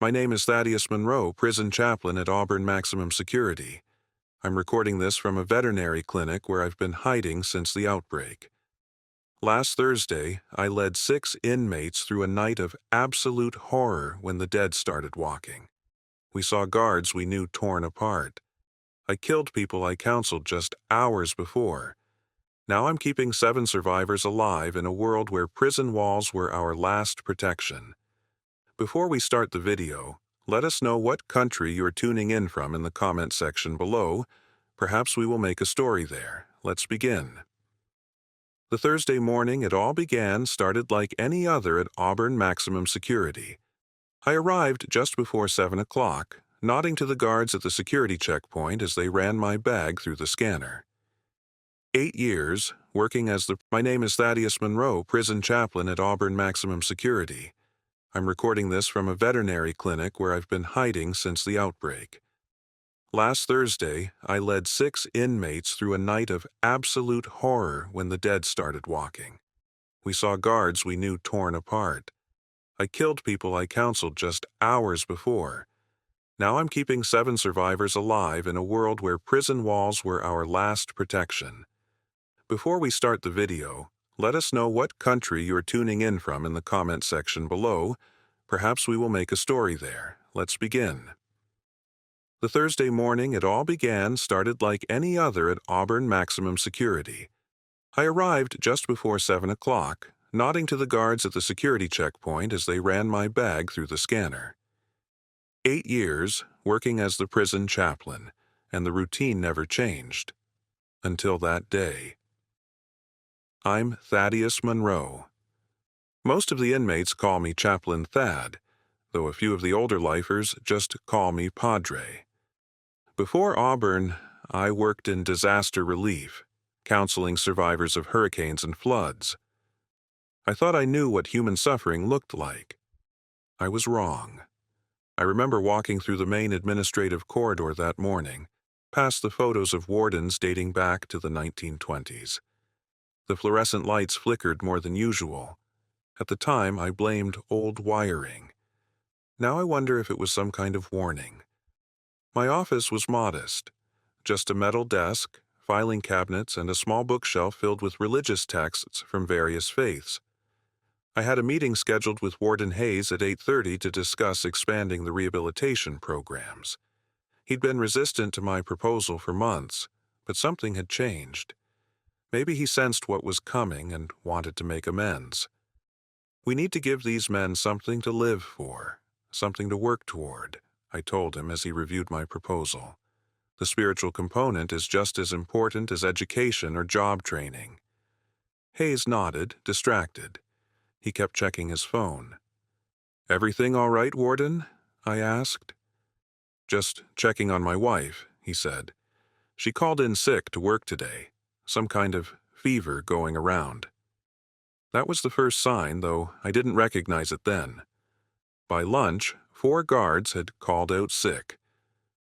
My name is Thaddeus Monroe, prison chaplain at Auburn Maximum Security. I'm recording this from a veterinary clinic where I've been hiding since the outbreak. Last Thursday, I led 6 inmates through a night of absolute horror when the dead started walking. We saw guards we knew torn apart. I killed people I counseled just hours before. Now I'm keeping 7 survivors alive in a world where prison walls were our last protection. Before we start the video, let us know what country you're tuning in from in the comment section below. Perhaps we will make a story there. Let's begin. The Thursday morning it all began started like any other at Auburn Maximum Security. I arrived just before 7 o'clock, nodding to the guards at the security checkpoint as they ran my bag through the scanner. 8 years, working as My name is Thaddeus Monroe, prison chaplain at Auburn Maximum Security. I'm recording this from a veterinary clinic where I've been hiding since the outbreak. Last Thursday, I led 6 inmates through a night of absolute horror when the dead started walking. We saw guards we knew torn apart. I killed people I counseled just hours before. Now I'm keeping 7 survivors alive in a world where prison walls were our last protection. Before we start the video, let us know what country you're tuning in from in the comment section below. Perhaps we will make a story there. Let's begin. The Thursday morning it all began started like any other at Auburn Maximum Security. I arrived just before 7 o'clock, nodding to the guards at the security checkpoint as they ran my bag through the scanner. 8 years, working as the prison chaplain, and the routine never changed. Until that day. I'm Thaddeus Monroe. Most of the inmates call me Chaplain Thad, though a few of the older lifers just call me Padre. Before Auburn, I worked in disaster relief, counseling survivors of hurricanes and floods. I thought I knew what human suffering looked like. I was wrong. I remember walking through the main administrative corridor that morning, past the photos of wardens dating back to the 1920s. The fluorescent lights flickered more than usual. At the time, I blamed old wiring. Now I wonder if it was some kind of warning. My office was modest. Just a metal desk, filing cabinets, and a small bookshelf filled with religious texts from various faiths. I had a meeting scheduled with Warden Hayes at 8:30 to discuss expanding the rehabilitation programs. He'd been resistant to my proposal for months, but something had changed. Maybe he sensed what was coming and wanted to make amends. We need to give these men something to live for, something to work toward, I told him as he reviewed my proposal. The spiritual component is just as important as education or job training. Hayes nodded, distracted. He kept checking his phone. "Everything all right, Warden?" I asked. "Just checking on my wife," he said. "She called in sick to work today. Some kind of fever going around." That was the first sign, though I didn't recognize it then. By lunch, 4 guards had called out sick.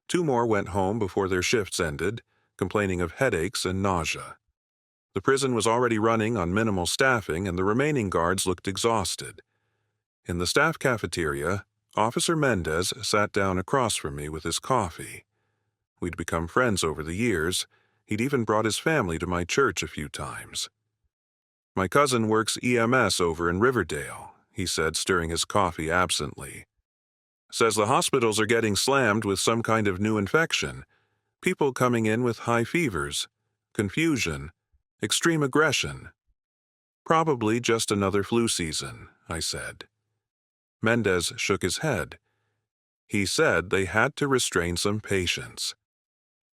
2 more went home before their shifts ended, complaining of headaches and nausea. The prison was already running on minimal staffing, and the remaining guards looked exhausted. In the staff cafeteria, Officer Mendez sat down across from me with his coffee. We'd become friends over the years. He'd even brought his family to my church a few times. "My cousin works EMS over in Riverdale," he said, stirring his coffee absently. "Says the hospitals are getting slammed with some kind of new infection. People coming in with high fevers, confusion, extreme aggression." "Probably just another flu season," I said. Mendez shook his head. He said they had to restrain some patients.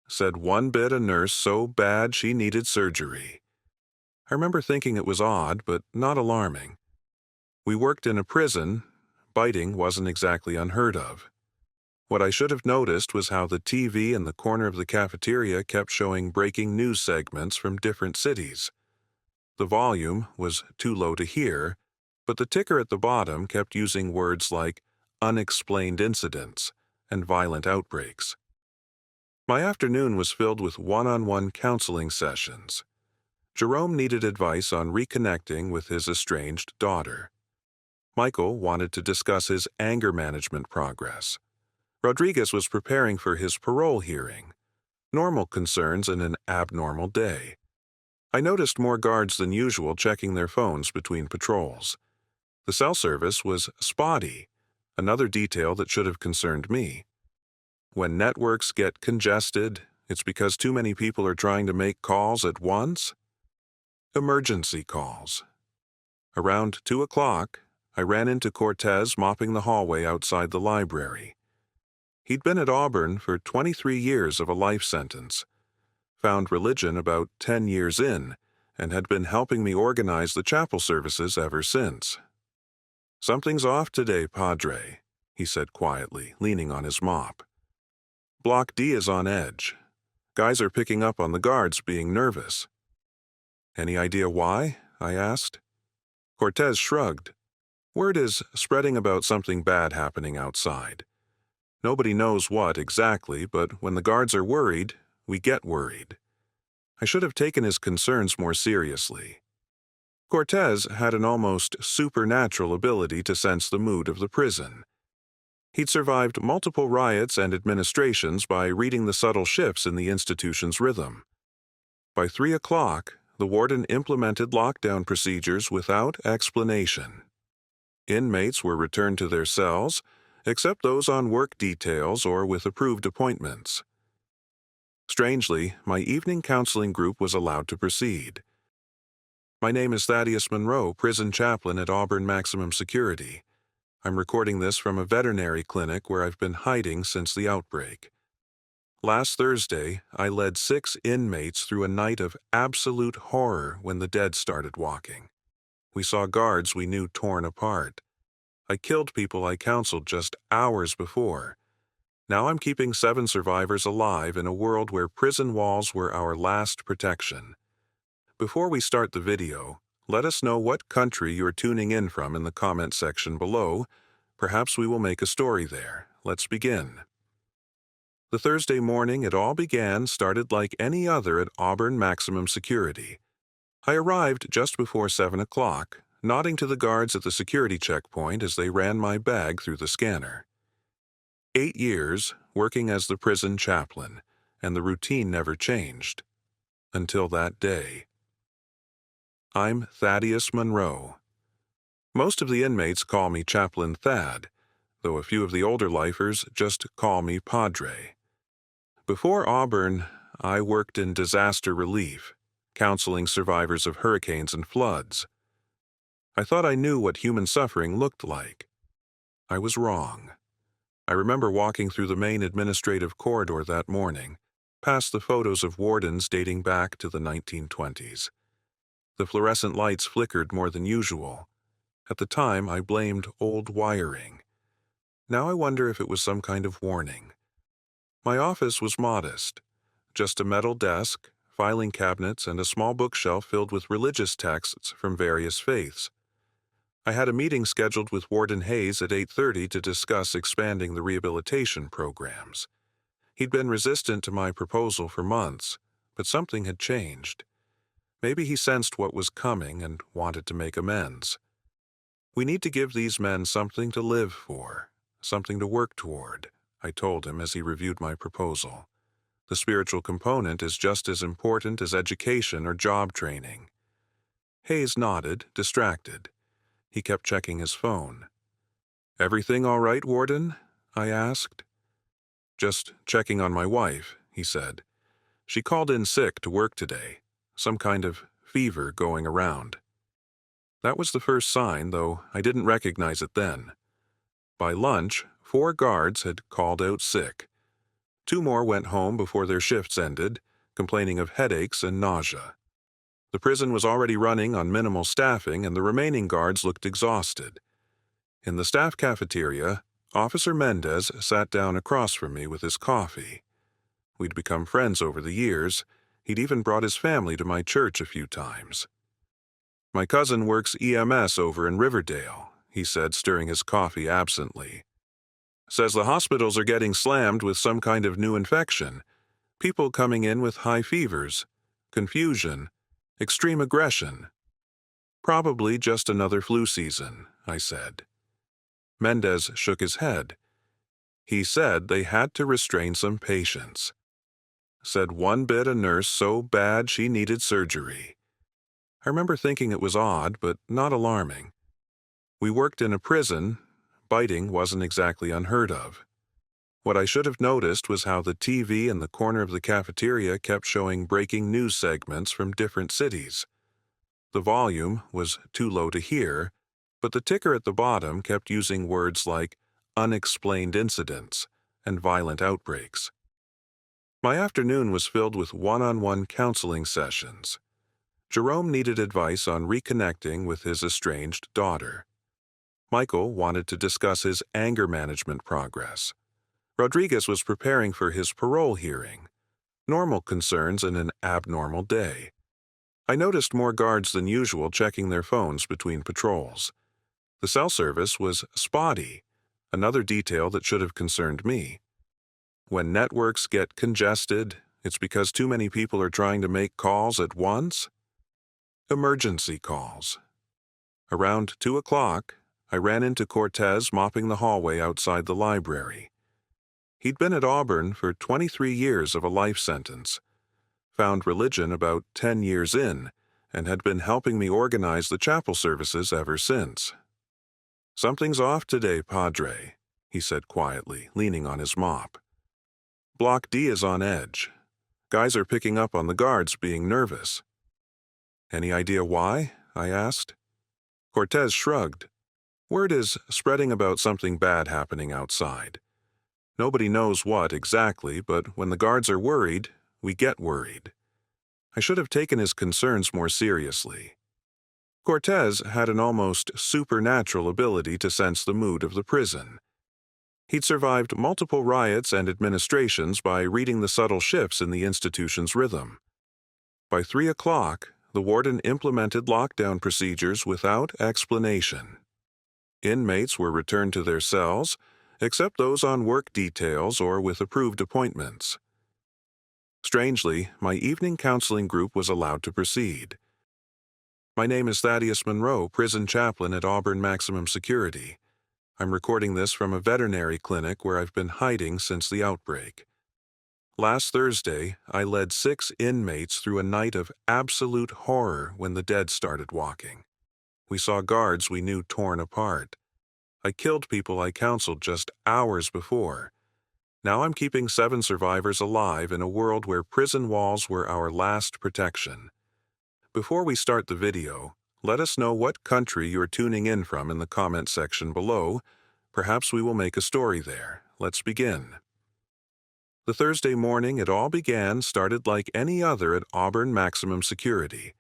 Said one bit a nurse so bad she needed surgery. I remember thinking it was odd, but not alarming. We worked in a prison. Biting wasn't exactly unheard of. What I should have noticed was how the TV in the corner of the cafeteria kept showing breaking news segments from different cities. The volume was too low to hear, but the ticker at the bottom kept using words like unexplained incidents and violent outbreaks. My afternoon was filled with one-on-one counseling sessions. Jerome needed advice on reconnecting with his estranged daughter. Michael wanted to discuss his anger management progress. Rodriguez was preparing for his parole hearing. Normal concerns in an abnormal day. I noticed more guards than usual checking their phones between patrols. The cell service was spotty, another detail that should have concerned me. When networks get congested, it's because too many people are trying to make calls at once? Emergency calls. Around 2 o'clock, I ran into Cortez mopping the hallway outside the library. He'd been at Auburn for 23 years of a life sentence, found religion about 10 years in, and had been helping me organize the chapel services ever since. "Something's off today, Padre," he said quietly, leaning on his mop. "Block D is on edge. Guys are picking up on the guards being nervous." "Any idea why?" I asked. Cortez shrugged. "Word is spreading about something bad happening outside. Nobody knows what exactly, but when the guards are worried, we get worried." I should have taken his concerns more seriously. Cortez had an almost supernatural ability to sense the mood of the prison. He'd survived multiple riots and administrations by reading the subtle shifts in the institution's rhythm. By 3 o'clock, the warden implemented lockdown procedures without explanation. Inmates were returned to their cells, except those on work details or with approved appointments. Strangely, my evening counseling group was allowed to proceed. My name is Thaddeus Monroe, prison chaplain at Auburn Maximum Security. I'm recording this from a veterinary clinic where I've been hiding since the outbreak. Last Thursday, I led 6 inmates through a night of absolute horror when the dead started walking. We saw guards we knew torn apart. I killed people I counseled just hours before. Now I'm keeping 7 survivors alive in a world where prison walls were our last protection. Before we start the video, let us know what country you're tuning in from in the comment section below. Perhaps we will make a story there. Let's begin. The Thursday morning it all began started like any other at Auburn Maximum Security. I arrived just before 7 o'clock, nodding to the guards at the security checkpoint as they ran my bag through the scanner. 8 years working as the prison chaplain, and the routine never changed. Until that day. I'm Thaddeus Monroe. Most of the inmates call me Chaplain Thad, though a few of the older lifers just call me Padre. Before Auburn, I worked in disaster relief, counseling survivors of hurricanes and floods. I thought I knew what human suffering looked like. I was wrong. I remember walking through the main administrative corridor that morning, past the photos of wardens dating back to the 1920s. The fluorescent lights flickered more than usual. At the time, I blamed old wiring. Now I wonder if it was some kind of warning. My office was modest. Just a metal desk, filing cabinets, and a small bookshelf filled with religious texts from various faiths. I had a meeting scheduled with Warden Hayes at 8:30 to discuss expanding the rehabilitation programs. He'd been resistant to my proposal for months, but something had changed. Maybe he sensed what was coming and wanted to make amends. "We need to give these men something to live for, something to work toward," I told him as he reviewed my proposal. "The spiritual component is just as important as education or job training." Hayes nodded, distracted. He kept checking his phone. "Everything all right, Warden?" I asked. "Just checking on my wife," he said. "She called in sick to work today. Some kind of fever going around." That was the first sign, though I didn't recognize it then. By lunch, 4 guards had called out sick. 2 more went home before their shifts ended, complaining of headaches and nausea. The prison was already running on minimal staffing, and the remaining guards looked exhausted. In the staff cafeteria, Officer Mendez sat down across from me with his coffee. We'd become friends over the years. He'd even brought his family to my church a few times. "My cousin works EMS over in Riverdale," he said, stirring his coffee absently. "Says the hospitals are getting slammed with some kind of new infection. People coming in with high fevers, confusion, extreme aggression. Probably just another flu season," I said. Mendez shook his head. He said they had to restrain some patients. Said one bit a nurse so bad she needed surgery. I remember thinking it was odd, but not alarming. We worked in a prison. Biting wasn't exactly unheard of. What I should have noticed was how the TV in the corner of the cafeteria kept showing breaking news segments from different cities. The volume was too low to hear, but the ticker at the bottom kept using words like unexplained incidents and violent outbreaks. My afternoon was filled with one-on-one counseling sessions. Jerome needed advice on reconnecting with his estranged daughter. Michael wanted to discuss his anger management progress. Rodriguez was preparing for his parole hearing. Normal concerns in an abnormal day. I noticed more guards than usual checking their phones between patrols. The cell service was spotty, another detail that should have concerned me. When networks get congested, it's because too many people are trying to make calls at once? Emergency calls. Around 2 o'clock, I ran into Cortez mopping the hallway outside the library. He'd been at Auburn for 23 years of a life sentence, found religion about 10 years in, and had been helping me organize the chapel services ever since. "Something's off today, Padre," he said quietly, leaning on his mop. "Block D is on edge. Guys are picking up on the guards being nervous." "Any idea why?" I asked. Cortez shrugged. "Word is spreading about something bad happening outside. Nobody knows what exactly, but when the guards are worried, we get worried." I should have taken his concerns more seriously. Cortez had an almost supernatural ability to sense the mood of the prison. He'd survived multiple riots and administrations by reading the subtle shifts in the institution's rhythm. By 3 o'clock, the warden implemented lockdown procedures without explanation. Inmates were returned to their cells, except those on work details or with approved appointments. Strangely, my evening counseling group was allowed to proceed. My name is Thaddeus Monroe, prison chaplain at Auburn Maximum Security. I'm recording this from a veterinary clinic where I've been hiding since the outbreak. Last Thursday, I led 6 inmates through a night of absolute horror when the dead started walking. We saw guards we knew torn apart. I killed people I counseled just hours before. Now I'm keeping 7 survivors alive in a world where prison walls were our last protection. Before we start the video, let us know what country you're tuning in from in the comment section below. Perhaps we will make a story there. Let's begin. The Thursday morning it all began started like any other at Auburn Maximum Security.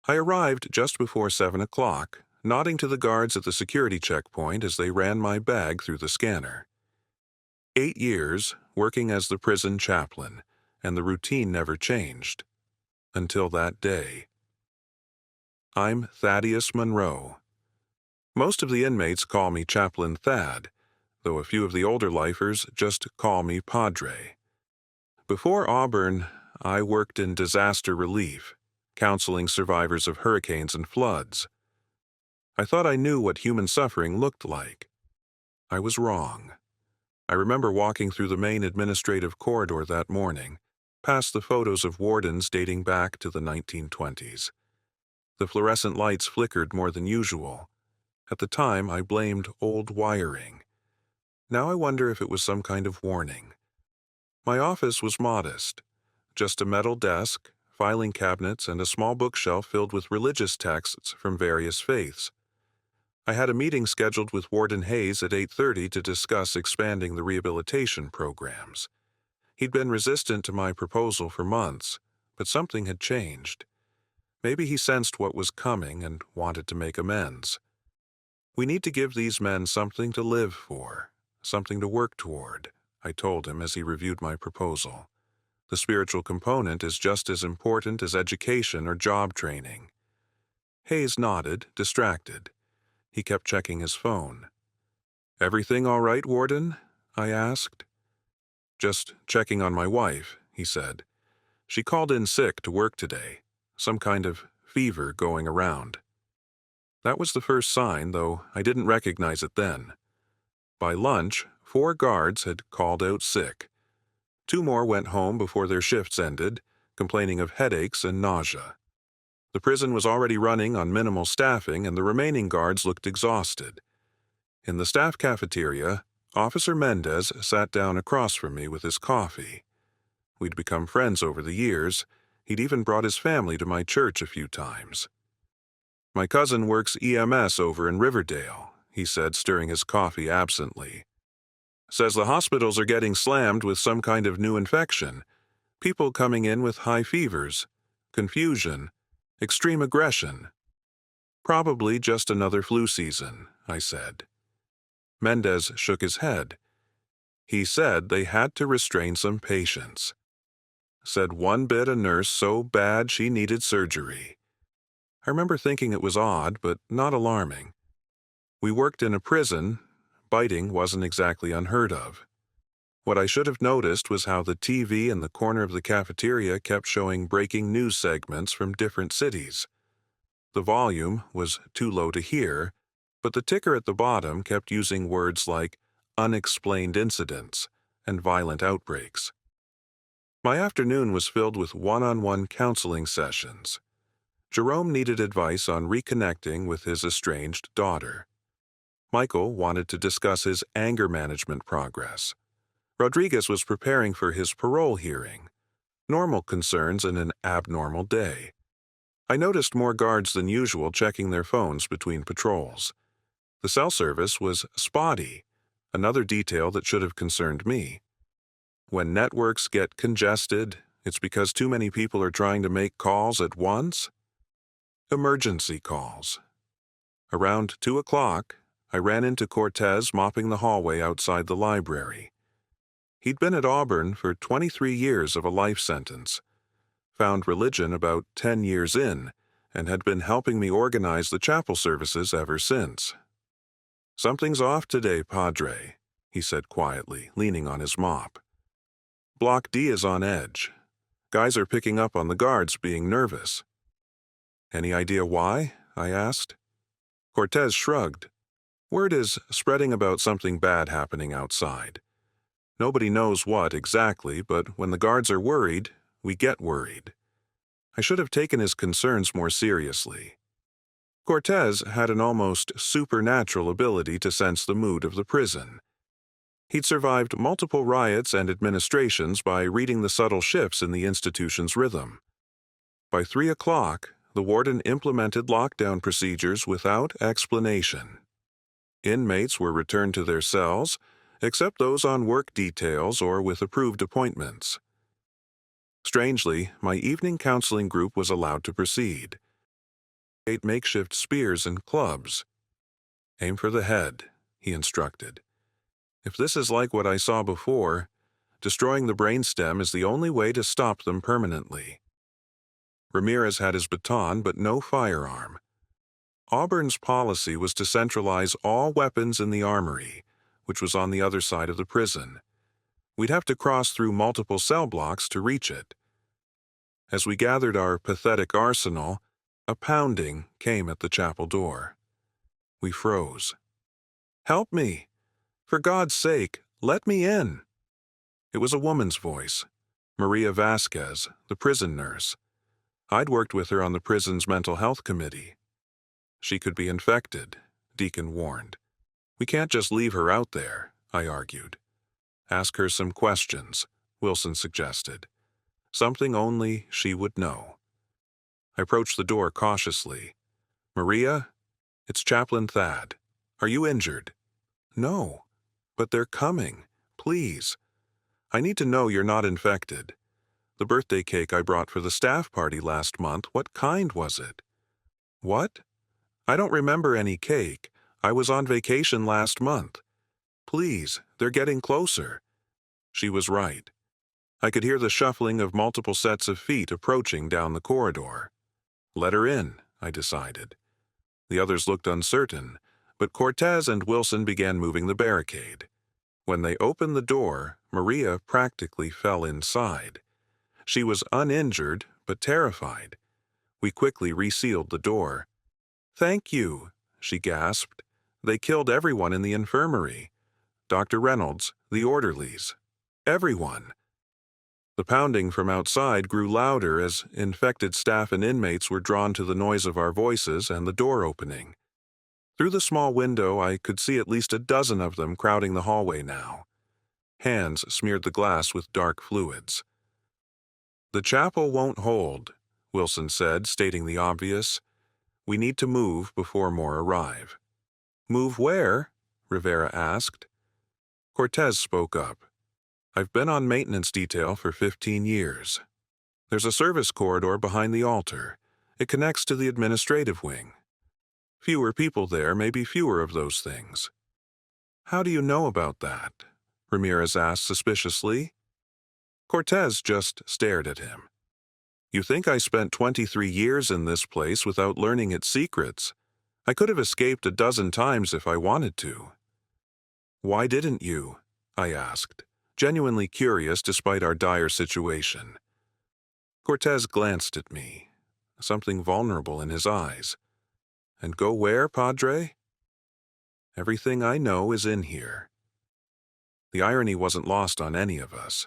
I arrived just before 7 o'clock, nodding to the guards at the security checkpoint as they ran my bag through the scanner. 8 years, working as the prison chaplain, and the routine never changed. Until that day. I'm Thaddeus Monroe. Most of the inmates call me Chaplain Thad, though a few of the older lifers just call me Padre. Before Auburn, I worked in disaster relief, counseling survivors of hurricanes and floods. I thought I knew what human suffering looked like. I was wrong. I remember walking through the main administrative corridor that morning, past the photos of wardens dating back to the 1920s. The fluorescent lights flickered more than usual. At the time, I blamed old wiring. Now I wonder if it was some kind of warning. My office was modest. Just a metal desk, filing cabinets, and a small bookshelf filled with religious texts from various faiths. I had a meeting scheduled with Warden Hayes at 8:30 to discuss expanding the rehabilitation programs. He'd been resistant to my proposal for months, but something had changed. Maybe he sensed what was coming and wanted to make amends. "We need to give these men something to live for, something to work toward," I told him as he reviewed my proposal. "The spiritual component is just as important as education or job training." Hayes nodded, distracted. He kept checking his phone. "Everything all right, Warden?" I asked. "Just checking on my wife," he said. "She called in sick to work today. Some kind of fever going around." That was the first sign, though I didn't recognize it then. By lunch, 4 guards had called out sick. 2 more went home before their shifts ended, complaining of headaches and nausea. The prison was already running on minimal staffing, and the remaining guards looked exhausted. In the staff cafeteria, Officer Mendez sat down across from me with his coffee. We'd become friends over the years. He'd even brought his family to my church a few times. "My cousin works EMS over in Riverdale," he said, stirring his coffee absently. "Says the hospitals are getting slammed with some kind of new infection. People coming in with high fevers, confusion, extreme aggression." "Probably just another flu season," I said. Mendez shook his head. He said they had to restrain some patients. Said one bit a nurse so bad she needed surgery. I remember thinking it was odd, but not alarming. We worked in a prison. Biting wasn't exactly unheard of. What I should have noticed was how the TV in the corner of the cafeteria kept showing breaking news segments from different cities. The volume was too low to hear, but the ticker at the bottom kept using words like unexplained incidents and violent outbreaks. My afternoon was filled with one-on-one counseling sessions. Jerome needed advice on reconnecting with his estranged daughter. Michael wanted to discuss his anger management progress. Rodriguez was preparing for his parole hearing. Normal concerns in an abnormal day. I noticed more guards than usual checking their phones between patrols. The cell service was spotty, another detail that should have concerned me. When networks get congested, it's because too many people are trying to make calls at once? Emergency calls. Around 2 o'clock, I ran into Cortez mopping the hallway outside the library. He'd been at Auburn for 23 years of a life sentence, found religion about 10 years in, and had been helping me organize the chapel services ever since. "Something's off today, Padre," he said quietly, leaning on his mop. "Block D is on edge. Guys are picking up on the guards being nervous." "Any idea why?" I asked. Cortez shrugged. "Word is spreading about something bad happening outside. Nobody knows what exactly, but when the guards are worried, we get worried." I should have taken his concerns more seriously. Cortez had an almost supernatural ability to sense the mood of the prison. He'd survived multiple riots and administrations by reading the subtle shifts in the institution's rhythm. By 3 o'clock, the warden implemented lockdown procedures without explanation. Inmates were returned to their cells, except those on work details or with approved appointments. Strangely, my evening counseling group was allowed to proceed. 8 makeshift spears and clubs. "Aim for the head," he instructed. "If this is like what I saw before, destroying the brainstem is the only way to stop them permanently." Ramirez had his baton but no firearm. Auburn's policy was to centralize all weapons in the armory, which was on the other side of the prison. We'd have to cross through multiple cell blocks to reach it. As we gathered our pathetic arsenal, a pounding came at the chapel door. We froze. "Help me! For God's sake, let me in!" It was a woman's voice, Maria Vasquez, the prison nurse. I'd worked with her on the prison's mental health committee. "She could be infected," Deacon warned. "We can't just leave her out there," I argued. "Ask her some questions," Wilson suggested. "Something only she would know." I approached the door cautiously. "Maria, it's Chaplain Thad. Are you injured?" "No, but they're coming. Please. I need to know you're not infected. The birthday cake I brought for the staff party last month, what kind was it?" "What? I don't remember any cake. I was on vacation last month. Please, they're getting closer." She was right. I could hear the shuffling of multiple sets of feet approaching down the corridor. "Let her in," I decided. The others looked uncertain, but Cortez and Wilson began moving the barricade. When they opened the door, Maria practically fell inside. She was uninjured, but terrified. We quickly resealed the door. "Thank you," she gasped. "They killed everyone in the infirmary. Dr. Reynolds, the orderlies. Everyone." The pounding from outside grew louder as infected staff and inmates were drawn to the noise of our voices and the door opening. Through the small window, I could see at least a dozen of them crowding the hallway now. Hands smeared the glass with dark fluids. "The chapel won't hold," Wilson said, stating the obvious. "We need to move before more arrive." "Move where?" Rivera asked. Cortez spoke up. "I've been on maintenance detail for 15 years. There's a service corridor behind the altar. It connects to the administrative wing. Fewer people there, maybe fewer of those things." "How do you know about that?" Ramirez asked suspiciously. Cortez just stared at him. "You think I spent 23 years in this place without learning its secrets? I could have escaped a dozen times if I wanted to." "Why didn't you?" I asked, genuinely curious despite our dire situation. Cortez glanced at me, something vulnerable in his eyes. "And go where, Padre?" "Everything I know is in here." The irony wasn't lost on any of us.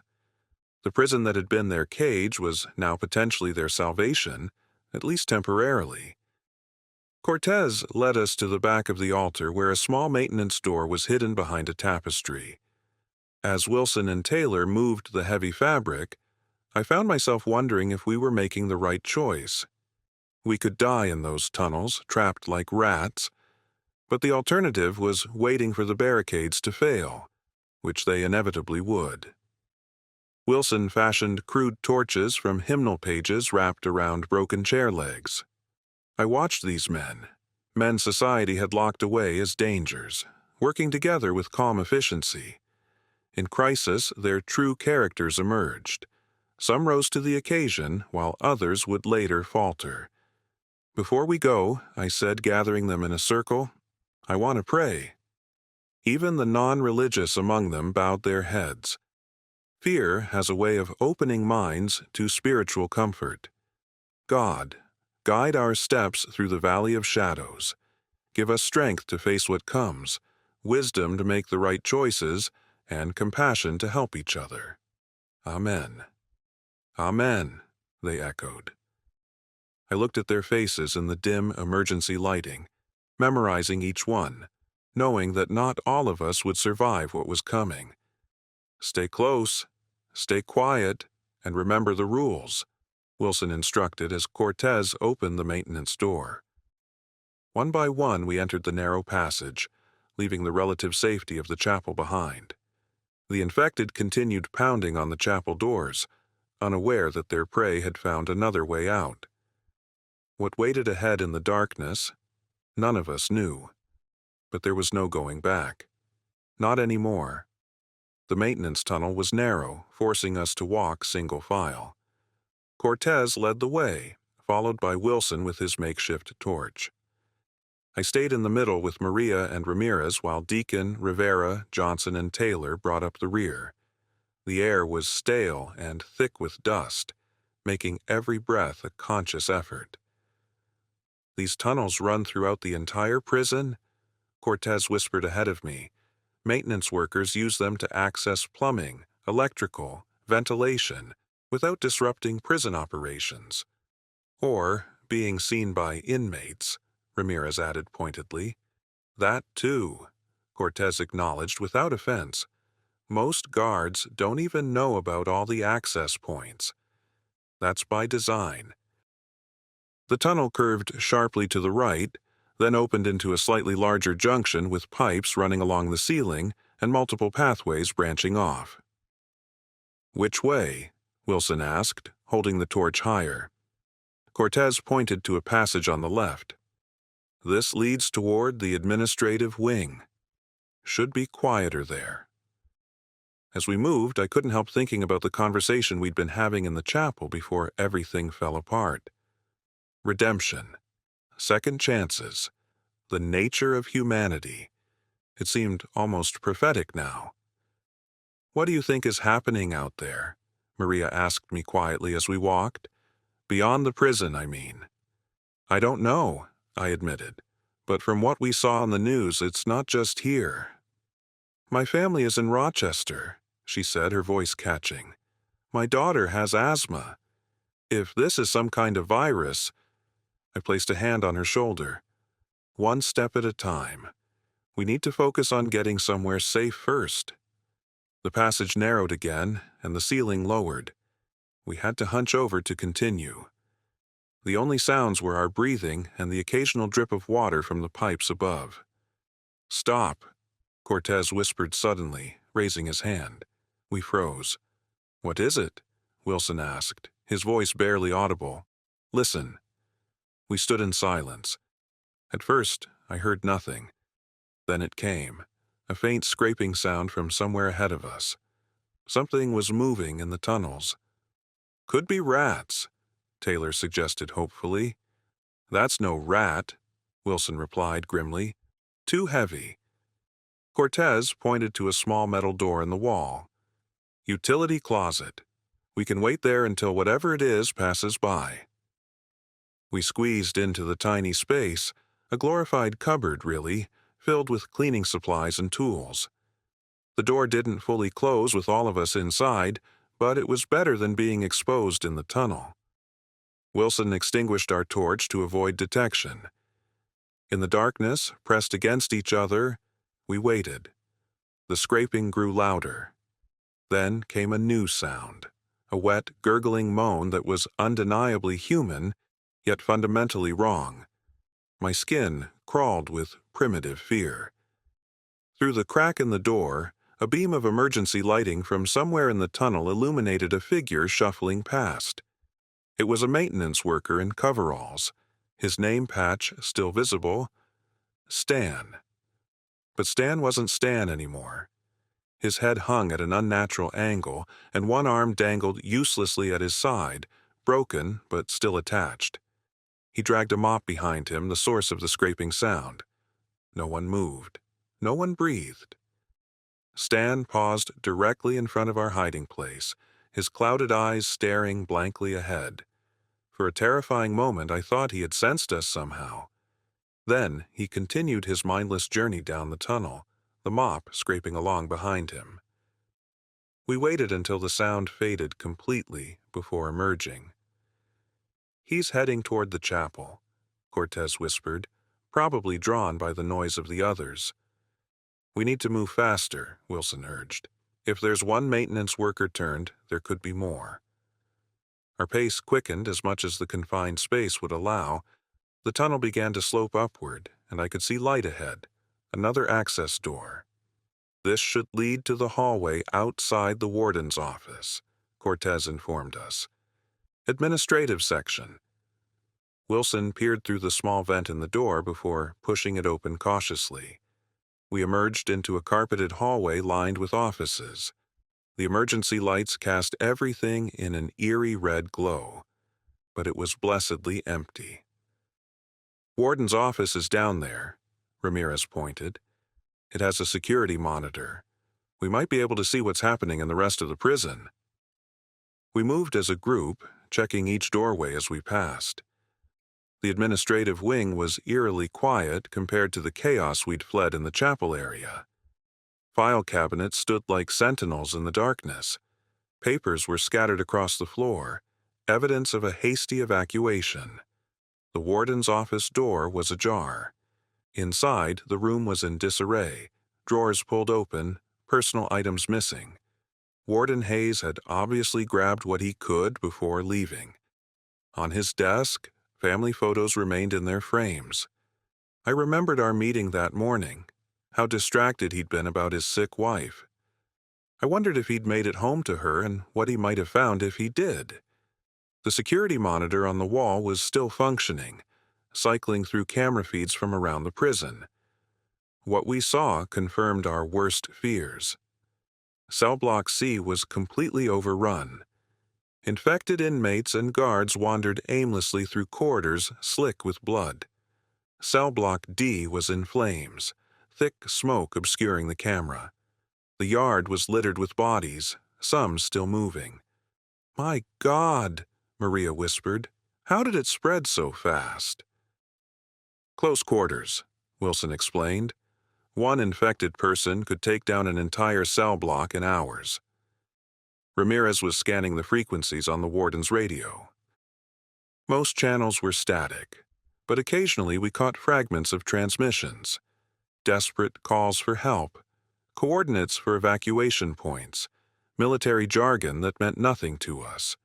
The prison that had been their cage was now potentially their salvation, at least temporarily. Cortez led us to the back of the altar where a small maintenance door was hidden behind a tapestry. As Wilson and Taylor moved the heavy fabric, I found myself wondering if we were making the right choice. We could die in those tunnels, trapped like rats, but the alternative was waiting for the barricades to fail, which they inevitably would. Wilson fashioned crude torches from hymnal pages wrapped around broken chair legs. I watched these men society had locked away as dangers, working together with calm efficiency. In crisis, their true characters emerged. Some rose to the occasion, while others would later falter. "Before we go," I said, gathering them in a circle, "I want to pray." Even the non-religious among them bowed their heads. Fear has a way of opening minds to spiritual comfort. "God, guide our steps through the valley of shadows. Give us strength to face what comes, wisdom to make the right choices, and compassion to help each other. Amen." "Amen," they echoed. I looked at their faces in the dim emergency lighting, memorizing each one, knowing that not all of us would survive what was coming. "Stay close, stay quiet, and remember the rules," Wilson instructed as Cortez opened the maintenance door. One by one we entered the narrow passage, leaving the relative safety of the chapel behind. The infected continued pounding on the chapel doors, unaware that their prey had found another way out. What waited ahead in the darkness, none of us knew. But there was no going back. Not anymore. The maintenance tunnel was narrow, forcing us to walk single file. Cortez led the way, followed by Wilson with his makeshift torch. I stayed in the middle with Maria and Ramirez while Deacon, Rivera, Johnson, and Taylor brought up the rear. The air was stale and thick with dust, making every breath a conscious effort. "These tunnels run throughout the entire prison?" Cortez whispered ahead of me. "Maintenance workers use them to access plumbing, electrical, ventilation, without disrupting prison operations. Or being seen by inmates," Ramirez added pointedly. "That too," Cortez acknowledged without offense. "Most guards don't even know about all the access points. That's by design." The tunnel curved sharply to the right, then opened into a slightly larger junction with pipes running along the ceiling and multiple pathways branching off. "Which way?" Wilson asked, holding the torch higher. Cortez pointed to a passage on the left. "This leads toward the administrative wing. Should be quieter there." As we moved, I couldn't help thinking about the conversation we'd been having in the chapel before everything fell apart. Redemption, second chances, the nature of humanity. It seemed almost prophetic now. "What do you think is happening out there?" Maria asked me quietly as we walked. "Beyond the prison, I mean." "I don't know," I admitted. But from what we saw on the news, it's not just here. My family is in Rochester, she said, her voice catching. My daughter has asthma. If this is some kind of virus, I placed a hand on her shoulder. One step at a time. We need to focus on getting somewhere safe first. The passage narrowed again, and the ceiling lowered. We had to hunch over to continue. The only sounds were our breathing and the occasional drip of water from the pipes above. Stop, Cortez whispered suddenly, raising his hand. We froze. What is it? Wilson asked, his voice barely audible. Listen. We stood in silence. At first, I heard nothing. Then it came, a faint scraping sound from somewhere ahead of us. Something was moving in the tunnels. Could be rats, Taylor suggested hopefully. That's no rat, Wilson replied grimly. Too heavy. Cortez pointed to a small metal door in the wall. Utility closet. We can wait there until whatever it is passes by. We squeezed into the tiny space, a glorified cupboard, really, filled with cleaning supplies and tools. The door didn't fully close with all of us inside, but it was better than being exposed in the tunnel. Wilson extinguished our torch to avoid detection. In the darkness, pressed against each other, we waited. The scraping grew louder. Then came a new sound, a wet, gurgling moan that was undeniably human, yet fundamentally wrong. My skin crawled with primitive fear. Through the crack in the door, a beam of emergency lighting from somewhere in the tunnel illuminated a figure shuffling past. It was a maintenance worker in coveralls, his name patch still visible, Stan. But Stan wasn't Stan anymore. His head hung at an unnatural angle, and one arm dangled uselessly at his side, broken but still attached. He dragged a mop behind him, the source of the scraping sound. No one moved. No one breathed. Stan paused directly in front of our hiding place, his clouded eyes staring blankly ahead. For a terrifying moment, I thought he had sensed us somehow. Then he continued his mindless journey down the tunnel, the mop scraping along behind him. We waited until the sound faded completely before emerging. He's heading toward the chapel, Cortez whispered, probably drawn by the noise of the others. We need to move faster, Wilson urged. If there's one maintenance worker turned, there could be more. Our pace quickened as much as the confined space would allow. The tunnel began to slope upward, and I could see light ahead, another access door. This should lead to the hallway outside the warden's office, Cortez informed us. Administrative section. Wilson peered through the small vent in the door before pushing it open cautiously. We emerged into a carpeted hallway lined with offices. The emergency lights cast everything in an eerie red glow, but it was blessedly empty. Warden's office is down there, Ramirez pointed. It has a security monitor. We might be able to see what's happening in the rest of the prison. We moved as a group, checking each doorway as we passed. The administrative wing was eerily quiet compared to the chaos we'd fled in the chapel area. File cabinets stood like sentinels in the darkness. Papers were scattered across the floor, evidence of a hasty evacuation. The warden's office door was ajar. Inside, the room was in disarray, drawers pulled open, personal items missing. Warden Hayes had obviously grabbed what he could before leaving. On his desk, family photos remained in their frames. I remembered our meeting that morning, how distracted he'd been about his sick wife. I wondered if he'd made it home to her and what he might have found if he did. The security monitor on the wall was still functioning, cycling through camera feeds from around the prison. What we saw confirmed our worst fears. Cell Block C was completely overrun. Infected inmates and guards wandered aimlessly through corridors slick with blood. Cell Block D was in flames, thick smoke obscuring the camera. The yard was littered with bodies, some still moving. "My God," Maria whispered. "How did it spread so fast?" Close quarters, Wilson explained. One infected person could take down an entire cell block in hours. Ramirez was scanning the frequencies on the warden's radio. Most channels were static, but occasionally we caught fragments of transmissions, desperate calls for help, coordinates for evacuation points, military jargon that meant nothing to us.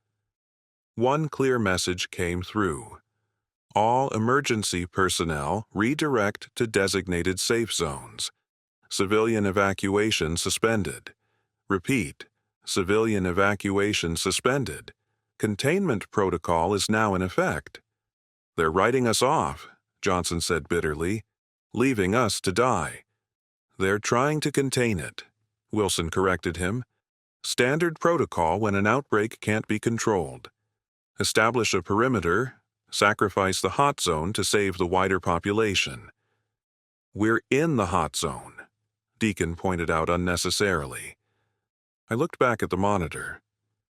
One clear message came through. All emergency personnel redirect to designated safe zones. Civilian evacuation suspended. Repeat, civilian evacuation suspended. Containment protocol is now in effect. They're writing us off, Johnson said bitterly, leaving us to die. They're trying to contain it, Wilson corrected him. Standard protocol when an outbreak can't be controlled. Establish a perimeter, sacrifice the hot zone to save the wider population. We're in the hot zone, Deacon pointed out unnecessarily. I looked back at the monitor.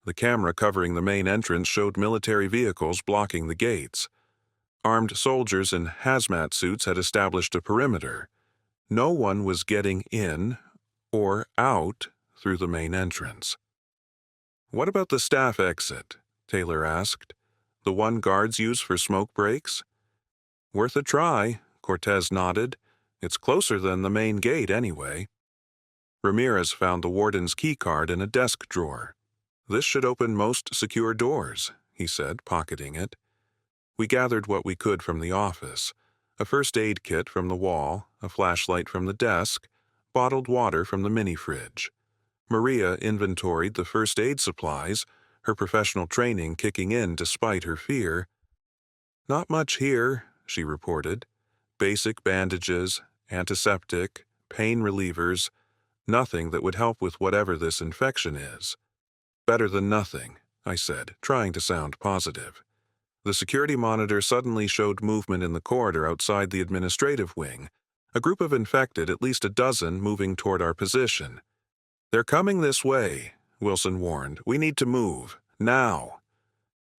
The camera covering the main entrance showed military vehicles blocking the gates. Armed soldiers in hazmat suits had established a perimeter. No one was getting in or out through the main entrance. What about the staff exit? Taylor asked. The one guards use for smoke breaks? Worth a try, Cortez nodded. It's closer than the main gate anyway. Ramirez found the warden's keycard in a desk drawer. This should open most secure doors, he said, pocketing it. We gathered what we could from the office. A first aid kit from the wall, a flashlight from the desk, bottled water from the mini-fridge. Maria inventoried the first aid supplies, her professional training kicking in despite her fear. Not much here, she reported. Basic bandages, antiseptic, pain relievers, nothing that would help with whatever this infection is. Better than nothing, I said, trying to sound positive. The security monitor suddenly showed movement in the corridor outside the administrative wing, a group of infected, at least a dozen, moving toward our position. They're coming this way, Wilson warned. We need to move, now.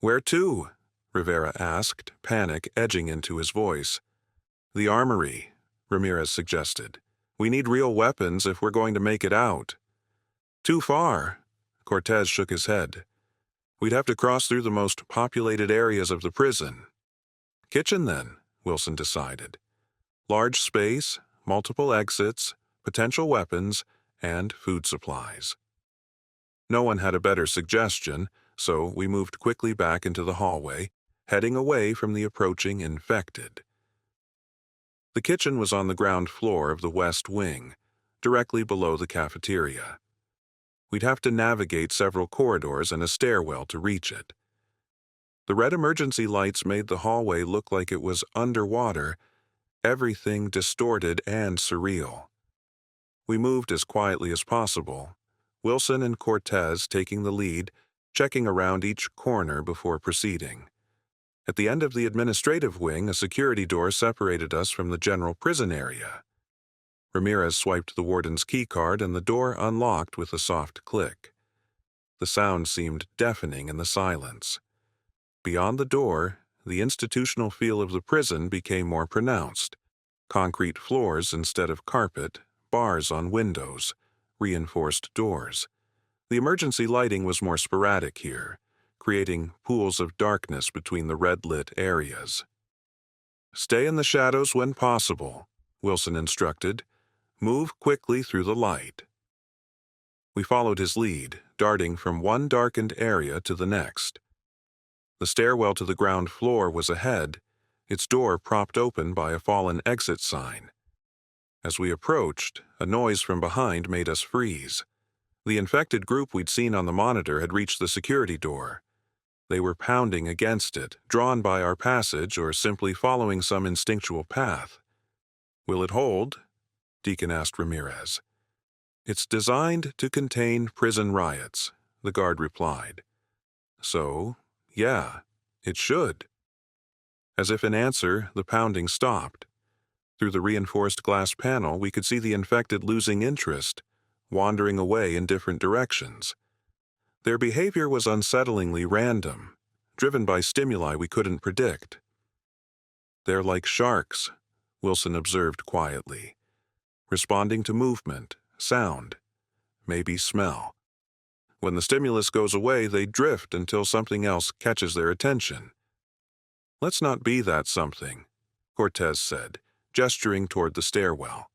Where to? Rivera asked, panic edging into his voice. The armory, Ramirez suggested. We need real weapons if we're going to make it out. Too far, Cortez shook his head. We'd have to cross through the most populated areas of the prison. Kitchen, then, Wilson decided. Large space, multiple exits, potential weapons, and food supplies. No one had a better suggestion, so we moved quickly back into the hallway, heading away from the approaching infected. The kitchen was on the ground floor of the west wing, directly below the cafeteria. We'd have to navigate several corridors and a stairwell to reach it. The red emergency lights made the hallway look like it was underwater, everything distorted and surreal. We moved as quietly as possible, Wilson and Cortez taking the lead, checking around each corner before proceeding. At the end of the administrative wing, a security door separated us from the general prison area. Ramirez swiped the warden's keycard and the door unlocked with a soft click. The sound seemed deafening in the silence. Beyond the door, the institutional feel of the prison became more pronounced. Concrete floors instead of carpet, bars on windows, reinforced doors. The emergency lighting was more sporadic here, creating pools of darkness between the red-lit areas. Stay in the shadows when possible, Wilson instructed. Move quickly through the light. We followed his lead, darting from one darkened area to the next. The stairwell to the ground floor was ahead, its door propped open by a fallen exit sign. As we approached, a noise from behind made us freeze. The infected group we'd seen on the monitor had reached the security door. They were pounding against it, drawn by our passage or simply following some instinctual path. Will it hold? Deacon asked Ramirez. It's designed to contain prison riots, the guard replied. So, yeah, it should. As if in answer, the pounding stopped. Through the reinforced glass panel, we could see the infected losing interest, wandering away in different directions. Their behavior was unsettlingly random, driven by stimuli we couldn't predict. They're like sharks, Wilson observed quietly. Responding to movement, sound, maybe smell. When the stimulus goes away, they drift until something else catches their attention. Let's not be that something, Cortez said, gesturing toward the stairwell.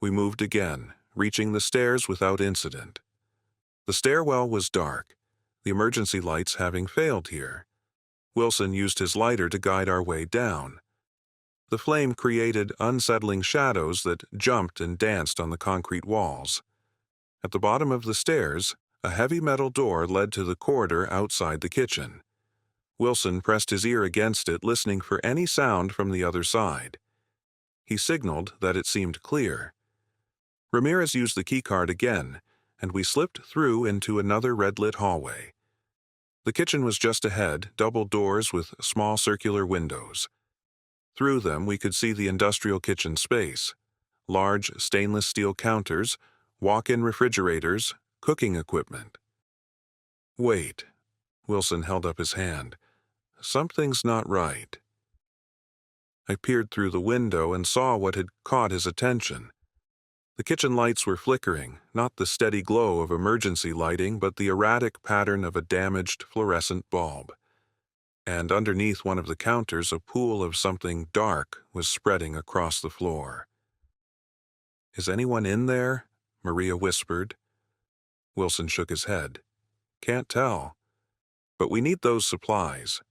We moved again, reaching the stairs without incident. The stairwell was dark, the emergency lights having failed here. Wilson used his lighter to guide our way down. The flame created unsettling shadows that jumped and danced on the concrete walls. At the bottom of the stairs, a heavy metal door led to the corridor outside the kitchen. Wilson pressed his ear against it, listening for any sound from the other side. He signaled that it seemed clear. Ramirez used the keycard again, and we slipped through into another red-lit hallway. The kitchen was just ahead, double doors with small circular windows. Through them we could see the industrial kitchen space, large stainless steel counters, walk-in refrigerators, cooking equipment. Wait, Wilson held up his hand. Something's not right. I peered through the window and saw what had caught his attention. The kitchen lights were flickering, not the steady glow of emergency lighting, but the erratic pattern of a damaged fluorescent bulb. And underneath one of the counters, a pool of something dark was spreading across the floor. "Is anyone in there?" Maria whispered. Wilson shook his head. "Can't tell. But we need those supplies."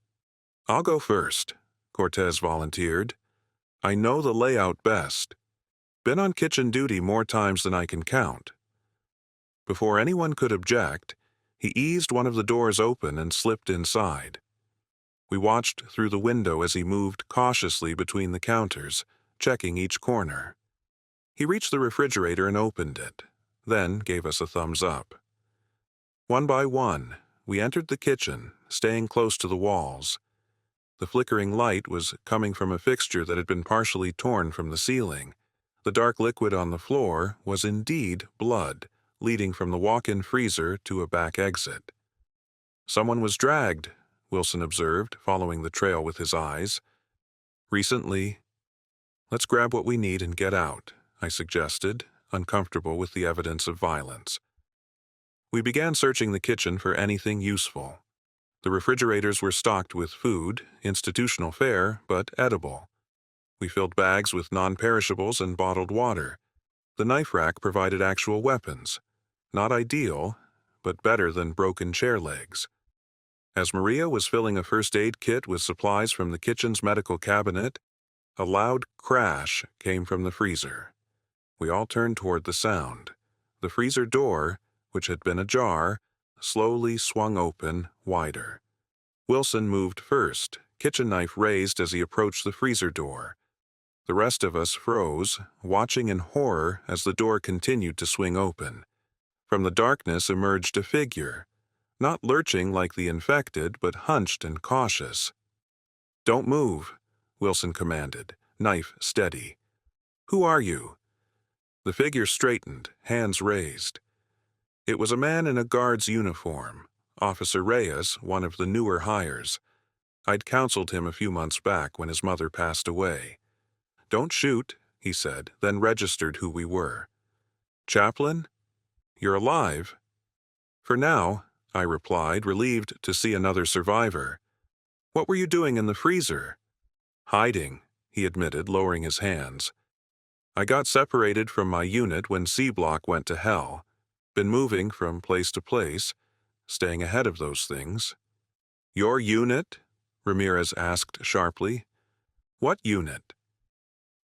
"I'll go first," Cortez volunteered. "I know the layout best. Been on kitchen duty more times than I can count." Before anyone could object, he eased one of the doors open and slipped inside. We watched through the window as he moved cautiously between the counters, checking each corner. He reached the refrigerator and opened it, then gave us a thumbs up. One by one, we entered the kitchen, staying close to the walls. The flickering light was coming from a fixture that had been partially torn from the ceiling. The dark liquid on the floor was indeed blood, leading from the walk-in freezer to a back exit. "Someone was dragged," Wilson observed, following the trail with his eyes. "Recently." "Let's grab what we need and get out," I suggested, uncomfortable with the evidence of violence. We began searching the kitchen for anything useful. The refrigerators were stocked with food, institutional fare, but edible. We filled bags with non-perishables and bottled water. The knife rack provided actual weapons. Not ideal, but better than broken chair legs. As Maria was filling a first aid kit with supplies from the kitchen's medical cabinet, a loud crash came from the freezer. We all turned toward the sound. The freezer door, which had been ajar, slowly swung open wider. Wilson moved first, kitchen knife raised as he approached the freezer door. The rest of us froze, watching in horror as the door continued to swing open. From the darkness emerged a figure, not lurching like the infected, but hunched and cautious. "Don't move," Wilson commanded, knife steady. "Who are you?" The figure straightened, hands raised. It was a man in a guard's uniform, Officer Reyes, one of the newer hires. I'd counseled him a few months back when his mother passed away. "Don't shoot," he said, then registered who we were. "Chaplain? You're alive?" "For now," I replied, relieved to see another survivor. "What were you doing in the freezer?" "Hiding," he admitted, lowering his hands. "I got separated from my unit when C-Block went to hell. Been moving from place to place, staying ahead of those things." "Your unit?" Ramirez asked sharply. "What unit?"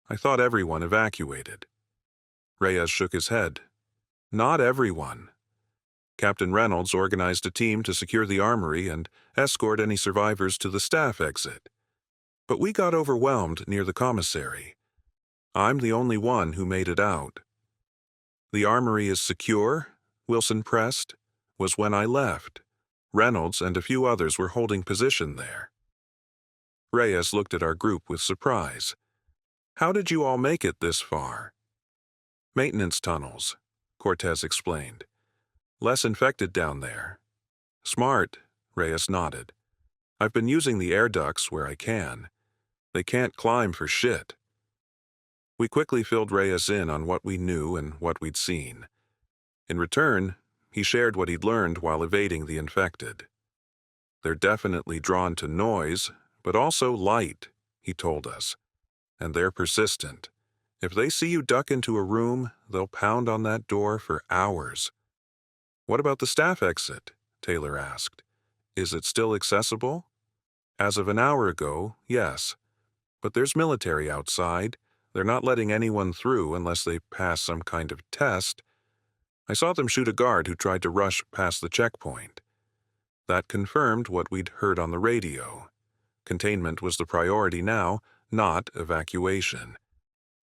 "I thought everyone evacuated." Reyes shook his head. "Not everyone. Captain Reynolds organized a team to secure the armory and escort any survivors to the staff exit. But we got overwhelmed near the commissary. I'm the only one who made it out." "The armory is secure?" Wilson pressed. "Was when I left. Reynolds and a few others were holding position there." Reyes looked at our group with surprise. "How did you all make it this far?" "Maintenance tunnels," Cortez explained. "Less infected down there." "Smart," Reyes nodded. "I've been using the air ducts where I can. They can't climb for shit." We quickly filled Reyes in on what we knew and what we'd seen. In return, he shared what he'd learned while evading the infected. They're definitely drawn to noise, but also light, he told us. And they're persistent. If they see you duck into a room, they'll pound on that door for hours. What about the staff exit? Taylor asked. Is it still accessible? As of an hour ago, yes. But there's military outside. They're not letting anyone through unless they pass some kind of test. I saw them shoot a guard who tried to rush past the checkpoint. That confirmed what we'd heard on the radio. Containment was the priority now, not evacuation.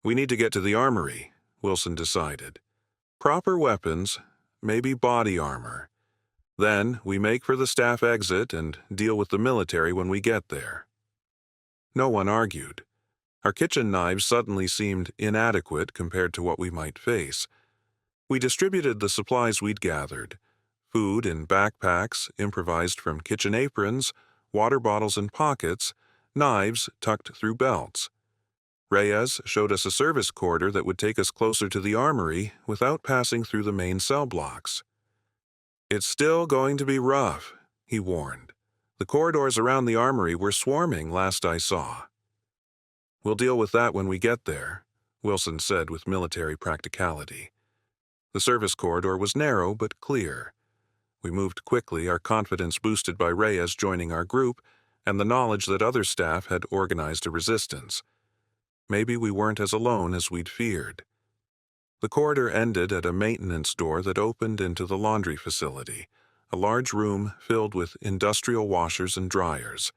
We need to get to the armory, Wilson decided. Proper weapons, maybe body armor. Then we make for the staff exit and deal with the military when we get there. No one argued. Our kitchen knives suddenly seemed inadequate compared to what we might face. We distributed the supplies we'd gathered. Food in backpacks, improvised from kitchen aprons, water bottles in pockets, knives tucked through belts. Reyes showed us a service corridor that would take us closer to the armory without passing through the main cell blocks. It's still going to be rough, he warned. The corridors around the armory were swarming last I saw. We'll deal with that when we get there, Wilson said with military practicality. The service corridor was narrow but clear. We moved quickly, our confidence boosted by Reyes joining our group and the knowledge that other staff had organized a resistance. Maybe we weren't as alone as we'd feared. The corridor ended at a maintenance door that opened into the laundry facility, a large room filled with industrial washers and dryers.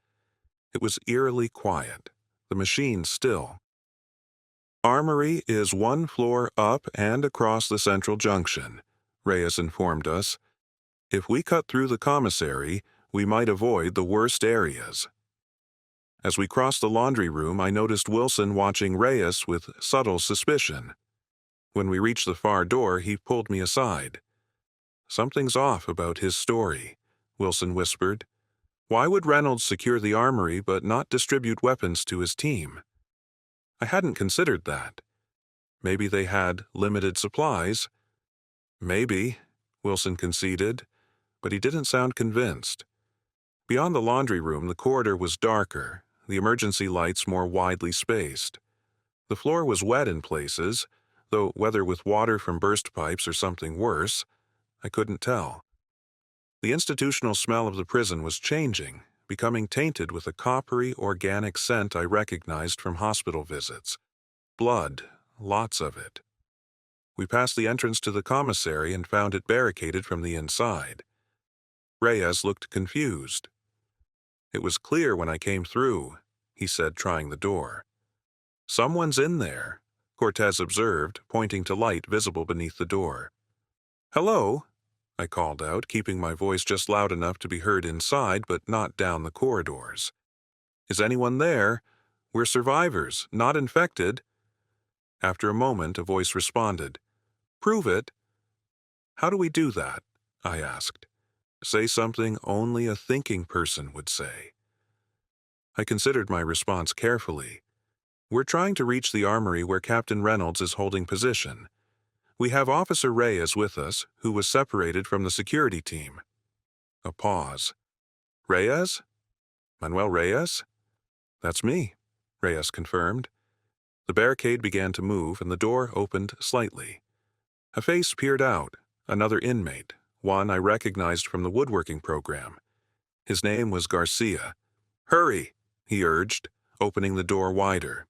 It was eerily quiet, the machines still. Armory is one floor up and across the central junction, Reyes informed us. If we cut through the commissary, we might avoid the worst areas. As we crossed the laundry room, I noticed Wilson watching Reyes with subtle suspicion. When we reached the far door, he pulled me aside. Something's off about his story, Wilson whispered. Why would Reynolds secure the armory but not distribute weapons to his team? I hadn't considered that. Maybe they had limited supplies. Maybe, Wilson conceded, but he didn't sound convinced. Beyond the laundry room, the corridor was darker, the emergency lights more widely spaced. The floor was wet in places, though whether with water from burst pipes or something worse, I couldn't tell. The institutional smell of the prison was changing, becoming tainted with a coppery, organic scent I recognized from hospital visits. Blood, lots of it. We passed the entrance to the commissary and found it barricaded from the inside. Reyes looked confused. It was clear when I came through, he said, trying the door. Someone's in there, Cortez observed, pointing to light visible beneath the door. Hello, I called out, keeping my voice just loud enough to be heard inside but not down the corridors. Is anyone there? We're survivors, not infected. After a moment, a voice responded. Prove it. How do we do that? I asked. Say something only a thinking person would say. I considered my response carefully. We're trying to reach the armory where Captain Reynolds is holding position. We have Officer Reyes with us, who was separated from the security team. A pause. Reyes? Manuel Reyes? That's me, Reyes confirmed. The barricade began to move and the door opened slightly. A face peered out, another inmate, one I recognized from the woodworking program. His name was Garcia. Hurry, he urged, opening the door wider.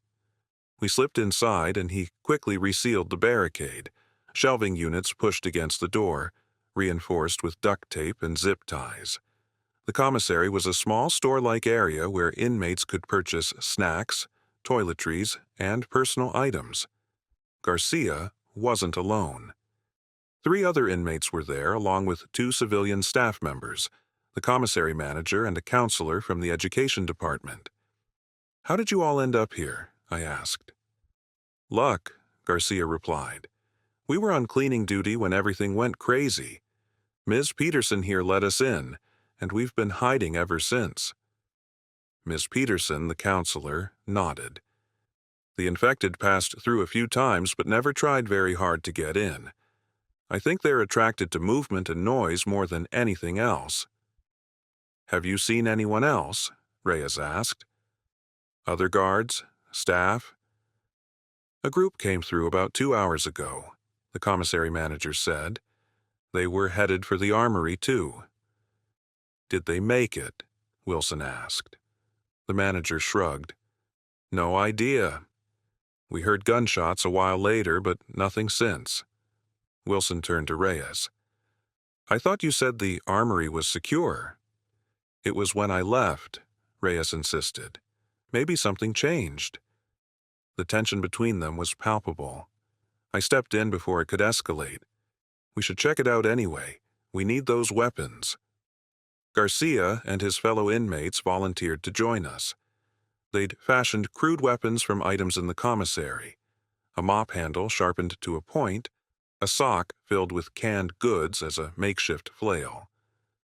We slipped inside and he quickly resealed the barricade, shelving units pushed against the door, reinforced with duct tape and zip ties. The commissary was a small store-like area where inmates could purchase snacks, toiletries, and personal items. Garcia wasn't alone. 3 other inmates were there, along with 2 civilian staff members, the commissary manager and a counselor from the education department. How did you all end up here? I asked. Luck, Garcia replied. We were on cleaning duty when everything went crazy. Ms. Peterson here let us in, and we've been hiding ever since. Ms. Peterson, the counselor, nodded. The infected passed through a few times but never tried very hard to get in. I think they're attracted to movement and noise more than anything else. Have you seen anyone else? Reyes asked. Other guards? Staff? A group came through about 2 hours ago, the commissary manager said. They were headed for the armory, too. Did they make it? Wilson asked. The manager shrugged. No idea. We heard gunshots a while later, but nothing since. Wilson turned to Reyes. I thought you said the armory was secure. It was when I left, Reyes insisted. Maybe something changed. The tension between them was palpable. I stepped in before it could escalate. We should check it out anyway. We need those weapons. Garcia and his fellow inmates volunteered to join us. They'd fashioned crude weapons from items in the commissary. A mop handle sharpened to a point, a sock filled with canned goods as a makeshift flail.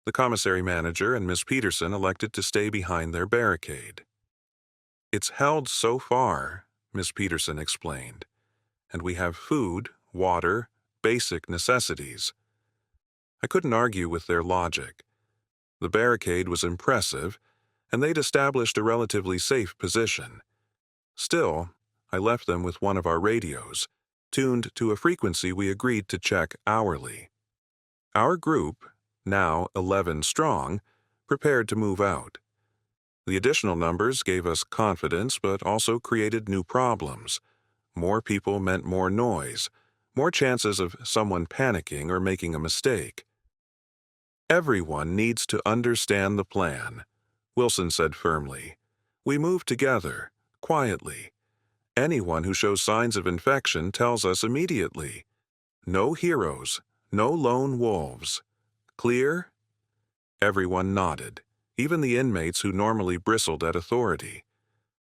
The commissary manager and Miss Peterson elected to stay behind their barricade. It's held so far, Miss Peterson explained, and we have food, water, basic necessities. I couldn't argue with their logic. The barricade was impressive, and they'd established a relatively safe position. Still, I left them with one of our radios, tuned to a frequency we agreed to check hourly. Our group, now 11 strong, prepared to move out. The additional numbers gave us confidence but also created new problems. More people meant more noise, more chances of someone panicking or making a mistake. Everyone needs to understand the plan, Wilson said firmly. We move together, quietly. Anyone who shows signs of infection tells us immediately. No heroes, no lone wolves. Clear? Everyone nodded, even the inmates who normally bristled at authority.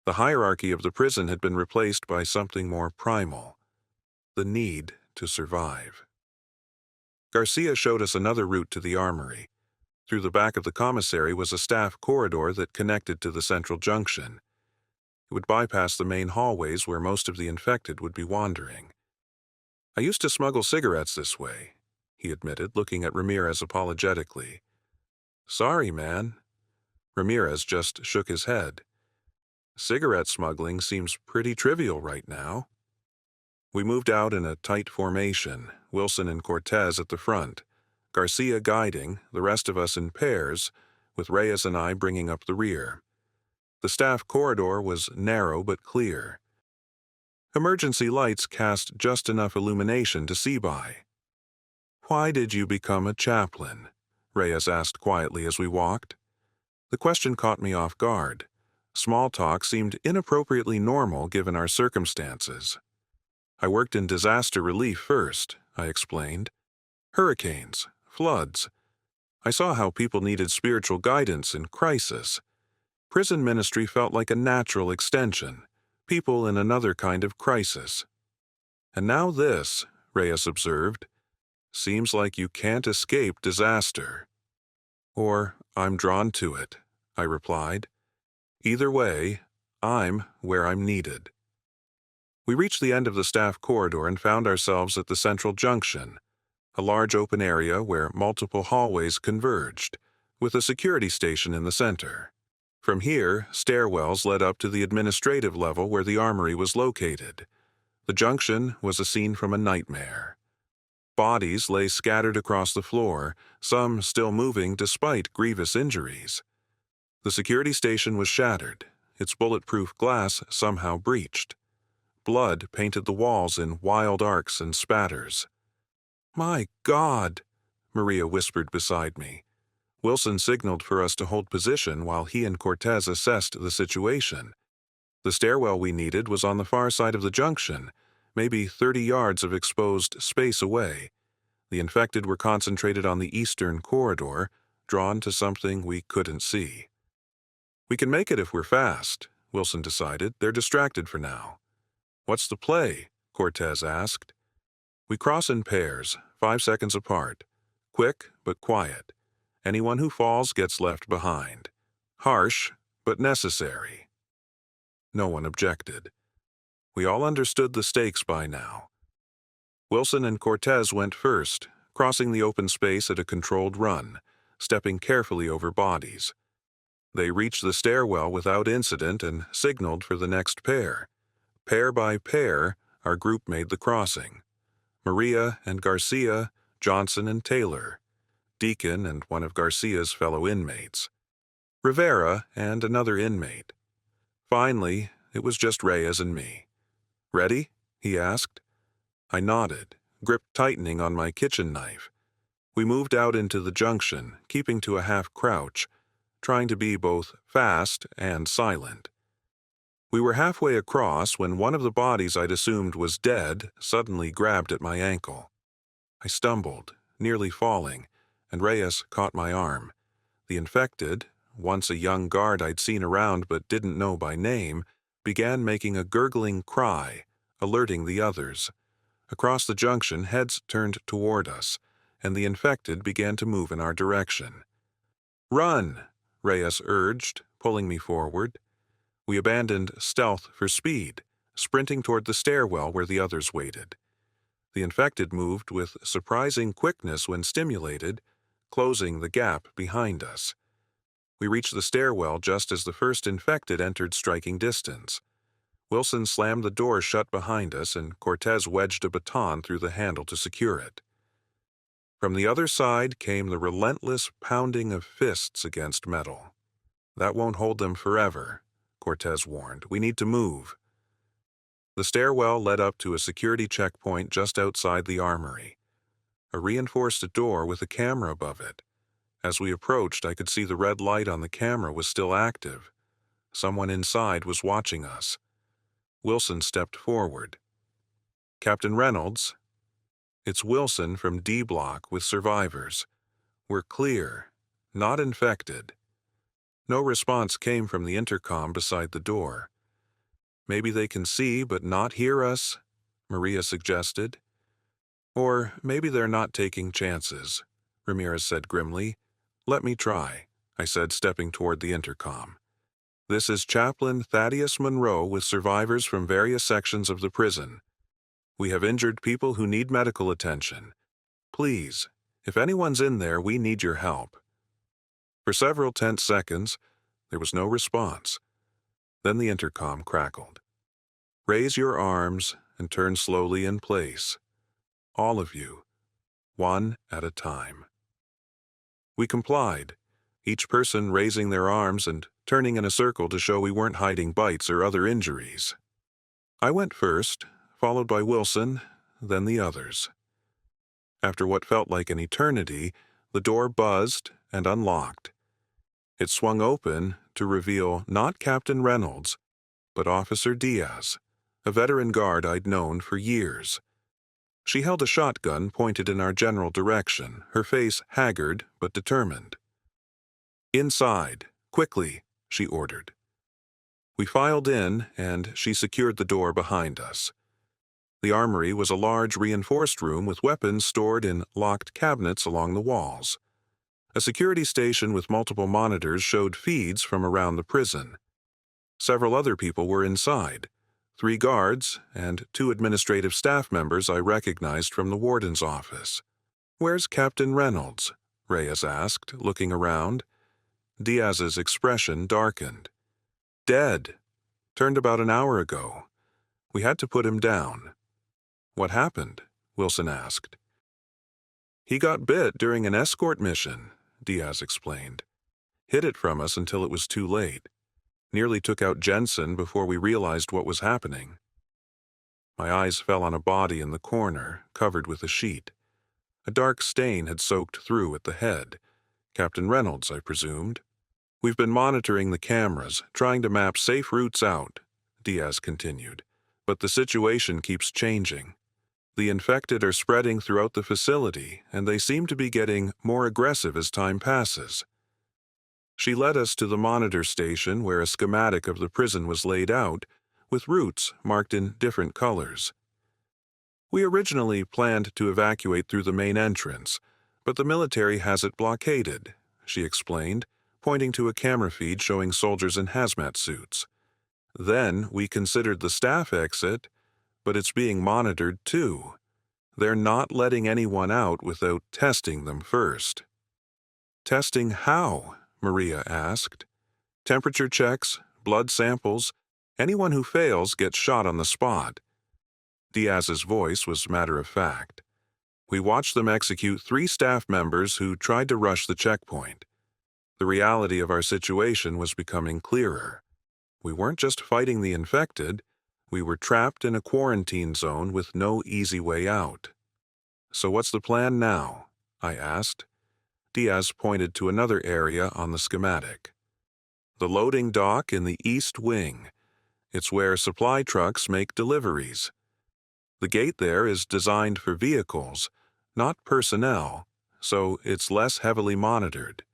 The hierarchy of the prison had been replaced by something more primal, the need to survive. Garcia showed us another route to the armory. Through the back of the commissary was a staff corridor that connected to the central junction. It would bypass the main hallways where most of the infected would be wandering. I used to smuggle cigarettes this way, he admitted, looking at Ramirez apologetically. Sorry, man. Ramirez just shook his head. Cigarette smuggling seems pretty trivial right now. We moved out in a tight formation, Wilson and Cortez at the front, Garcia guiding, the rest of us in pairs, with Reyes and I bringing up the rear. The staff corridor was narrow but clear. Emergency lights cast just enough illumination to see by. Why did you become a chaplain? Reyes asked quietly as we walked. The question caught me off guard. Small talk seemed inappropriately normal given our circumstances. I worked in disaster relief first, I explained. Hurricanes, floods. I saw how people needed spiritual guidance in crisis. Prison ministry felt like a natural extension, people in another kind of crisis. And now this, Reyes observed, seems like you can't escape disaster. Or I'm drawn to it, I replied. Either way, I'm where I'm needed. We reached the end of the staff corridor and found ourselves at the central junction, a large open area where multiple hallways converged, with a security station in the center. From here, stairwells led up to the administrative level where the armory was located. The junction was a scene from a nightmare. Bodies lay scattered across the floor, some still moving despite grievous injuries. The security station was shattered, its bulletproof glass somehow breached. Blood painted the walls in wild arcs and spatters. My God, Maria whispered beside me. Wilson signaled for us to hold position while he and Cortez assessed the situation. The stairwell we needed was on the far side of the junction, maybe 30 yards of exposed space away. The infected were concentrated on the eastern corridor, drawn to something we couldn't see. We can make it if we're fast, Wilson decided. They're distracted for now. What's the play? Cortez asked. We cross in pairs, 5 seconds apart. Quick but quiet. Anyone who falls gets left behind. Harsh, but necessary. No one objected. We all understood the stakes by now. Wilson and Cortez went first, crossing the open space at a controlled run, stepping carefully over bodies. They reached the stairwell without incident and signaled for the next pair. Pair by pair, our group made the crossing. Maria and Garcia, Johnson and Taylor, Deacon and one of Garcia's fellow inmates, Rivera and another inmate. Finally, it was just Reyes and me. "Ready?" he asked. I nodded, grip tightening on my kitchen knife. We moved out into the junction, keeping to a half-crouch, trying to be both fast and silent. We were halfway across when one of the bodies I'd assumed was dead suddenly grabbed at my ankle. I stumbled, nearly falling, and Reyes caught my arm. The infected, once a young guard I'd seen around but didn't know by name, began making a gurgling cry, alerting the others. Across the junction, heads turned toward us, and the infected began to move in our direction. "Run!" Reyes urged, pulling me forward. We abandoned stealth for speed, sprinting toward the stairwell where the others waited. The infected moved with surprising quickness when stimulated, closing the gap behind us. We reached the stairwell just as the first infected entered striking distance. Wilson slammed the door shut behind us, and Cortez wedged a baton through the handle to secure it. From the other side came the relentless pounding of fists against metal. "That won't hold them forever," Cortez warned. "We need to move." The stairwell led up to a security checkpoint just outside the armory. A reinforced door with a camera above it. As we approached, I could see the red light on the camera was still active. Someone inside was watching us. Wilson stepped forward. "Captain Reynolds?" "It's Wilson from D Block with survivors. We're clear, not infected." No response came from the intercom beside the door. "Maybe they can see but not hear us," Maria suggested. "Or maybe they're not taking chances," Ramirez said grimly. "Let me try," I said, stepping toward the intercom. "This is Chaplain Thaddeus Monroe with survivors from various sections of the prison. We have injured people who need medical attention. Please, if anyone's in there, we need your help." For several tense seconds, there was no response. Then the intercom crackled. "Raise your arms and turn slowly in place. All of you, one at a time." We complied, each person raising their arms and turning in a circle to show we weren't hiding bites or other injuries. I went first, followed by Wilson, then the others. After what felt like an eternity, the door buzzed and unlocked. It swung open to reveal not Captain Reynolds, but Officer Diaz, a veteran guard I'd known for years. She held a shotgun pointed in our general direction, her face haggard but determined. "Inside, quickly," she ordered. We filed in, and she secured the door behind us. The armory was a large reinforced room with weapons stored in locked cabinets along the walls. A security station with multiple monitors showed feeds from around the prison. Several other people were inside, 3 guards and 2 administrative staff members I recognized from the warden's office. "Where's Captain Reynolds?" Reyes asked, looking around. Diaz's expression darkened. "Dead. Turned about an hour ago. We had to put him down." "What happened?" Wilson asked. "He got bit during an escort mission," Diaz explained. "Hid it from us until it was too late. Nearly took out Jensen before we realized what was happening." My eyes fell on a body in the corner, covered with a sheet. A dark stain had soaked through at the head. Captain Reynolds, I presumed. "We've been monitoring the cameras, trying to map safe routes out," Diaz continued, "but the situation keeps changing. The infected are spreading throughout the facility, and they seem to be getting more aggressive as time passes." She led us to the monitor station where a schematic of the prison was laid out, with routes marked in different colors. "We originally planned to evacuate through the main entrance, but the military has it blockaded," she explained, pointing to a camera feed showing soldiers in hazmat suits. Then we considered the staff exit, but it's being monitored too. They're not letting anyone out without testing them first." "Testing how?" Maria asked. "Temperature checks, blood samples. Anyone who fails gets shot on the spot." Diaz's voice was matter-of-fact. "We watched them execute 3 staff members who tried to rush the checkpoint. The reality of our situation was becoming clearer. We weren't just fighting the infected, we were trapped in a quarantine zone with no easy way out." "So what's the plan now?" I asked. Diaz pointed to another area on the schematic. "The loading dock in the east wing. It's where supply trucks make deliveries. The gate there is designed for vehicles, not personnel, so it's less heavily monitored.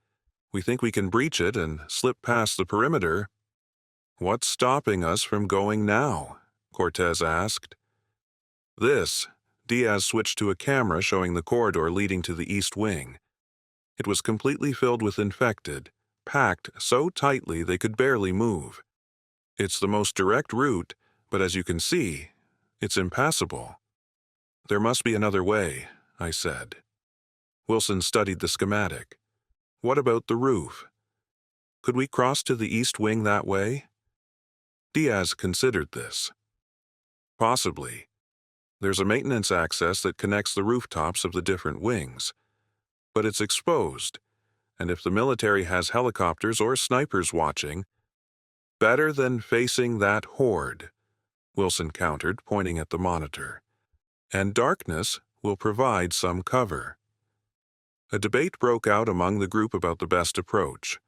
We think we can breach it and slip past the perimeter." "What's stopping us from going now?" Cortez asked. "This." Diaz switched to a camera showing the corridor leading to the east wing. It was completely filled with infected, packed so tightly they could barely move. "It's the most direct route, but as you can see, it's impassable." "There must be another way," I said. Wilson studied the schematic. "What about the roof? Could we cross to the east wing that way?" Diaz considered this. "Possibly. There's a maintenance access that connects the rooftops of the different wings. But it's exposed, and if the military has helicopters or snipers watching—" "Better than facing that horde," Wilson countered, pointing at the monitor. "And darkness will provide some cover." A debate broke out among the group about the best approach.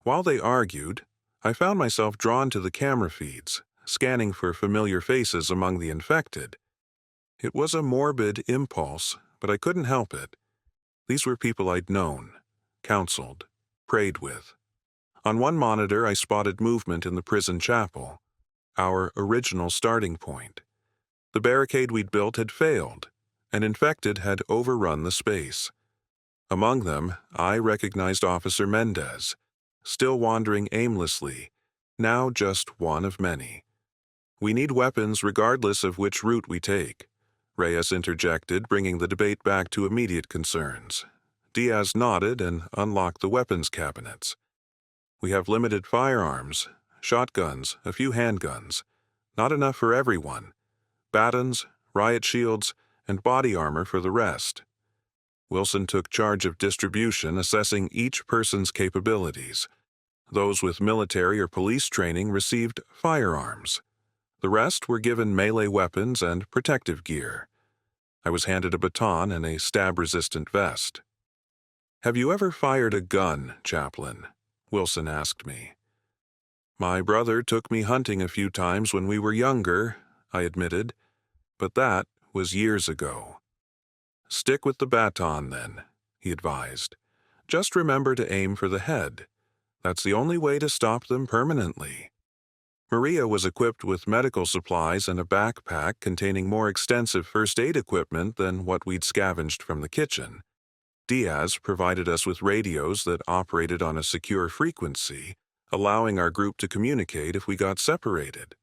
While they argued, I found myself drawn to the camera feeds, scanning for familiar faces among the infected. It was a morbid impulse, but I couldn't help it. These were people I'd known, counseled, prayed with. On one monitor, I spotted movement in the prison chapel, our original starting point. The barricade we'd built had failed, and infected had overrun the space. Among them, I recognized Officer Mendez, still wandering aimlessly, now just one of many. "We need weapons regardless of which route we take," Reyes interjected, bringing the debate back to immediate concerns. Diaz nodded and unlocked the weapons cabinets. "We have limited firearms, shotguns, a few handguns. Not enough for everyone. Batons, riot shields, and body armor for the rest." Wilson took charge of distribution, assessing each person's capabilities. Those with military or police training received firearms. The rest were given melee weapons and protective gear. I was handed a baton and a stab-resistant vest. "Have you ever fired a gun, Chaplain?" Wilson asked me. "My brother took me hunting a few times when we were younger," I admitted, "but that was years ago." "Stick with the baton, then," he advised. "Just remember to aim for the head. That's the only way to stop them permanently." Maria was equipped with medical supplies and a backpack containing more extensive first aid equipment than what we'd scavenged from the kitchen. Diaz provided us with radios that operated on a secure frequency, allowing our group to communicate if we got separated.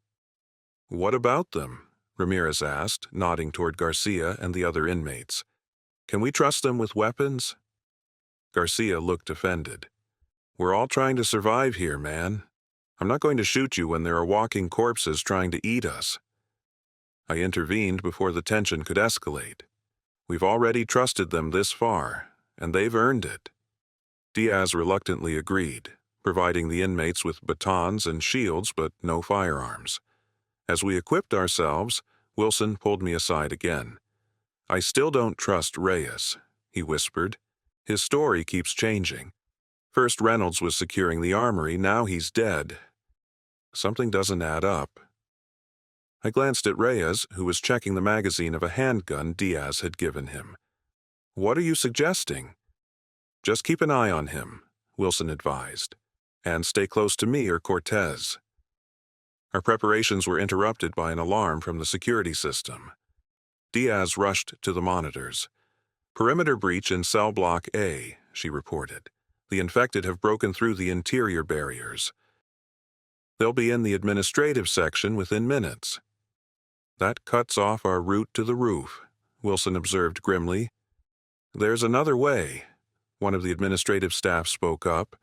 "What about them?" Ramirez asked, nodding toward Garcia and the other inmates. "Can we trust them with weapons?" Garcia looked offended. "We're all trying to survive here, man. I'm not going to shoot you when there are walking corpses trying to eat us." I intervened before the tension could escalate. "We've already trusted them this far, and they've earned it." Diaz reluctantly agreed, providing the inmates with batons and shields but no firearms. As we equipped ourselves, Wilson pulled me aside again. "I still don't trust Reyes," he whispered. "His story keeps changing. First Reynolds was securing the armory, now he's dead. Something doesn't add up." I glanced at Reyes, who was checking the magazine of a handgun Diaz had given him. "What are you suggesting?" "Just keep an eye on him," Wilson advised, "and stay close to me or Cortez." Our preparations were interrupted by an alarm from the security system. Diaz rushed to the monitors. "Perimeter breach in cell block A," she reported. "The infected have broken through the interior barriers." They'll be in the administrative section within minutes. That cuts off our route to the roof, Wilson observed grimly. There's another way, one of the administrative staff spoke up,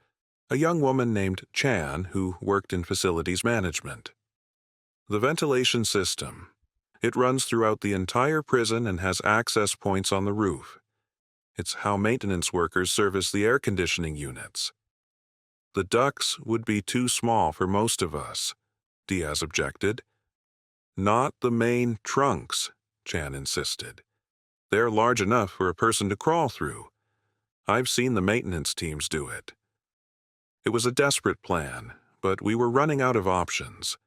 a young woman named Chan who worked in facilities management. The ventilation system. It runs throughout the entire prison and has access points on the roof. It's how maintenance workers service the air conditioning units. The ducts would be too small for most of us, Diaz objected. Not the main trunks, Chan insisted. They're large enough for a person to crawl through. I've seen the maintenance teams do it. It was a desperate plan, but we were running out of options.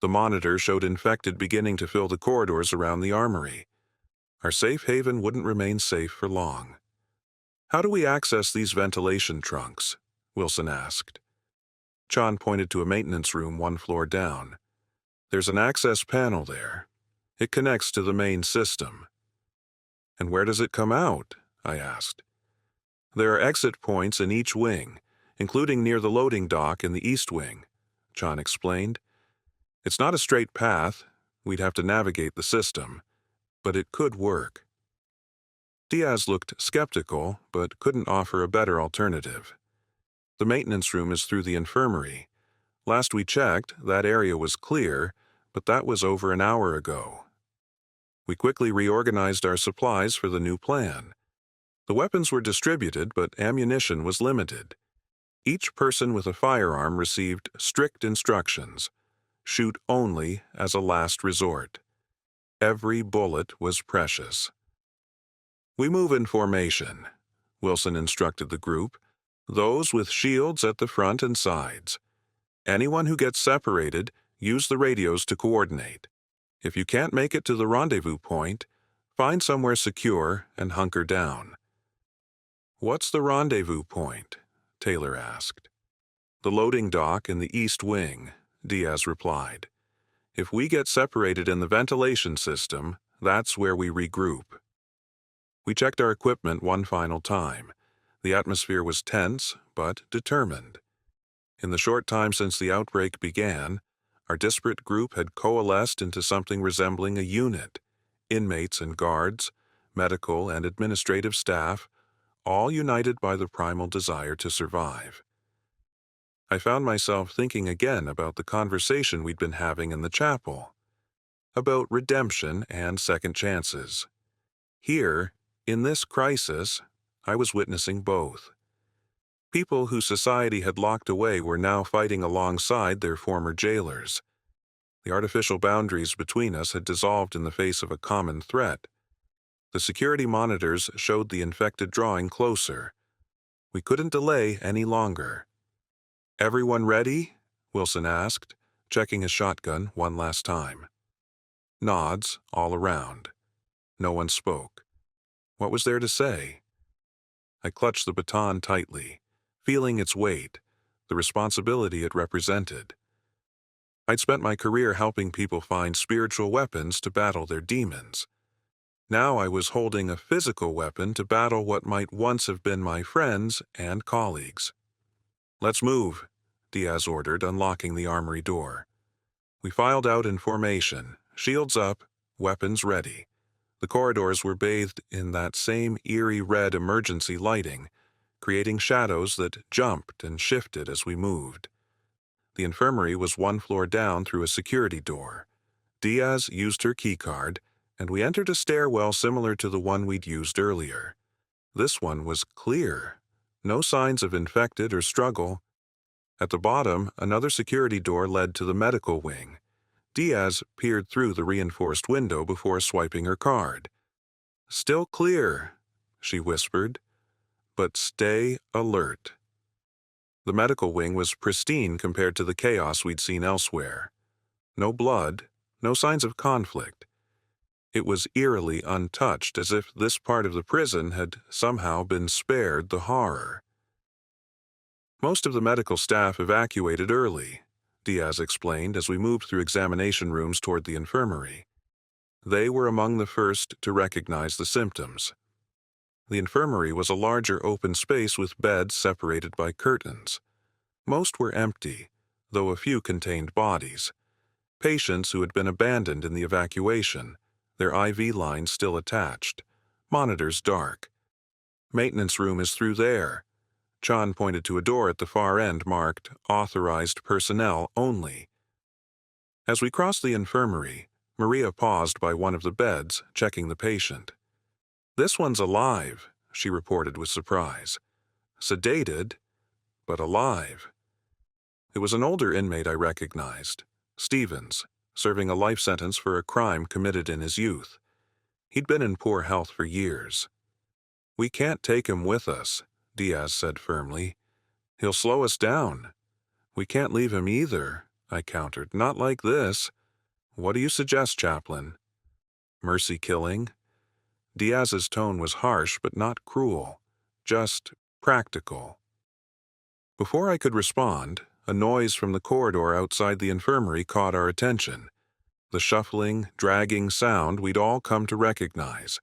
The monitor showed infected beginning to fill the corridors around the armory. Our safe haven wouldn't remain safe for long. How do we access these ventilation trunks? Wilson asked. Chan pointed to a maintenance room 1 floor down. There's an access panel there. It connects to the main system. And where does it come out? I asked. There are exit points in each wing, including near the loading dock in the east wing, Chan explained. It's not a straight path. We'd have to navigate the system, but it could work. Diaz looked skeptical, but couldn't offer a better alternative. The maintenance room is through the infirmary. Last we checked, that area was clear, but that was over an hour ago. We quickly reorganized our supplies for the new plan. The weapons were distributed, but ammunition was limited. Each person with a firearm received strict instructions. Shoot only as a last resort. Every bullet was precious. We move in formation, Wilson instructed the group, those with shields at the front and sides. Anyone who gets separated, use the radios to coordinate. If you can't make it to the rendezvous point, find somewhere secure and hunker down. What's the rendezvous point? Taylor asked. The loading dock in the east wing, Diaz replied. If we get separated in the ventilation system, that's where we regroup. We checked our equipment one final time. The atmosphere was tense, but determined. In the short time since the outbreak began, our disparate group had coalesced into something resembling a unit. Inmates and guards, medical and administrative staff, all united by the primal desire to survive. I found myself thinking again about the conversation we'd been having in the chapel, about redemption and second chances. Here, in this crisis, I was witnessing both. People whose society had locked away were now fighting alongside their former jailers. The artificial boundaries between us had dissolved in the face of a common threat. The security monitors showed the infected drawing closer. We couldn't delay any longer. Everyone ready? Wilson asked, checking his shotgun one last time. Nods all around. No one spoke. What was there to say? I clutched the baton tightly, feeling its weight, the responsibility it represented. I'd spent my career helping people find spiritual weapons to battle their demons. Now I was holding a physical weapon to battle what might once have been my friends and colleagues. Let's move, Diaz ordered, unlocking the armory door. We filed out in formation, shields up, weapons ready. The corridors were bathed in that same eerie red emergency lighting, creating shadows that jumped and shifted as we moved. The infirmary was 1 floor down through a security door. Diaz used her keycard, and we entered a stairwell similar to the one we'd used earlier. This one was clear. No signs of infected or struggle. At the bottom, another security door led to the medical wing. Diaz peered through the reinforced window before swiping her card. "Still clear," she whispered, "but stay alert." The medical wing was pristine compared to the chaos we'd seen elsewhere. No blood, no signs of conflict. It was eerily untouched, as if this part of the prison had somehow been spared the horror. Most of the medical staff evacuated early, Diaz explained as we moved through examination rooms toward the infirmary. They were among the first to recognize the symptoms. The infirmary was a larger open space with beds separated by curtains. Most were empty, though a few contained bodies. Patients who had been abandoned in the evacuation, their IV lines still attached, monitors dark. Maintenance room is through there. Chan pointed to a door at the far end marked Authorized Personnel Only. As we crossed the infirmary, Maria paused by one of the beds, checking the patient. "This one's alive," she reported with surprise. "Sedated, but alive." It was an older inmate I recognized, Stevens, serving a life sentence for a crime committed in his youth. He'd been in poor health for years. "We can't take him with us," Diaz said firmly. "He'll slow us down." "We can't leave him either," I countered. "Not like this." "What do you suggest, Chaplain?" "Mercy killing?" Diaz's tone was harsh but not cruel, just practical. Before I could respond, a noise from the corridor outside the infirmary caught our attention. The shuffling, dragging sound we'd all come to recognize.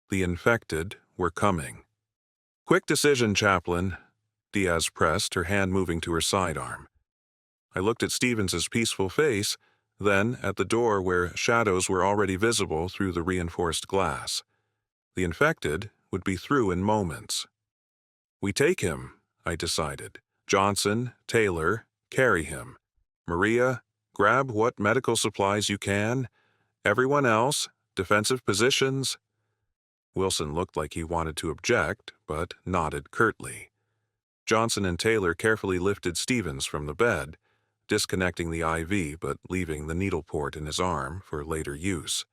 The infected were coming. "Quick decision, Chaplain," Diaz pressed, her hand moving to her sidearm. I looked at Stevens's peaceful face, then at the door where shadows were already visible through the reinforced glass. The infected would be through in moments. "We take him," I decided. "Johnson, Taylor, carry him. Maria, grab what medical supplies you can. Everyone else, defensive positions." Wilson looked like he wanted to object, but nodded curtly. Johnson and Taylor carefully lifted Stevens from the bed, disconnecting the IV but leaving the needle port in his arm for later use.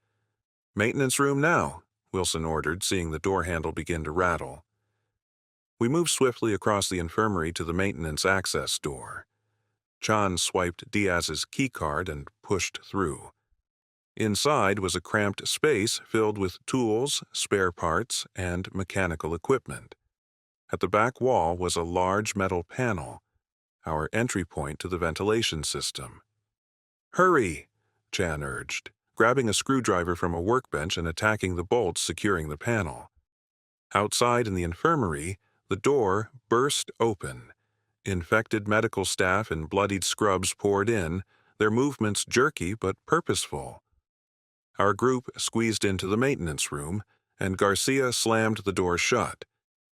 "Maintenance room now," Wilson ordered, seeing the door handle begin to rattle. We moved swiftly across the infirmary to the maintenance access door. Chan swiped Diaz's keycard and pushed through. Inside was a cramped space filled with tools, spare parts, and mechanical equipment. At the back wall was a large metal panel, our entry point to the ventilation system. "Hurry," Chan urged, grabbing a screwdriver from a workbench and attacking the bolts securing the panel. Outside in the infirmary, the door burst open. Infected medical staff in bloodied scrubs poured in, their movements jerky but purposeful. Our group squeezed into the maintenance room, and Garcia slammed the door shut,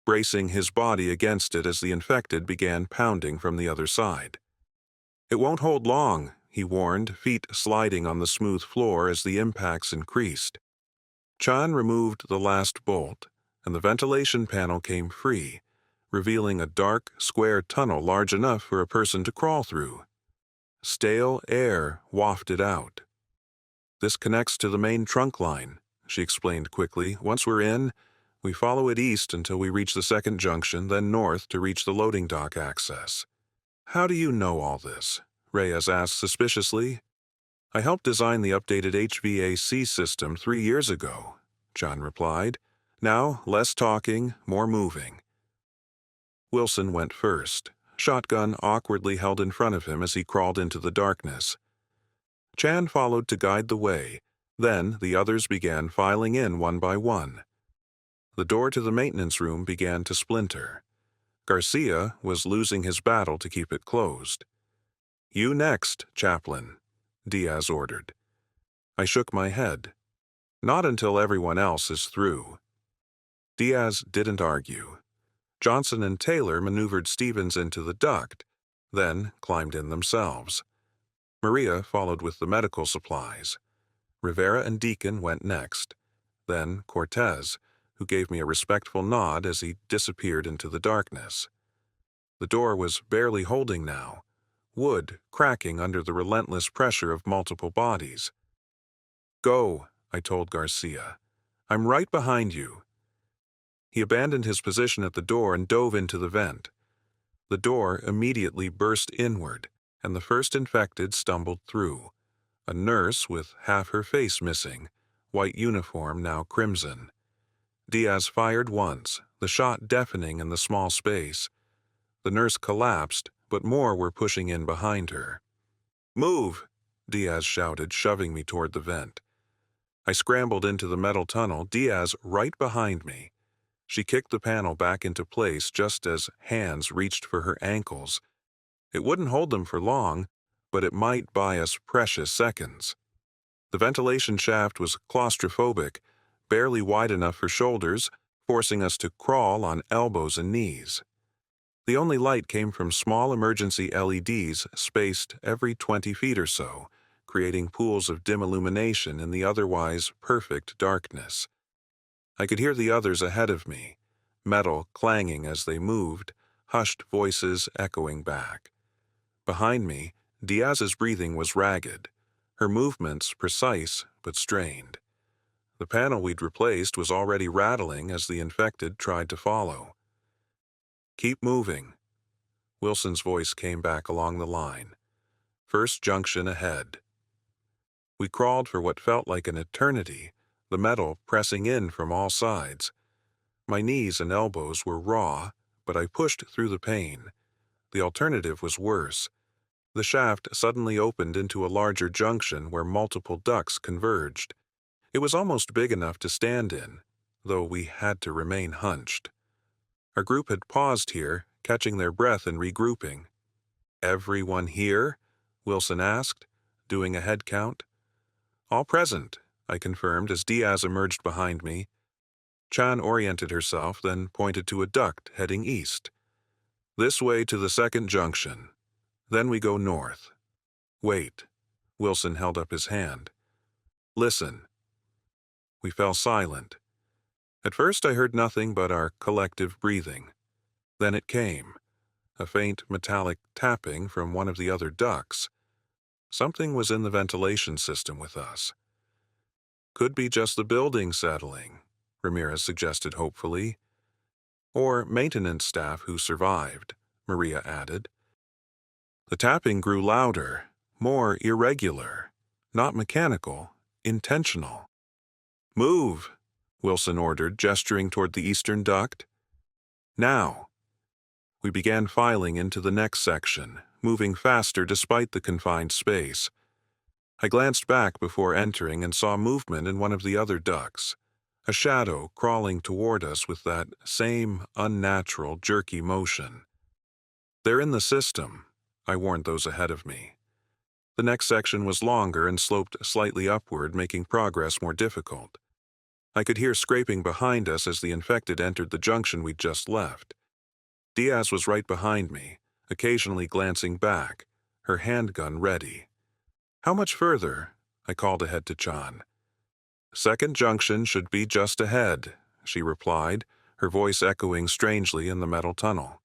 bracing his body against it as the infected began pounding from the other side. "It won't hold long," he warned, feet sliding on the smooth floor as the impacts increased. Chan removed the last bolt, and the ventilation panel came free, revealing a dark, square tunnel large enough for a person to crawl through. Stale air wafted out. "This connects to the main trunk line," she explained quickly. "Once we're in, we follow it east until we reach the second junction, then north to reach the loading dock access." "How do you know all this?" Reyes asked suspiciously. "I helped design the updated HVAC system 3 years ago," John replied. "Now, less talking, more moving." Wilson went first, shotgun awkwardly held in front of him as he crawled into the darkness. Chan followed to guide the way, then the others began filing in one by one. The door to the maintenance room began to splinter. Garcia was losing his battle to keep it closed. "You next, Chaplain," Diaz ordered. I shook my head. "Not until everyone else is through." Diaz didn't argue. Johnson and Taylor maneuvered Stevens into the duct, then climbed in themselves. Maria followed with the medical supplies. Rivera and Deacon went next. Then Cortez, who gave me a respectful nod as he disappeared into the darkness. The door was barely holding now, wood cracking under the relentless pressure of multiple bodies. "Go," I told Garcia. "I'm right behind you." He abandoned his position at the door and dove into the vent. The door immediately burst inward, and the first infected stumbled through. A nurse with half her face missing, white uniform now crimson. Diaz fired once, the shot deafening in the small space. The nurse collapsed, but more were pushing in behind her. "Move!" Diaz shouted, shoving me toward the vent. I scrambled into the metal tunnel, Diaz right behind me. She kicked the panel back into place just as hands reached for her ankles. It wouldn't hold them for long, but it might buy us precious seconds. The ventilation shaft was claustrophobic, barely wide enough for shoulders, forcing us to crawl on elbows and knees. The only light came from small emergency LEDs spaced every 20 feet or so, creating pools of dim illumination in the otherwise perfect darkness. I could hear the others ahead of me, metal clanging as they moved, hushed voices echoing back. Behind me, Diaz's breathing was ragged, her movements precise but strained. The panel we'd replaced was already rattling as the infected tried to follow. "Keep moving." Wilson's voice came back along the line. "First junction ahead." We crawled for what felt like an eternity, the metal pressing in from all sides. My knees and elbows were raw, but I pushed through the pain. The alternative was worse. The shaft suddenly opened into a larger junction where multiple ducts converged. It was almost big enough to stand in, though we had to remain hunched. Our group had paused here, catching their breath and regrouping. "Everyone here?" Wilson asked, doing a head count. "All present," I confirmed as Diaz emerged behind me. Chan oriented herself, then pointed to a duct heading east. "This way to the second junction. Then we go north." "Wait." Wilson held up his hand. "Listen." We fell silent. At first I heard nothing but our collective breathing. Then it came, a faint metallic tapping from one of the other ducts. Something was in the ventilation system with us. "Could be just the building settling," Ramirez suggested hopefully. "Or maintenance staff who survived," Maria added. The tapping grew louder, more irregular, not mechanical, intentional. "Move," Wilson ordered, gesturing toward the eastern duct. "Now." We began filing into the next section, moving faster despite the confined space. I glanced back before entering and saw movement in one of the other ducts, a shadow crawling toward us with that same unnatural, jerky motion. "They're in the system," I warned those ahead of me. The next section was longer and sloped slightly upward, making progress more difficult. I could hear scraping behind us as the infected entered the junction we'd just left. Diaz was right behind me, occasionally glancing back, her handgun ready. "How much further?" I called ahead to Chan. "Second junction should be just ahead," she replied, her voice echoing strangely in the metal tunnel.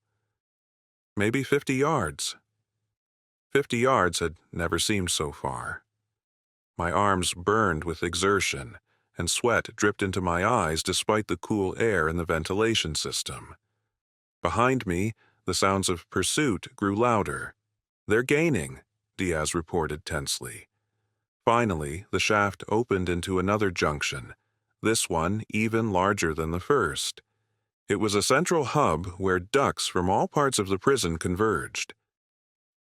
"Maybe 50 yards." 50 yards had never seemed so far. My arms burned with exertion, and sweat dripped into my eyes despite the cool air in the ventilation system. Behind me, the sounds of pursuit grew louder. "They're gaining," Diaz reported tensely. Finally, the shaft opened into another junction, this one even larger than the first. It was a central hub where ducts from all parts of the prison converged.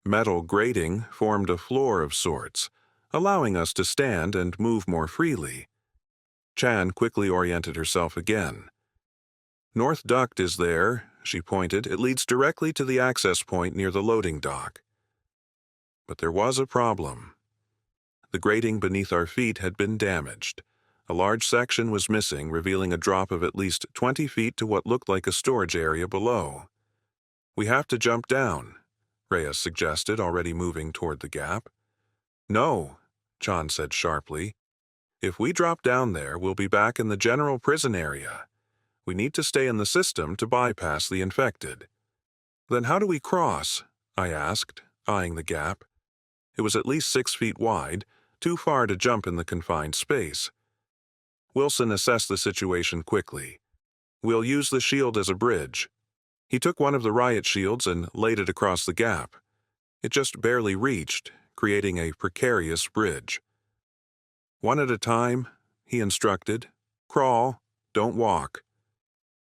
Metal grating formed a floor of sorts, allowing us to stand and move more freely. Chan quickly oriented herself again. "North duct is there," she pointed. "It leads directly to the access point near the loading dock." But there was a problem. The grating beneath our feet had been damaged. A large section was missing, revealing a drop of at least 20 feet to what looked like a storage area below. "We have to jump down," Reyes suggested, already moving toward the gap. "No," Chan said sharply. "If we drop down there, we'll be back in the general prison area. We need to stay in the system to bypass the infected." "Then how do we cross?" I asked, eyeing the gap. It was at least 6 feet wide, too far to jump in the confined space. Wilson assessed the situation quickly. "We'll use the shield as a bridge." He took one of the riot shields and laid it across the gap. It just barely reached, creating a precarious bridge. "One at a time," he instructed. "Crawl, don't walk."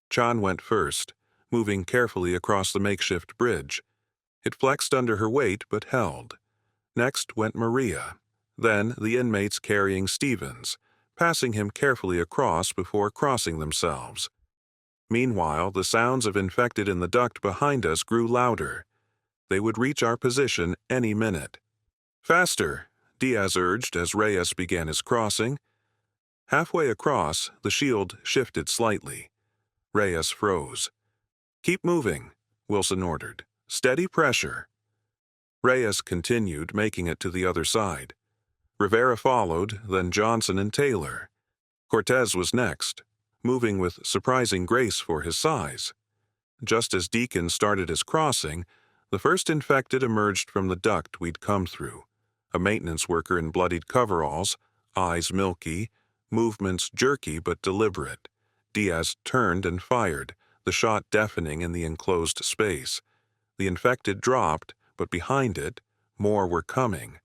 Chan went first, moving carefully across the makeshift bridge. It flexed under her weight but held. Next went Maria, then the inmates carrying Stevens, passing him carefully across before crossing themselves. Meanwhile, the sounds of infected in the duct behind us grew louder. They would reach our position any minute. "Faster," Diaz urged as Reyes began his crossing. Halfway across, the shield shifted slightly. Reyes froze. "Keep moving," Wilson ordered. "Steady pressure." Reyes continued, making it to the other side. Rivera followed, then Johnson and Taylor. Cortez was next, moving with surprising grace for his size. Just as Deacon started his crossing, the first infected emerged from the duct we'd come through. A maintenance worker in bloodied coveralls, eyes milky, movements jerky but deliberate. Diaz turned and fired, the shot deafening in the enclosed space. The infected dropped, but behind it, more were coming.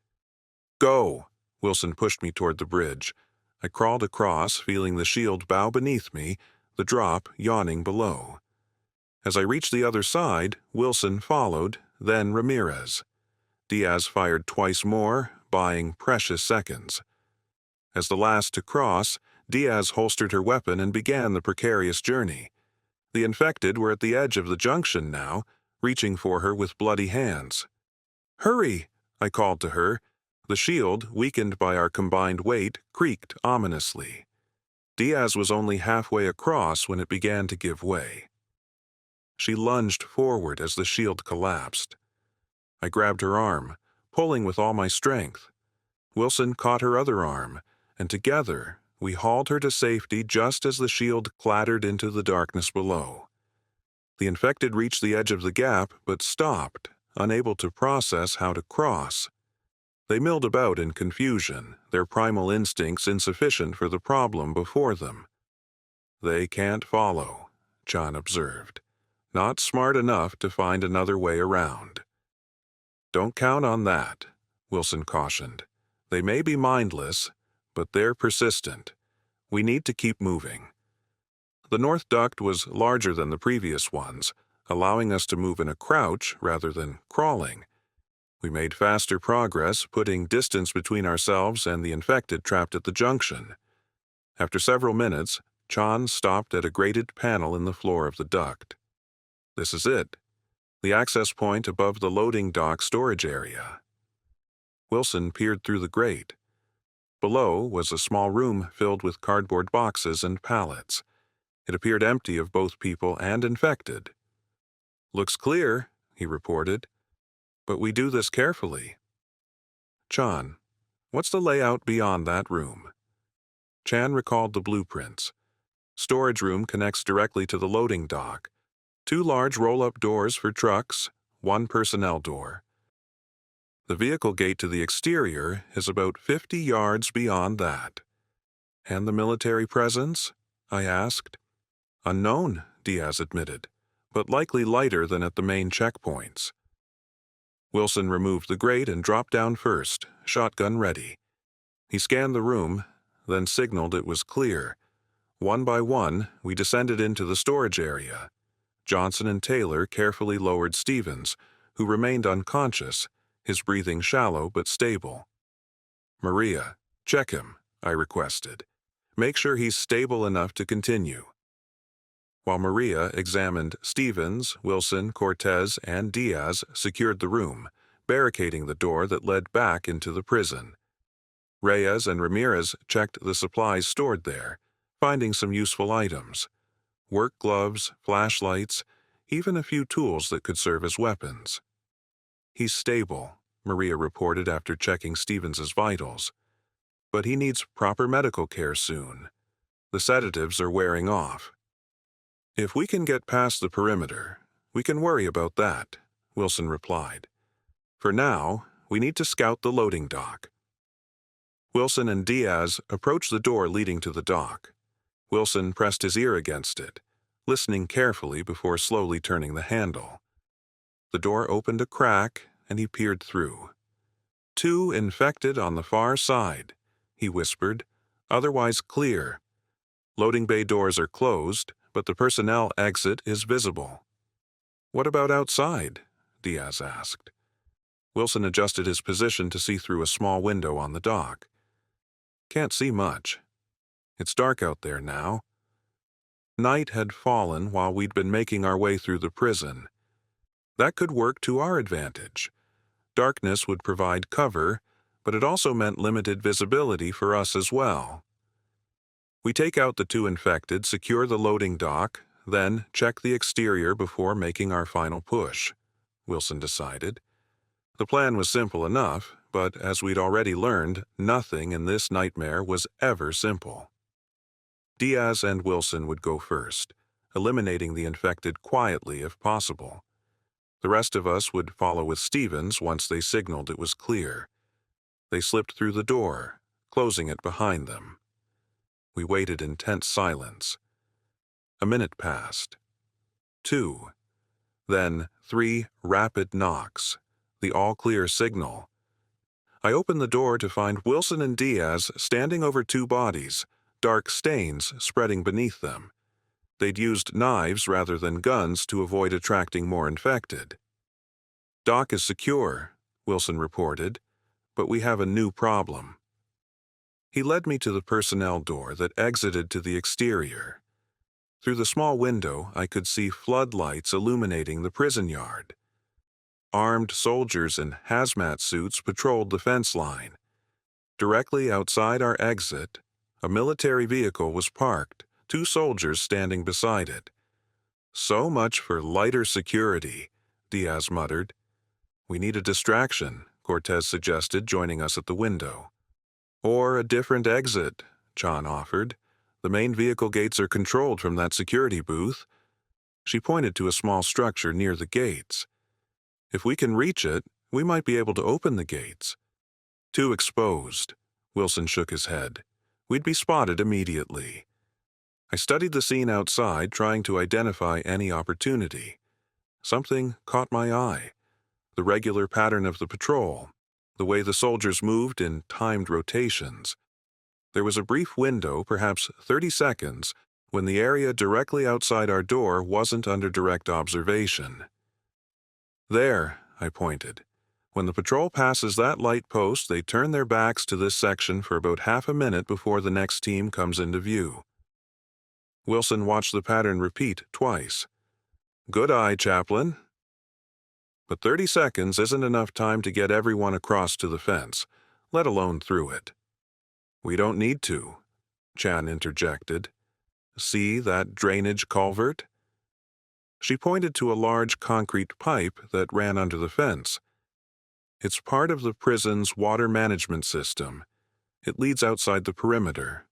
"Go!" Wilson pushed me toward the bridge. I crawled across, feeling the shield bow beneath me, the drop yawning below. As I reached the other side, Wilson followed, then Ramirez. Diaz fired twice more, buying precious seconds. As the last to cross, Diaz holstered her weapon and began the precarious journey. The infected were at the edge of the junction now, reaching for her with bloody hands. "Hurry!" I called to her. The shield, weakened by our combined weight, creaked ominously. Diaz was only halfway across when it began to give way. She lunged forward as the shield collapsed. I grabbed her arm, pulling with all my strength. Wilson caught her other arm, and together we hauled her to safety just as the shield clattered into the darkness below. The infected reached the edge of the gap but stopped, unable to process how to cross. They milled about in confusion, their primal instincts insufficient for the problem before them. "They can't follow," John observed. "Not smart enough to find another way around." "Don't count on that," Wilson cautioned. "They may be mindless, but they're persistent. We need to keep moving." The north duct was larger than the previous ones, allowing us to move in a crouch rather than crawling. We made faster progress, putting distance between ourselves and the infected trapped at the junction. After several minutes, John stopped at a grated panel in the floor of the duct. "This is it. The access point above the loading dock storage area." Wilson peered through the grate. Below was a small room filled with cardboard boxes and pallets. It appeared empty of both people and infected. "Looks clear," he reported. "But we do this carefully." "Chan, what's the layout beyond that room?" Chan recalled the blueprints. Storage room connects directly to the loading dock. 2 large roll-up doors for trucks, 1 personnel door. The vehicle gate to the exterior is about 50 yards beyond that. "And the military presence?" I asked. "Unknown," Diaz admitted, "but likely lighter than at the main checkpoints." Wilson removed the grate and dropped down first, shotgun ready. He scanned the room, then signaled it was clear. One by one, we descended into the storage area. Johnson and Taylor carefully lowered Stevens, who remained unconscious, his breathing shallow but stable. "Maria, check him," I requested. "Make sure he's stable enough to continue." While Maria examined, Stevens, Wilson, Cortez, and Diaz secured the room, barricading the door that led back into the prison. Reyes and Ramirez checked the supplies stored there, finding some useful items: work gloves, flashlights, even a few tools that could serve as weapons. "He's stable," Maria reported after checking Stevens's vitals. "But he needs proper medical care soon. The sedatives are wearing off." "If we can get past the perimeter, we can worry about that," Wilson replied. "For now, we need to scout the loading dock." Wilson and Diaz approached the door leading to the dock. Wilson pressed his ear against it, listening carefully before slowly turning the handle. The door opened a crack, and he peered through. "2 infected on the far side," he whispered, "otherwise clear. Loading bay doors are closed, but the personnel exit is visible." "What about outside?" Diaz asked. Wilson adjusted his position to see through a small window on the dock. "Can't see much. It's dark out there now." Night had fallen while we'd been making our way through the prison. That could work to our advantage. Darkness would provide cover, but it also meant limited visibility for us as well. We take out the 2 infected, secure the loading dock, then check the exterior before making our final push, Wilson decided. The plan was simple enough, but as we'd already learned, nothing in this nightmare was ever simple. Diaz and Wilson would go first, eliminating the infected quietly if possible. The rest of us would follow with Stevens once they signaled it was clear. They slipped through the door, closing it behind them. We waited in tense silence. A minute passed. 2. Then 3 rapid knocks, the all-clear signal. I opened the door to find Wilson and Diaz standing over 2 bodies, dark stains spreading beneath them. They'd used knives rather than guns to avoid attracting more infected. "Dock is secure," Wilson reported, "but we have a new problem." He led me to the personnel door that exited to the exterior. Through the small window, I could see floodlights illuminating the prison yard. Armed soldiers in hazmat suits patrolled the fence line. Directly outside our exit, a military vehicle was parked, 2 soldiers standing beside it. "So much for lighter security," Diaz muttered. "We need a distraction," Cortez suggested, joining us at the window. "Or a different exit," John offered. "The main vehicle gates are controlled from that security booth." She pointed to a small structure near the gates. "If we can reach it, we might be able to open the gates." "Too exposed," Wilson shook his head. "We'd be spotted immediately." I studied the scene outside, trying to identify any opportunity. Something caught my eye. The regular pattern of the patrol, the way the soldiers moved in timed rotations. There was a brief window, perhaps 30 seconds, when the area directly outside our door wasn't under direct observation. "There," I pointed. "When the patrol passes that light post, they turn their backs to this section for about half a minute before the next team comes into view." Wilson watched the pattern repeat twice. "Good eye, Chaplain." But 30 seconds isn't enough time to get everyone across to the fence, let alone through it. "We don't need to," Chan interjected. "See that drainage culvert?" She pointed to a large concrete pipe that ran under the fence. "It's part of the prison's water management system. It leads outside the perimeter."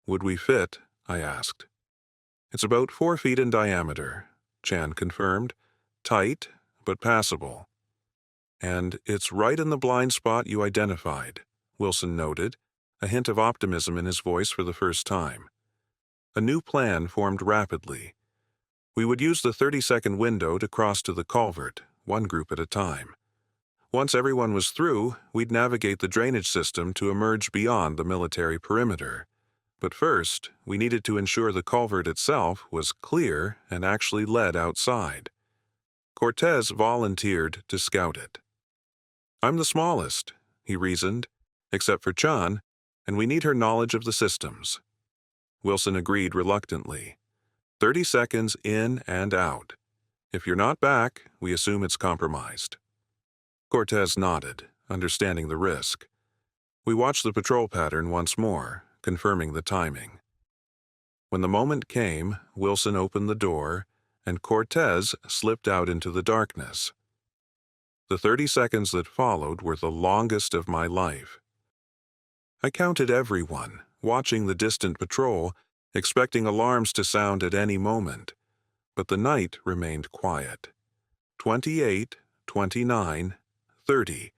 "Would we fit?" I asked. "It's about 4 feet in diameter," Chan confirmed. "Tight, but passable." "And it's right in the blind spot you identified," Wilson noted, a hint of optimism in his voice for the first time. A new plan formed rapidly. We would use the 30-second window to cross to the culvert, 1 group at a time. Once everyone was through, we'd navigate the drainage system to emerge beyond the military perimeter. But first, we needed to ensure the culvert itself was clear and actually led outside. Cortez volunteered to scout it. "I'm the smallest," he reasoned, "except for Chan, and we need her knowledge of the systems." Wilson agreed reluctantly. 30 seconds in and out. If you're not back, we assume it's compromised. Cortez nodded, understanding the risk. We watched the patrol pattern once more, confirming the timing. When the moment came, Wilson opened the door, and Cortez slipped out into the darkness. The 30 seconds that followed were the longest of my life. I counted everyone, watching the distant patrol, expecting alarms to sound at any moment. But the night remained quiet. 28, 29, 30.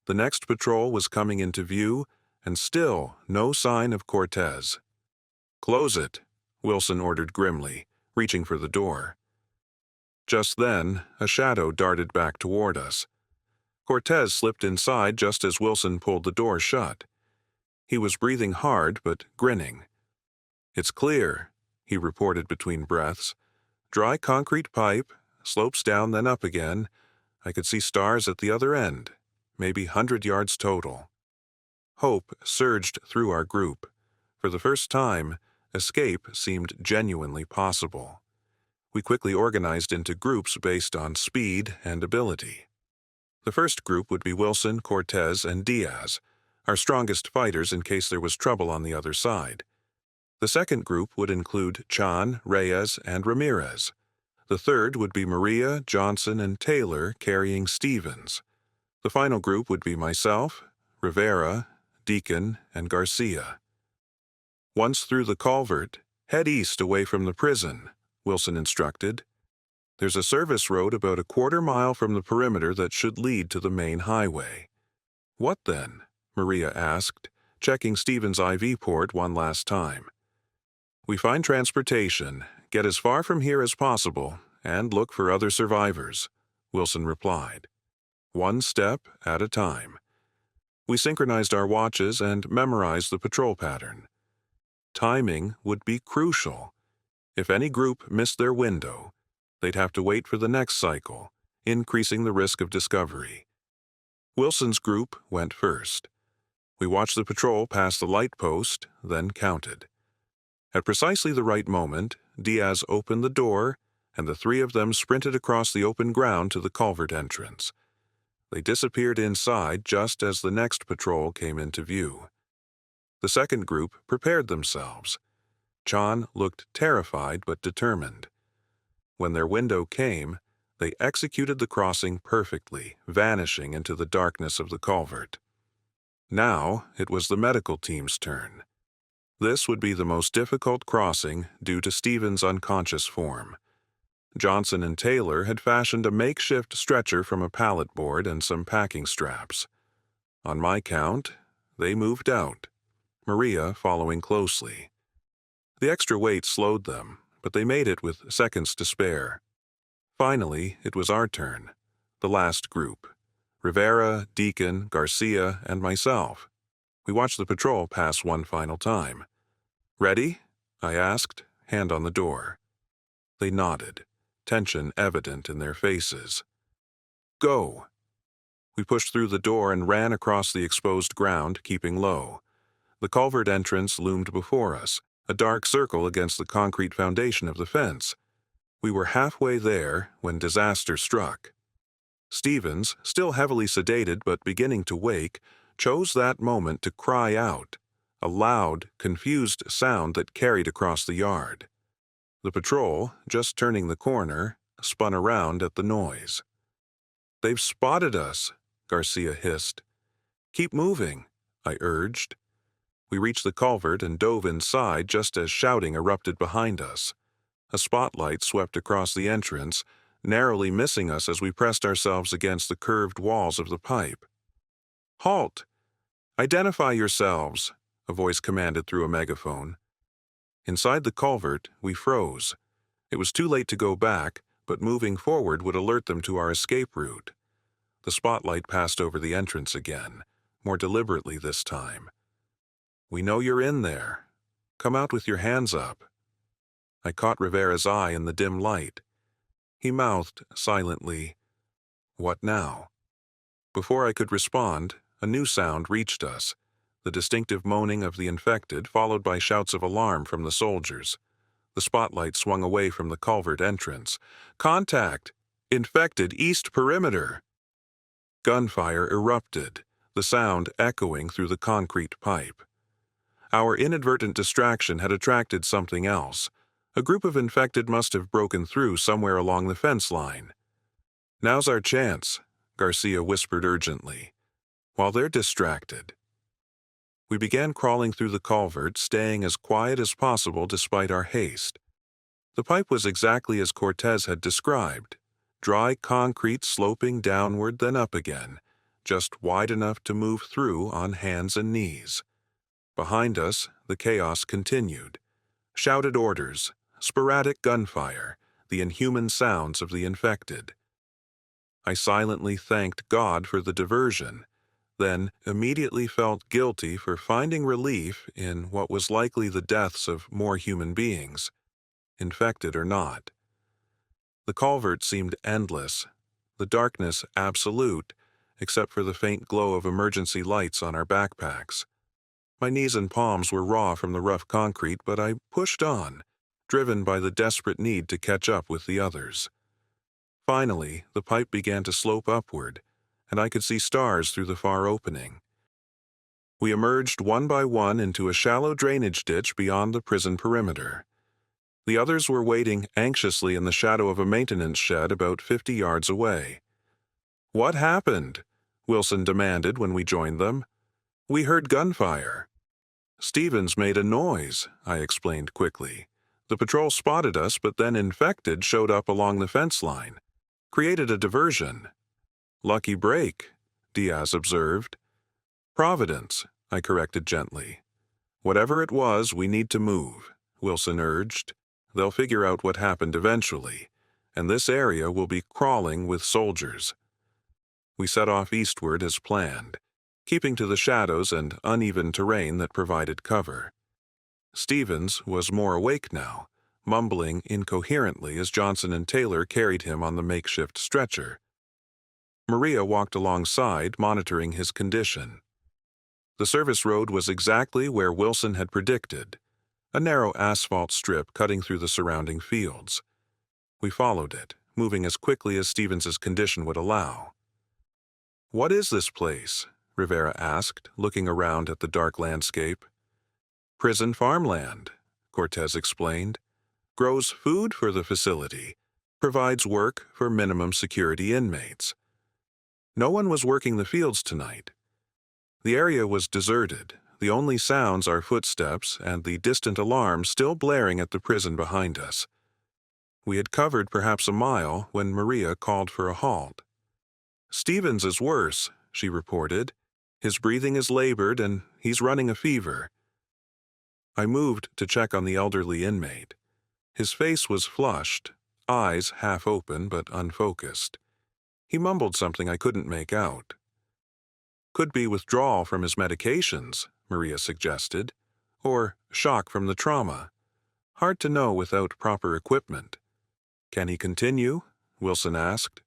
The next patrol was coming into view, and still no sign of Cortez. "Close it," Wilson ordered grimly, reaching for the door. Just then, a shadow darted back toward us. Cortez slipped inside just as Wilson pulled the door shut. He was breathing hard but grinning. "It's clear," he reported between breaths. "Dry concrete pipe, slopes down then up again. I could see stars at the other end, maybe 100 yards total." Hope surged through our group. For the first time, escape seemed genuinely possible. We quickly organized into groups based on speed and ability. The first group would be Wilson, Cortez, and Diaz, our strongest fighters in case there was trouble on the other side. The second group would include Chan, Reyes, and Ramirez. The third would be Maria, Johnson, and Taylor carrying Stevens. The final group would be myself, Rivera, Deacon, and Garcia. Once through the culvert, head east away from the prison, Wilson instructed. There's a service road about a quarter-mile from the perimeter that should lead to the main highway. What then? Maria asked, checking Stevens' IV port one last time. We find transportation, get as far from here as possible, and look for other survivors, Wilson replied. One step at a time. We synchronized our watches and memorized the patrol pattern. Timing would be crucial. If any group missed their window, they'd have to wait for the next cycle, increasing the risk of discovery. Wilson's group went first. We watched the patrol pass the light post, then counted. At precisely the right moment, Diaz opened the door, and the three of them sprinted across the open ground to the culvert entrance. They disappeared inside just as the next patrol came into view. The second group prepared themselves. Chan looked terrified but determined. When their window came, they executed the crossing perfectly, vanishing into the darkness of the culvert. Now it was the medical team's turn. This would be the most difficult crossing due to Stevens' unconscious form. Johnson and Taylor had fashioned a makeshift stretcher from a pallet board and some packing straps. On my count, they moved out, Maria following closely. The extra weight slowed them, but they made it with seconds to spare. Finally, it was our turn, the last group. Rivera, Deacon, Garcia, and myself. We watched the patrol pass one final time. Ready? I asked, hand on the door. They nodded, tension evident in their faces. Go! We pushed through the door and ran across the exposed ground, keeping low. The culvert entrance loomed before us, a dark circle against the concrete foundation of the fence. We were halfway there when disaster struck. Stevens, still heavily sedated but beginning to wake, chose that moment to cry out, a loud, confused sound that carried across the yard. The patrol, just turning the corner, spun around at the noise. They've spotted us, Garcia hissed. Keep moving, I urged. We reached the culvert and dove inside just as shouting erupted behind us. A spotlight swept across the entrance, narrowly missing us as we pressed ourselves against the curved walls of the pipe. Halt! Identify yourselves, a voice commanded through a megaphone. Inside the culvert, we froze. It was too late to go back, but moving forward would alert them to our escape route. The spotlight passed over the entrance again, more deliberately this time. We know you're in there. Come out with your hands up. I caught Rivera's eye in the dim light. He mouthed silently, What now? Before I could respond, a new sound reached us, the distinctive moaning of the infected, followed by shouts of alarm from the soldiers. The spotlight swung away from the culvert entrance. Contact! Infected east perimeter! Gunfire erupted, the sound echoing through the concrete pipe. Our inadvertent distraction had attracted something else. A group of infected must have broken through somewhere along the fence line. Now's our chance, Garcia whispered urgently. While they're distracted. We began crawling through the culvert, staying as quiet as possible despite our haste. The pipe was exactly as Cortez had described, dry concrete sloping downward then up again, just wide enough to move through on hands and knees. Behind us, the chaos continued. Shouted orders, sporadic gunfire, the inhuman sounds of the infected. I silently thanked God for the diversion, then immediately felt guilty for finding relief in what was likely the deaths of more human beings, infected or not. The culvert seemed endless, the darkness absolute, except for the faint glow of emergency lights on our backpacks. My knees and palms were raw from the rough concrete, but I pushed on, driven by the desperate need to catch up with the others. Finally, the pipe began to slope upward, and I could see stars through the far opening. We emerged one by one into a shallow drainage ditch beyond the prison perimeter. The others were waiting anxiously in the shadow of a maintenance shed about 50 yards away. "What happened?" Wilson demanded when we joined them. "We heard gunfire." "Stevens made a noise," I explained quickly. "The patrol spotted us, but then infected showed up along the fence line. Created a diversion." "Lucky break," Diaz observed. "Providence," I corrected gently. "Whatever it was, we need to move," Wilson urged. "They'll figure out what happened eventually, and this area will be crawling with soldiers." We set off eastward as planned, keeping to the shadows and uneven terrain that provided cover. Stevens was more awake now, mumbling incoherently as Johnson and Taylor carried him on the makeshift stretcher. Maria walked alongside, monitoring his condition. The service road was exactly where Wilson had predicted, a narrow asphalt strip cutting through the surrounding fields. We followed it, moving as quickly as Stevens's condition would allow. "What is this place?" Rivera asked, looking around at the dark landscape. "Prison farmland," Cortez explained. "Grows food for the facility, provides work for minimum security inmates. No one was working the fields tonight. The area was deserted. The only sounds are footsteps and the distant alarm still blaring at the prison behind us." We had covered perhaps a mile when Maria called for a halt. "Stevens is worse," she reported. "His breathing is labored and he's running a fever." I moved to check on the elderly inmate. His face was flushed, eyes half open but unfocused. He mumbled something I couldn't make out. "Could be withdrawal from his medications," Maria suggested, "or shock from the trauma. Hard to know without proper equipment." "Can he continue?" Wilson asked.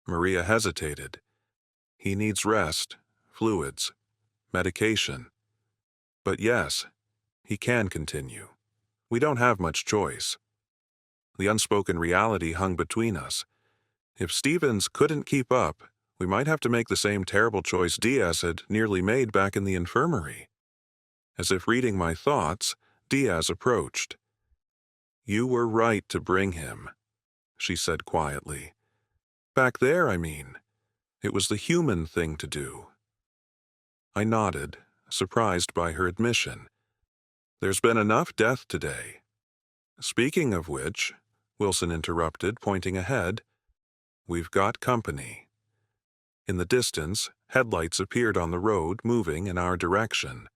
Maria hesitated. "He needs rest, fluids, medication. But yes, he can continue. We don't have much choice." The unspoken reality hung between us. If Stevens couldn't keep up, we might have to make the same terrible choice Diaz had nearly made back in the infirmary. As if reading my thoughts, Diaz approached. "You were right to bring him," she said quietly. "Back there, I mean. It was the human thing to do." I nodded, surprised by her admission. "There's been enough death today." "Speaking of which," Wilson interrupted, pointing ahead, "we've got company." In the distance, headlights appeared on the road, moving in our direction.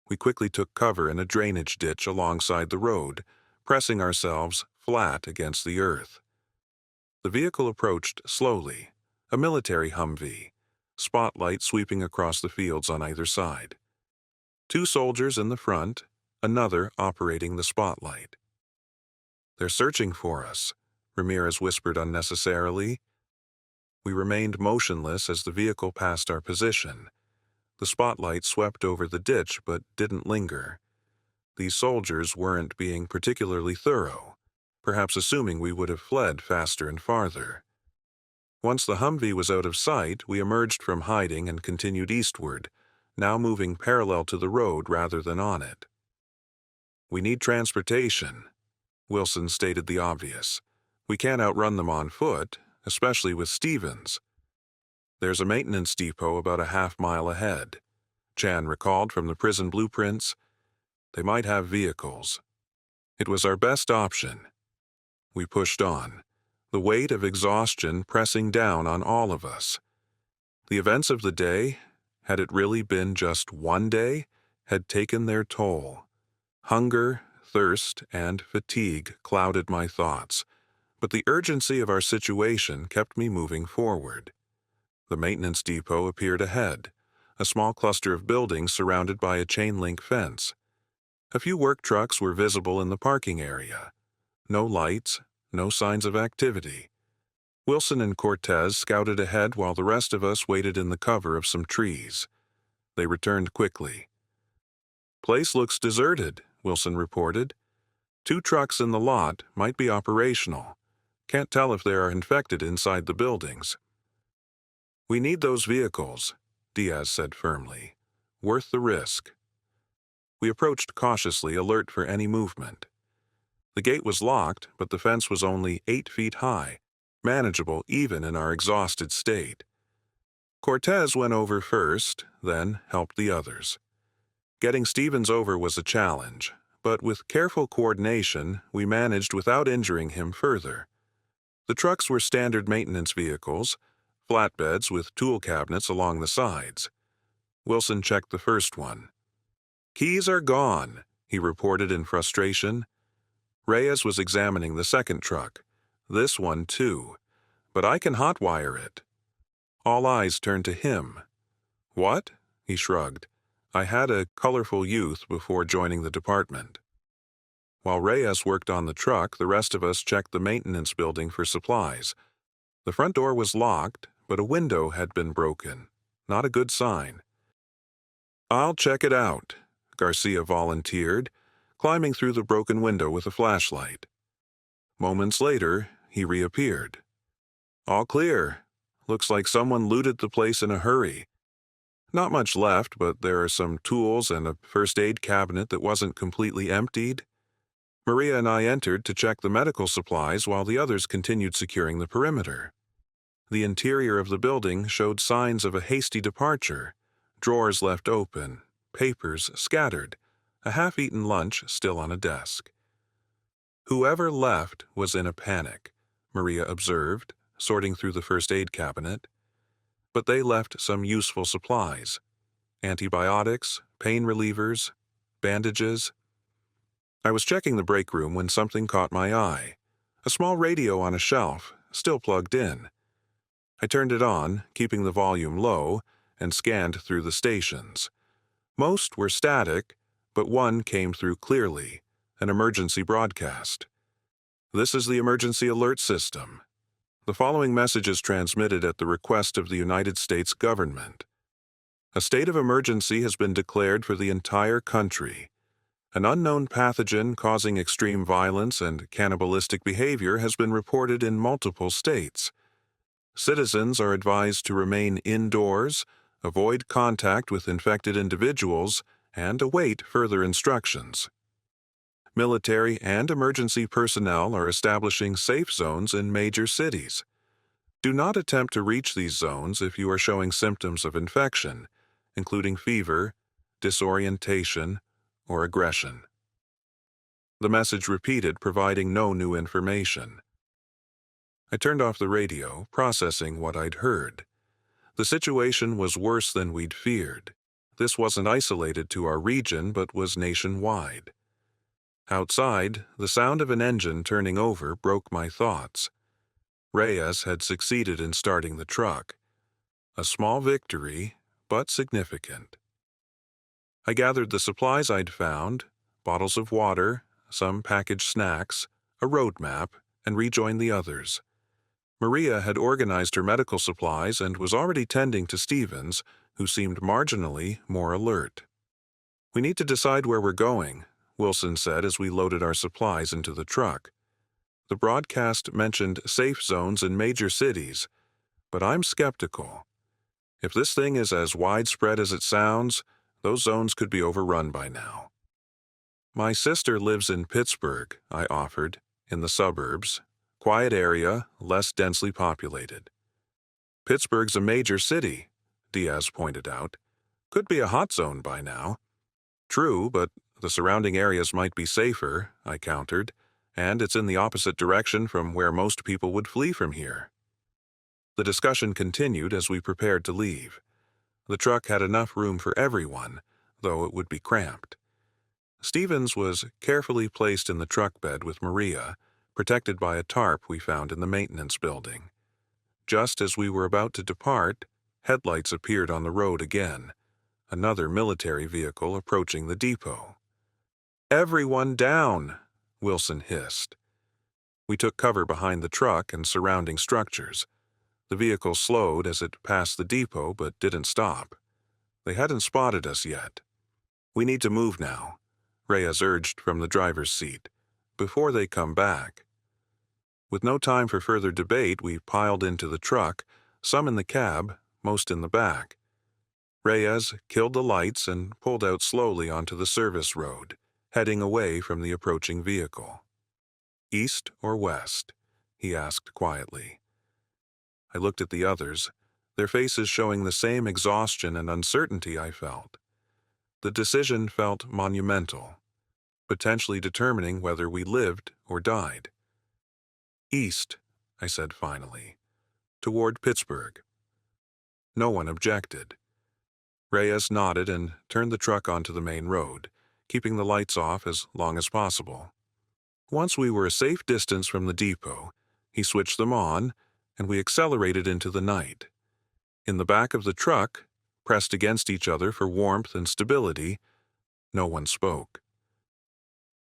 We quickly took cover in a drainage ditch alongside the road, pressing ourselves flat against the earth. The vehicle approached slowly, a military Humvee, spotlight sweeping across the fields on either side. 2 soldiers in the front, another operating the spotlight. "They're searching for us," Ramirez whispered unnecessarily. We remained motionless as the vehicle passed our position. The spotlight swept over the ditch but didn't linger. These soldiers weren't being particularly thorough, perhaps assuming we would have fled faster and farther. Once the Humvee was out of sight, we emerged from hiding and continued eastward, now moving parallel to the road rather than on it. "We need transportation," Wilson stated the obvious. "We can't outrun them on foot, especially with Stevens." "There's a maintenance depot about a half-mile ahead," Chan recalled from the prison blueprints. "They might have vehicles." It was our best option. We pushed on, the weight of exhaustion pressing down on all of us. The events of the day, had it really been just one day, had taken their toll. Hunger, thirst, and fatigue clouded my thoughts, but the urgency of our situation kept me moving forward. The maintenance depot appeared ahead, a small cluster of buildings surrounded by a chain-link fence. A few work trucks were visible in the parking area. No lights, no signs of activity. Wilson and Cortez scouted ahead while the rest of us waited in the cover of some trees. They returned quickly. "Place looks deserted," Wilson reported. 2 trucks in the lot might be operational. Can't tell if they are infected inside the buildings. We need those vehicles, Diaz said firmly. Worth the risk. We approached cautiously, alert for any movement. The gate was locked, but the fence was only 8 feet high, manageable even in our exhausted state. Cortez went over first, then helped the others. Getting Stevens over was a challenge, but with careful coordination, we managed without injuring him further. The trucks were standard maintenance vehicles, flatbeds with tool cabinets along the sides. Wilson checked the first one. "Keys are gone," he reported in frustration. Reyes was examining the second truck. "This one, too. But I can hotwire it." All eyes turned to him. "What?" he shrugged. "I had a colorful youth before joining the department." While Reyes worked on the truck, the rest of us checked the maintenance building for supplies. The front door was locked, but a window had been broken. Not a good sign. "I'll check it out," Garcia volunteered, climbing through the broken window with a flashlight. Moments later, he reappeared. "All clear. Looks like someone looted the place in a hurry. Not much left, but there are some tools and a first aid cabinet that wasn't completely emptied." Maria and I entered to check the medical supplies while the others continued securing the perimeter. The interior of the building showed signs of a hasty departure. Drawers left open, papers scattered, a half-eaten lunch still on a desk. "Whoever left was in a panic," Maria observed, sorting through the first aid cabinet. "But they left some useful supplies. Antibiotics, pain relievers, bandages." I was checking the break room when something caught my eye. A small radio on a shelf, still plugged in. I turned it on, keeping the volume low, and scanned through the stations. Most were static, but one came through clearly, an emergency broadcast. "This is the emergency alert system. The following message is transmitted at the request of the United States government. A state of emergency has been declared for the entire country. An unknown pathogen causing extreme violence and cannibalistic behavior has been reported in multiple states. Citizens are advised to remain indoors, avoid contact with infected individuals, and await further instructions. Military and emergency personnel are establishing safe zones in major cities. Do not attempt to reach these zones if you are showing symptoms of infection, including fever, disorientation, or aggression." The message repeated, providing no new information. I turned off the radio, processing what I'd heard. The situation was worse than we'd feared. This wasn't isolated to our region, but was nationwide. Outside, the sound of an engine turning over broke my thoughts. Reyes had succeeded in starting the truck. A small victory, but significant. I gathered the supplies I'd found, bottles of water, some packaged snacks, a road map, and rejoined the others. Maria had organized her medical supplies and was already tending to Stevens, who seemed marginally more alert. "We need to decide where we're going," Wilson said as we loaded our supplies into the truck. "The broadcast mentioned safe zones in major cities, but I'm skeptical. If this thing is as widespread as it sounds, those zones could be overrun by now." "My sister lives in Pittsburgh," I offered, "in the suburbs. Quiet area, less densely populated." "Pittsburgh's a major city," Diaz pointed out. "Could be a hot zone by now." "True, but the surrounding areas might be safer," I countered, "and it's in the opposite direction from where most people would flee from here." The discussion continued as we prepared to leave. The truck had enough room for everyone, though it would be cramped. Stevens was carefully placed in the truck bed with Maria, protected by a tarp we found in the maintenance building. Just as we were about to depart, headlights appeared on the road again, another military vehicle approaching the depot. "Everyone down!" Wilson hissed. We took cover behind the truck and surrounding structures. The vehicle slowed as it passed the depot but didn't stop. They hadn't spotted us yet. "We need to move now," Reyes urged from the driver's seat. before they come back. With no time for further debate, we piled into the truck, some in the cab, most in the back. Reyes killed the lights and pulled out slowly onto the service road, heading away from the approaching vehicle. "East or west?" he asked quietly. I looked at the others, their faces showing the same exhaustion and uncertainty I felt. The decision felt monumental, potentially determining whether we lived or died. "East," I said finally, "toward Pittsburgh." No one objected. Reyes nodded and turned the truck onto the main road, keeping the lights off as long as possible. Once we were a safe distance from the depot, he switched them on, and we accelerated into the night. In the back of the truck, pressed against each other for warmth and stability, no one spoke.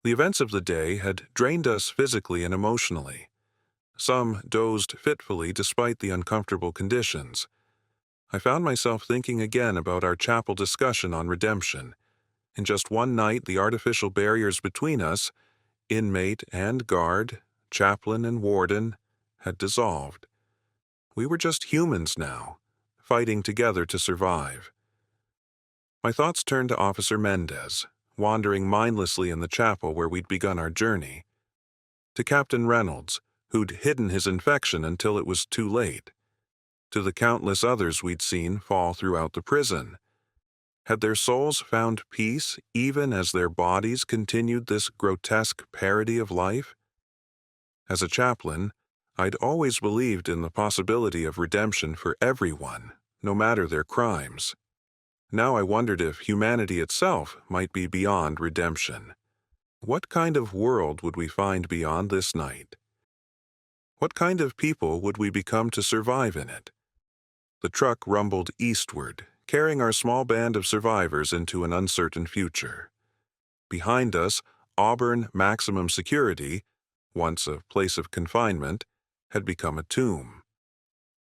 The events of the day had drained us physically and emotionally. Some dozed fitfully despite the uncomfortable conditions. I found myself thinking again about our chapel discussion on redemption. In just one night, the artificial barriers between us, inmate and guard, chaplain and warden, had dissolved. We were just humans now, fighting together to survive. My thoughts turned to Officer Mendez, wandering mindlessly in the chapel where we'd begun our journey. To Captain Reynolds, who'd hidden his infection until it was too late. To the countless others we'd seen fall throughout the prison. Had their souls found peace even as their bodies continued this grotesque parody of life? As a chaplain, I'd always believed in the possibility of redemption for everyone, no matter their crimes. Now I wondered if humanity itself might be beyond redemption. What kind of world would we find beyond this night? What kind of people would we become to survive in it? The truck rumbled eastward, carrying our small band of survivors into an uncertain future. Behind us, Auburn Maximum Security, once a place of confinement, had become a tomb.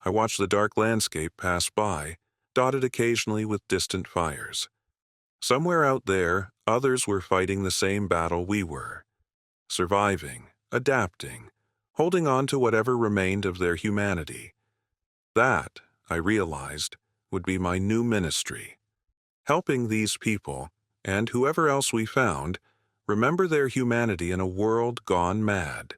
I watched the dark landscape pass by, dotted occasionally with distant fires. Somewhere out there, others were fighting the same battle we were. Surviving, adapting, holding on to whatever remained of their humanity. That, I realized, would be my new ministry. Helping these people, and whoever else we found, remember their humanity in a world gone mad.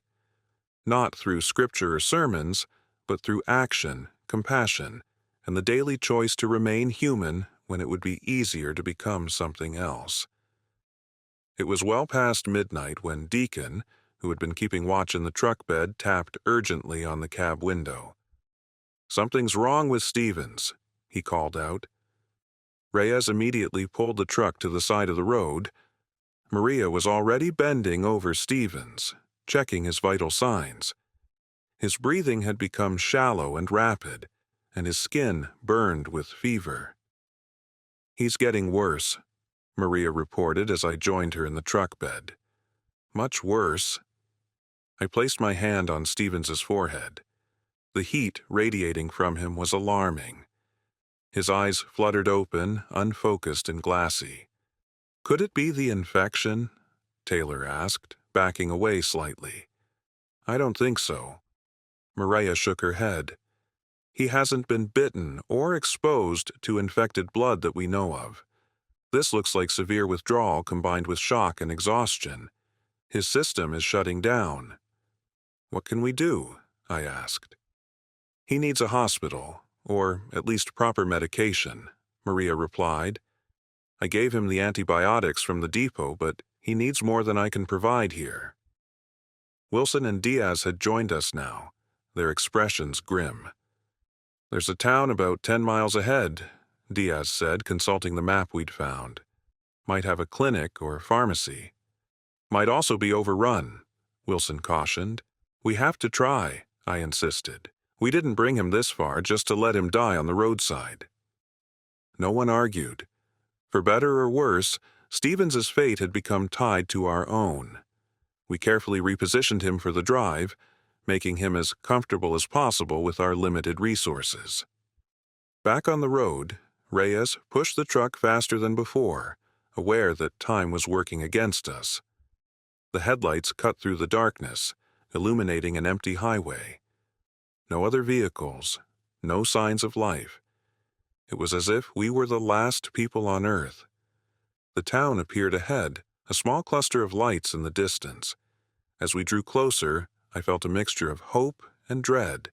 Not through scripture or sermons, but through action, compassion, and the daily choice to remain human when it would be easier to become something else. It was well past midnight when Deacon, who had been keeping watch in the truck bed, tapped urgently on the cab window. "Something's wrong with Stevens," he called out. Reyes immediately pulled the truck to the side of the road. Maria was already bending over Stevens, checking his vital signs. His breathing had become shallow and rapid, and his skin burned with fever. "He's getting worse," Maria reported as I joined her in the truck bed. "Much worse." I placed my hand on Stevens's forehead. The heat radiating from him was alarming. His eyes fluttered open, unfocused and glassy. "Could it be the infection?" Taylor asked, backing away slightly. "I don't think so." Maria shook her head. "He hasn't been bitten or exposed to infected blood that we know of. This looks like severe withdrawal combined with shock and exhaustion. His system is shutting down." "What can we do?" I asked. "He needs a hospital, or at least proper medication," Maria replied. "I gave him the antibiotics from the depot, but he needs more than I can provide here." Wilson and Diaz had joined us now, their expressions grim. "There's a town about 10 miles ahead," Diaz said, consulting the map we'd found. "Might have a clinic or pharmacy." "Might also be overrun," Wilson cautioned. "We have to try," I insisted. "We didn't bring him this far just to let him die on the roadside." No one argued. For better or worse, Stevens's fate had become tied to our own. We carefully repositioned him for the drive, making him as comfortable as possible with our limited resources. Back on the road, Reyes pushed the truck faster than before, aware that time was working against us. The headlights cut through the darkness, illuminating an empty highway. No other vehicles, no signs of life. It was as if we were the last people on Earth. The town appeared ahead, a small cluster of lights in the distance. As we drew closer, I felt a mixture of hope and dread.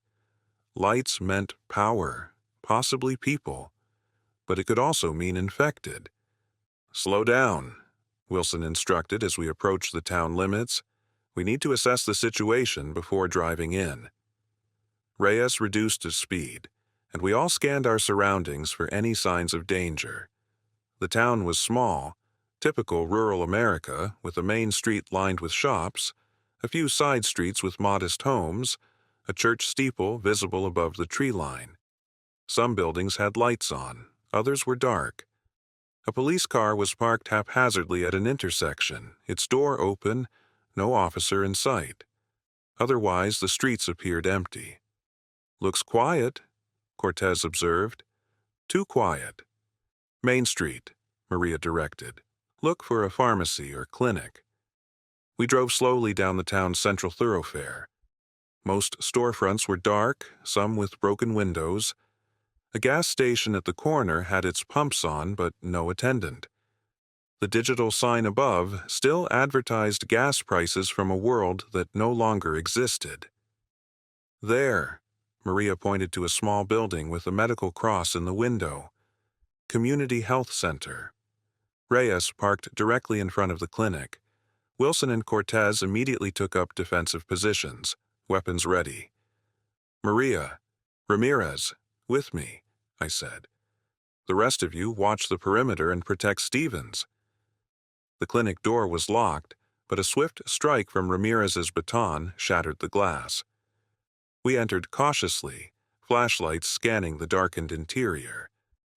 Lights meant power, possibly people, but it could also mean infected. "Slow down," Wilson instructed as we approached the town limits. "We need to assess the situation before driving in." Reyes reduced his speed, and we all scanned our surroundings for any signs of danger. The town was small, typical rural America, with a main street lined with shops, a few side streets with modest homes, a church steeple visible above the tree line. Some buildings had lights on, others were dark. A police car was parked haphazardly at an intersection, its door open, no officer in sight. Otherwise, the streets appeared empty. "Looks quiet," Cortez observed. "Too quiet." "Main Street," Maria directed. "Look for a pharmacy or clinic." We drove slowly down the town's central thoroughfare. Most storefronts were dark, some with broken windows. A gas station at the corner had its pumps on, but no attendant. The digital sign above still advertised gas prices from a world that no longer existed. "There," Maria pointed to a small building with a medical cross in the window. "Community Health Center." Reyes parked directly in front of the clinic. Wilson and Cortez immediately took up defensive positions, weapons ready. "Maria, Ramirez, with me," I said. "The rest of you watch the perimeter and protect Stevens." The clinic door was locked, but a swift strike from Ramirez's baton shattered the glass. We entered cautiously, flashlights scanning the darkened interior.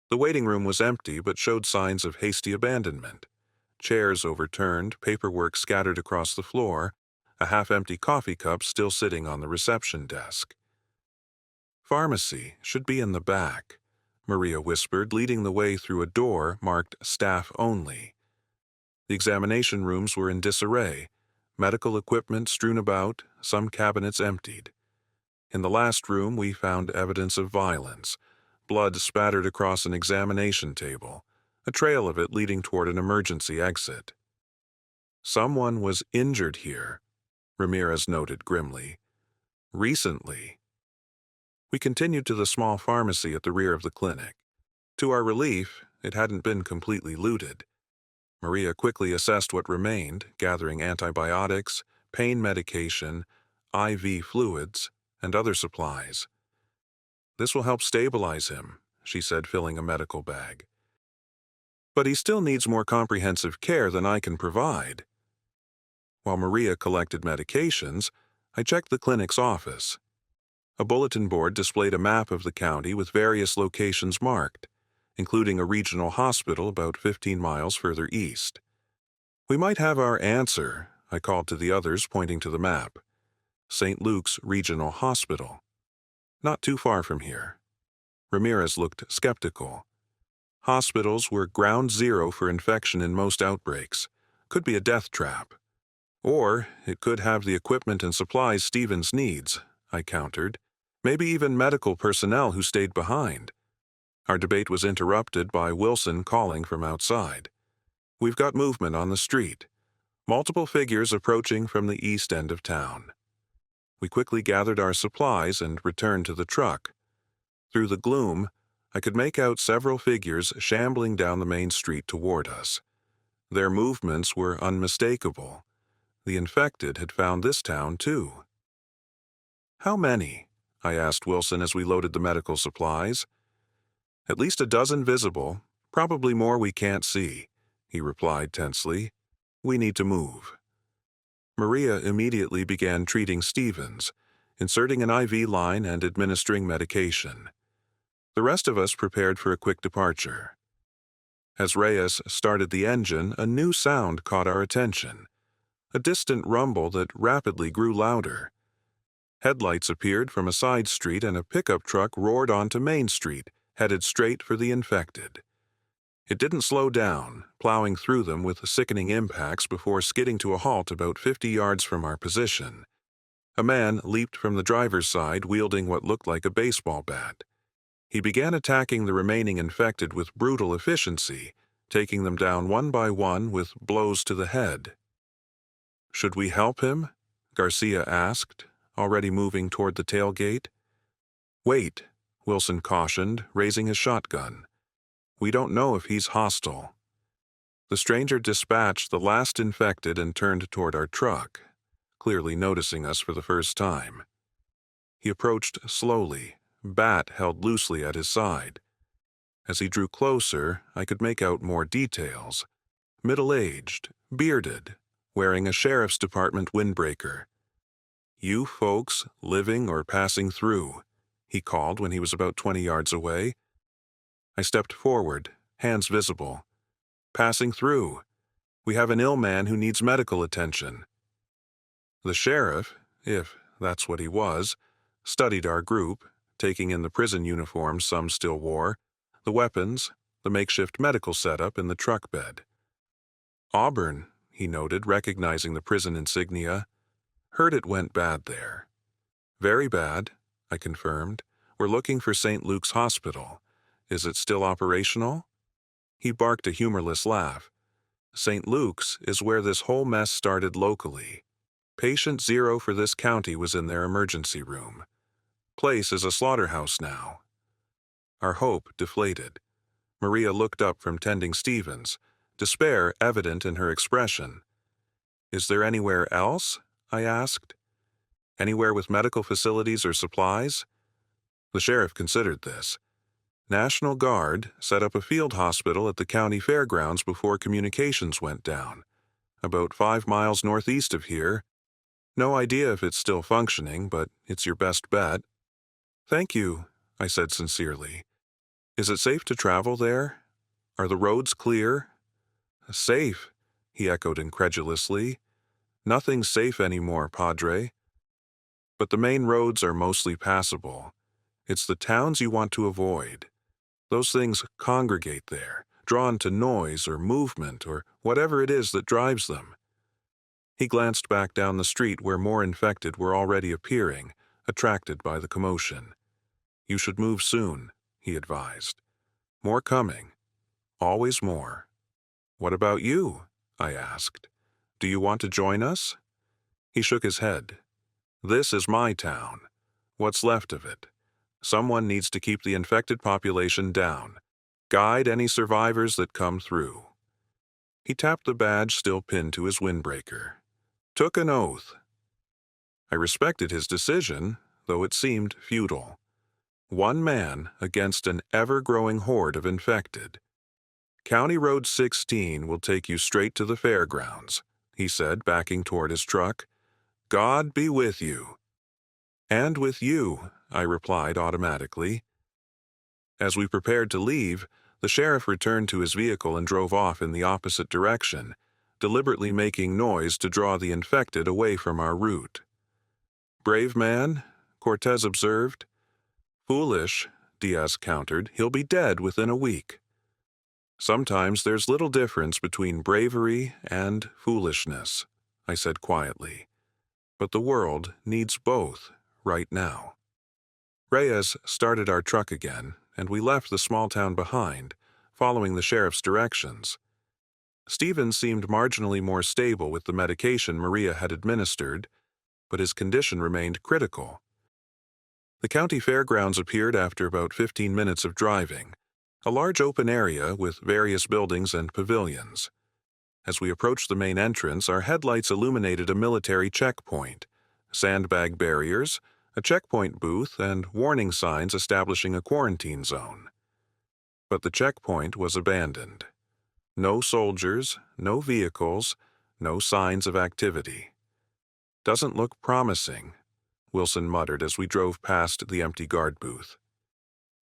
The waiting room was empty but showed signs of hasty abandonment. Chairs overturned, paperwork scattered across the floor, a half-empty coffee cup still sitting on the reception desk. "Pharmacy should be in the back," Maria whispered, leading the way through a door marked "Staff Only." The examination rooms were in disarray, medical equipment strewn about, some cabinets emptied. In the last room we found evidence of violence, blood spattered across an examination table, a trail of it leading toward an emergency exit. "Someone was injured here," Ramirez noted grimly. "Recently." We continued to the small pharmacy at the rear of the clinic. To our relief, it hadn't been completely looted. Maria quickly assessed what remained, gathering antibiotics, pain medication, IV fluids, and other supplies. "This will help stabilize him," she said, filling a medical bag. "But he still needs more comprehensive care than I can provide." While Maria collected medications, I checked the clinic's office. A bulletin board displayed a map of the county with various locations marked, including a regional hospital about 15 miles further east. "We might have our answer," I called to the others, pointing to the map. "St. Luke's Regional Hospital. Not too far from here." Ramirez looked skeptical. "Hospitals were ground zero for infection in most outbreaks. Could be a death trap. Or it could have the equipment and supplies Stevens needs," I countered. "Maybe even medical personnel who stayed behind." Our debate was interrupted by Wilson calling from outside. "We've got movement on the street. Multiple figures approaching from the east end of town." We quickly gathered our supplies and returned to the truck. Through the gloom, I could make out several figures shambling down the main street toward us. Their movements were unmistakable. The infected had found this town, too. "How many?" I asked Wilson as we loaded the medical supplies. "At least a dozen visible, probably more we can't see," he replied tensely. "We need to move." Maria immediately began treating Stevens, inserting an IV line and administering medication. The rest of us prepared for a quick departure. As Reyes started the engine, a new sound caught our attention, a distant rumble that rapidly grew louder. Headlights appeared from a side street and a pickup truck roared onto Main Street, headed straight for the infected. It didn't slow down, plowing through them with sickening impacts before skidding to a halt about 50 yards from our position. A man leaped from the driver's side wielding what looked like a baseball bat. He began attacking the remaining infected with brutal efficiency, taking them down one by one with blows to the head. "Should we help him?" Garcia asked, already moving toward the tailgate. "Wait," Wilson cautioned, raising his shotgun. "We don't know if he's hostile." The stranger dispatched the last infected and turned toward our truck, clearly noticing us for the first time. He approached slowly, bat held loosely at his side. As he drew closer, I could make out more details. Middle-aged, bearded, wearing a sheriff's department windbreaker. "You folks living or passing through," he called when he was about 20 yards away. I stepped forward, hands visible. "Passing through. We have an ill man who needs medical attention." The sheriff, if that's what he was, studied our group, taking in the prison uniforms some still wore, the weapons, the makeshift medical setup in the truck bed. "Auburn," he noted, recognizing the prison insignia. "Heard it went bad there." "Very bad," I confirmed. "We're looking for St. Luke's Hospital. Is it still operational?" He barked a humorless laugh. "St. Luke's is where this whole mess started locally. Patient 0 for this county was in their emergency room. Place is a slaughterhouse now." Our hope deflated. Maria looked up from tending Stevens, despair evident in her expression. "Is there anywhere else?" I asked. "Anywhere with medical facilities or supplies?" The sheriff considered this. "National Guard set up a field hospital at the county fairgrounds before communications went down, about 5 miles northeast of here. No idea if it's still functioning, but it's your best bet." "Thank you," I said sincerely. "Is it safe to travel there? Are the roads clear?" "Safe?" he echoed incredulously. "Nothing's safe anymore, Padre. But the main roads are mostly passable. It's the towns you want to avoid. Those things congregate there, drawn to noise or movement or whatever it is that drives them." He glanced back down the street where more infected were already appearing, attracted by the commotion. "You should move soon," he advised. "More coming. Always more." "What about you?" I asked. "Do you want to join us?" He shook his head. "This is my town. What's left of it. Someone needs to keep the infected population down. Guide any survivors that come through." He tapped the badge still pinned to his windbreaker. "Took an oath." I respected his decision, though it seemed futile. One man against an ever-growing horde of infected. "County Road 16 will take you straight to the fairgrounds," he said, backing toward his truck. "God be with you." "And with you," I replied automatically. As we prepared to leave, the sheriff returned to his vehicle and drove off in the opposite direction, deliberately making noise to draw the infected away from our route. "Brave man," Cortez observed. "Foolish," Diaz countered. "He'll be dead within a week." "Sometimes there's little difference between bravery and foolishness," I said quietly. "But the world needs both right now." Reyes started our truck again, and we left the small town behind, following the sheriff's directions. Stevens seemed marginally more stable with the medication Maria had administered, but his condition remained critical. The county fairgrounds appeared after about 15 minutes of driving, a large open area with various buildings and pavilions. As we approached the main entrance, our headlights illuminated a military checkpoint, sandbag barriers, a checkpoint booth, and warning signs establishing a quarantine zone. But the checkpoint was abandoned. No soldiers, no vehicles, no signs of activity. "Doesn't look promising," Wilson muttered as we drove past the empty guard booth.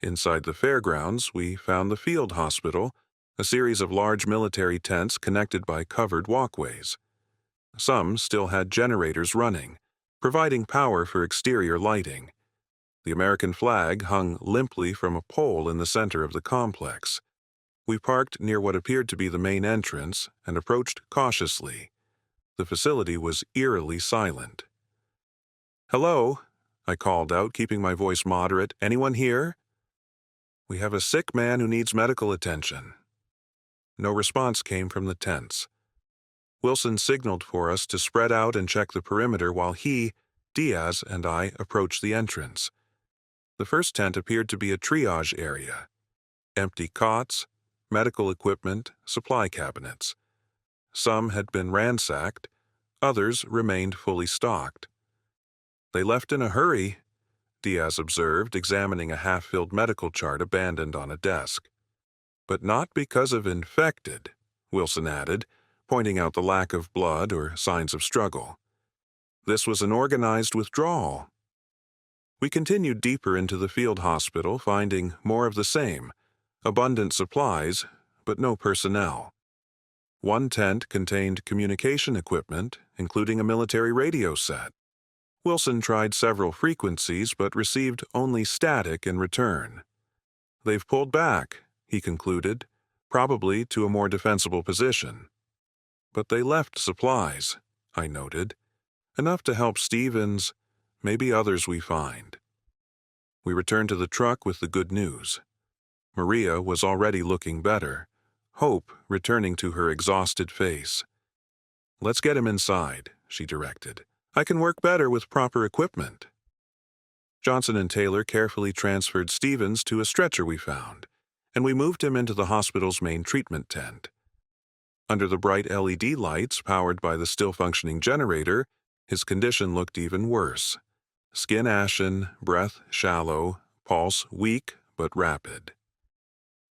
Inside the fairgrounds, we found the field hospital, a series of large military tents connected by covered walkways. Some still had generators running, providing power for exterior lighting. The American flag hung limply from a pole in the center of the complex. We parked near what appeared to be the main entrance and approached cautiously. The facility was eerily silent. "Hello," I called out, keeping my voice moderate. "Anyone here?" "We have a sick man who needs medical attention." No response came from the tents. Wilson signaled for us to spread out and check the perimeter while he, Diaz, and I approached the entrance. The first tent appeared to be a triage area. Empty cots, medical equipment, supply cabinets. Some had been ransacked, others remained fully stocked. "They left in a hurry," Diaz observed, examining a half-filled medical chart abandoned on a desk. "But not because of infected," Wilson added, pointing out the lack of blood or signs of struggle. "This was an organized withdrawal." We continued deeper into the field hospital, finding more of the same, abundant supplies, but no personnel. One tent contained communication equipment, including a military radio set. Wilson tried several frequencies but received only static in return. "They've pulled back," he concluded, "probably to a more defensible position." "But they left supplies," I noted. "Enough to help Stevens, maybe others we find." We returned to the truck with the good news. Maria was already looking better, hope returning to her exhausted face. "Let's get him inside," she directed. "I can work better with proper equipment." Johnson and Taylor carefully transferred Stevens to a stretcher we found, and we moved him into the hospital's main treatment tent. Under the bright LED lights powered by the still-functioning generator, his condition looked even worse. Skin ashen, breath shallow, pulse weak but rapid.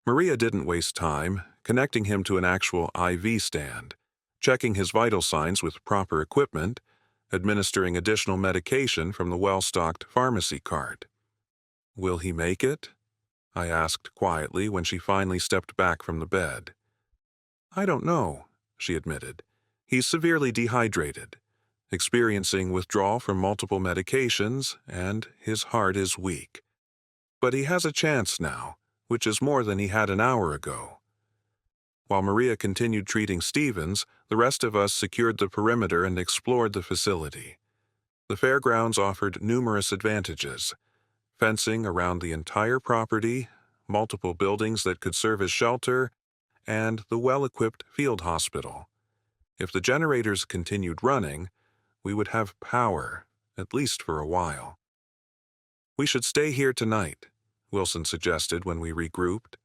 Maria didn't waste time, connecting him to an actual IV stand, checking his vital signs with proper equipment, administering additional medication from the well-stocked pharmacy cart. "Will he make it?" I asked quietly when she finally stepped back from the bed. "I don't know," she admitted. "He's severely dehydrated, experiencing withdrawal from multiple medications, and his heart is weak. But he has a chance now, which is more than he had an hour ago." While Maria continued treating Stevens, the rest of us secured the perimeter and explored the facility. The fairgrounds offered numerous advantages: fencing around the entire property, multiple buildings that could serve as shelter, and the well-equipped field hospital. If the generators continued running, we would have power, at least for a while. "We should stay here tonight," Wilson suggested when we regrouped.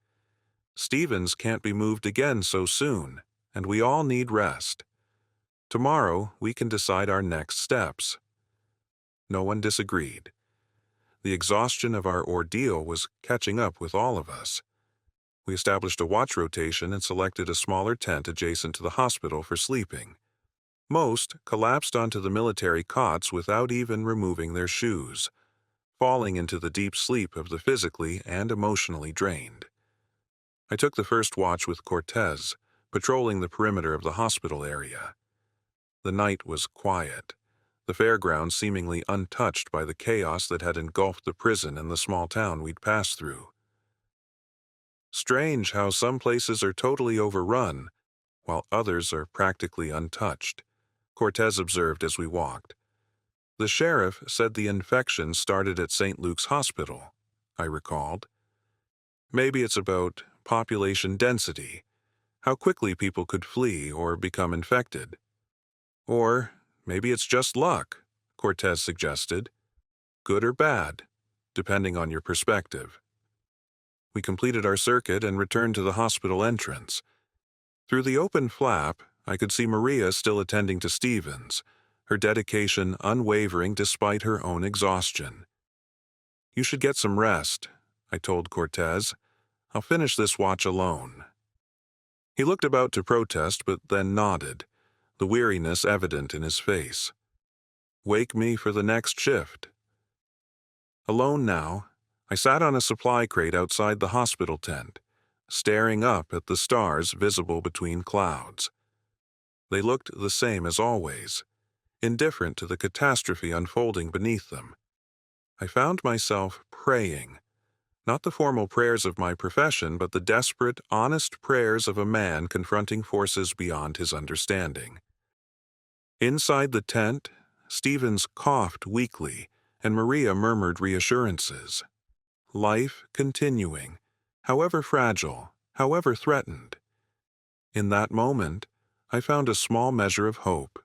"Stevens can't be moved again so soon, and we all need rest. Tomorrow we can decide our next steps." No one disagreed. The exhaustion of our ordeal was catching up with all of us. We established a watch rotation and selected a smaller tent adjacent to the hospital for sleeping. Most collapsed onto the military cots without even removing their shoes, falling into the deep sleep of the physically and emotionally drained. I took the first watch with Cortez, patrolling the perimeter of the hospital area. The night was quiet, the fairgrounds seemingly untouched by the chaos that had engulfed the prison and the small town we'd passed through. "Strange how some places are totally overrun, while others are practically untouched," Cortez observed as we walked. "The sheriff said the infection started at St. Luke's Hospital," I recalled. "Maybe it's about population density, how quickly people could flee or become infected. Or maybe it's just luck," Cortez suggested. "Good or bad, depending on your perspective." We completed our circuit and returned to the hospital entrance. Through the open flap, I could see Maria still attending to Stevens, her dedication unwavering despite her own exhaustion. "You should get some rest," I told Cortez. "I'll finish this watch alone." He looked about to protest but then nodded, the weariness evident in his face. "Wake me for the next shift." Alone now, I sat on a supply crate outside the hospital tent, staring up at the stars visible between clouds. They looked the same as always, indifferent to the catastrophe unfolding beneath them. I found myself praying, Not the formal prayers of my profession, but the desperate, honest prayers of a man confronting forces beyond his understanding. Inside the tent, Stevens coughed weakly, and Maria murmured reassurances. Life continuing, however fragile, however threatened. In that moment, I found a small measure of hope.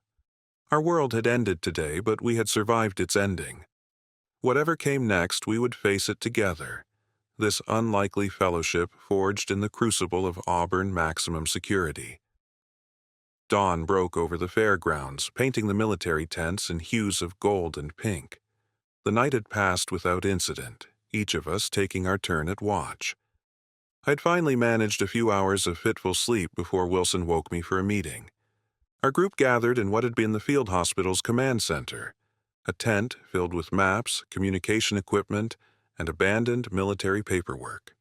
Our world had ended today, but we had survived its ending. Whatever came next, we would face it together. This unlikely fellowship forged in the crucible of Auburn maximum security. Dawn broke over the fairgrounds, painting the military tents in hues of gold and pink. The night had passed without incident, each of us taking our turn at watch. I'd finally managed a few hours of fitful sleep before Wilson woke me for a meeting. Our group gathered in what had been the field hospital's command center, a tent filled with maps, communication equipment, and abandoned military paperwork.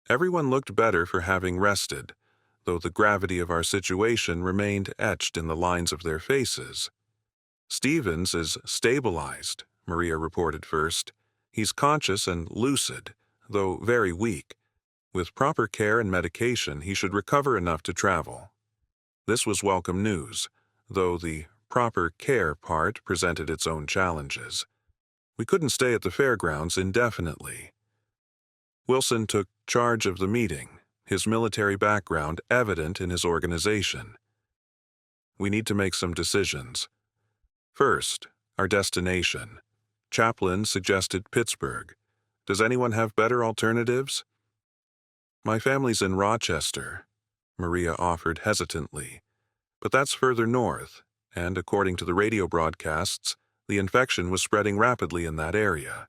Everyone looked better for having rested, though the gravity of our situation remained etched in the lines of their faces. Stevens is stabilized, Maria reported first. He's conscious and lucid, though very weak. With proper care and medication, he should recover enough to travel. This was welcome news, though the proper care part presented its own challenges. We couldn't stay at the fairgrounds indefinitely. Wilson took charge of the meeting, his military background evident in his organization. We need to make some decisions. First, our destination. Chaplain suggested Pittsburgh. Does anyone have better alternatives? My family's in Rochester, Maria offered hesitantly. But that's further north, and according to the radio broadcasts, the infection was spreading rapidly in that area.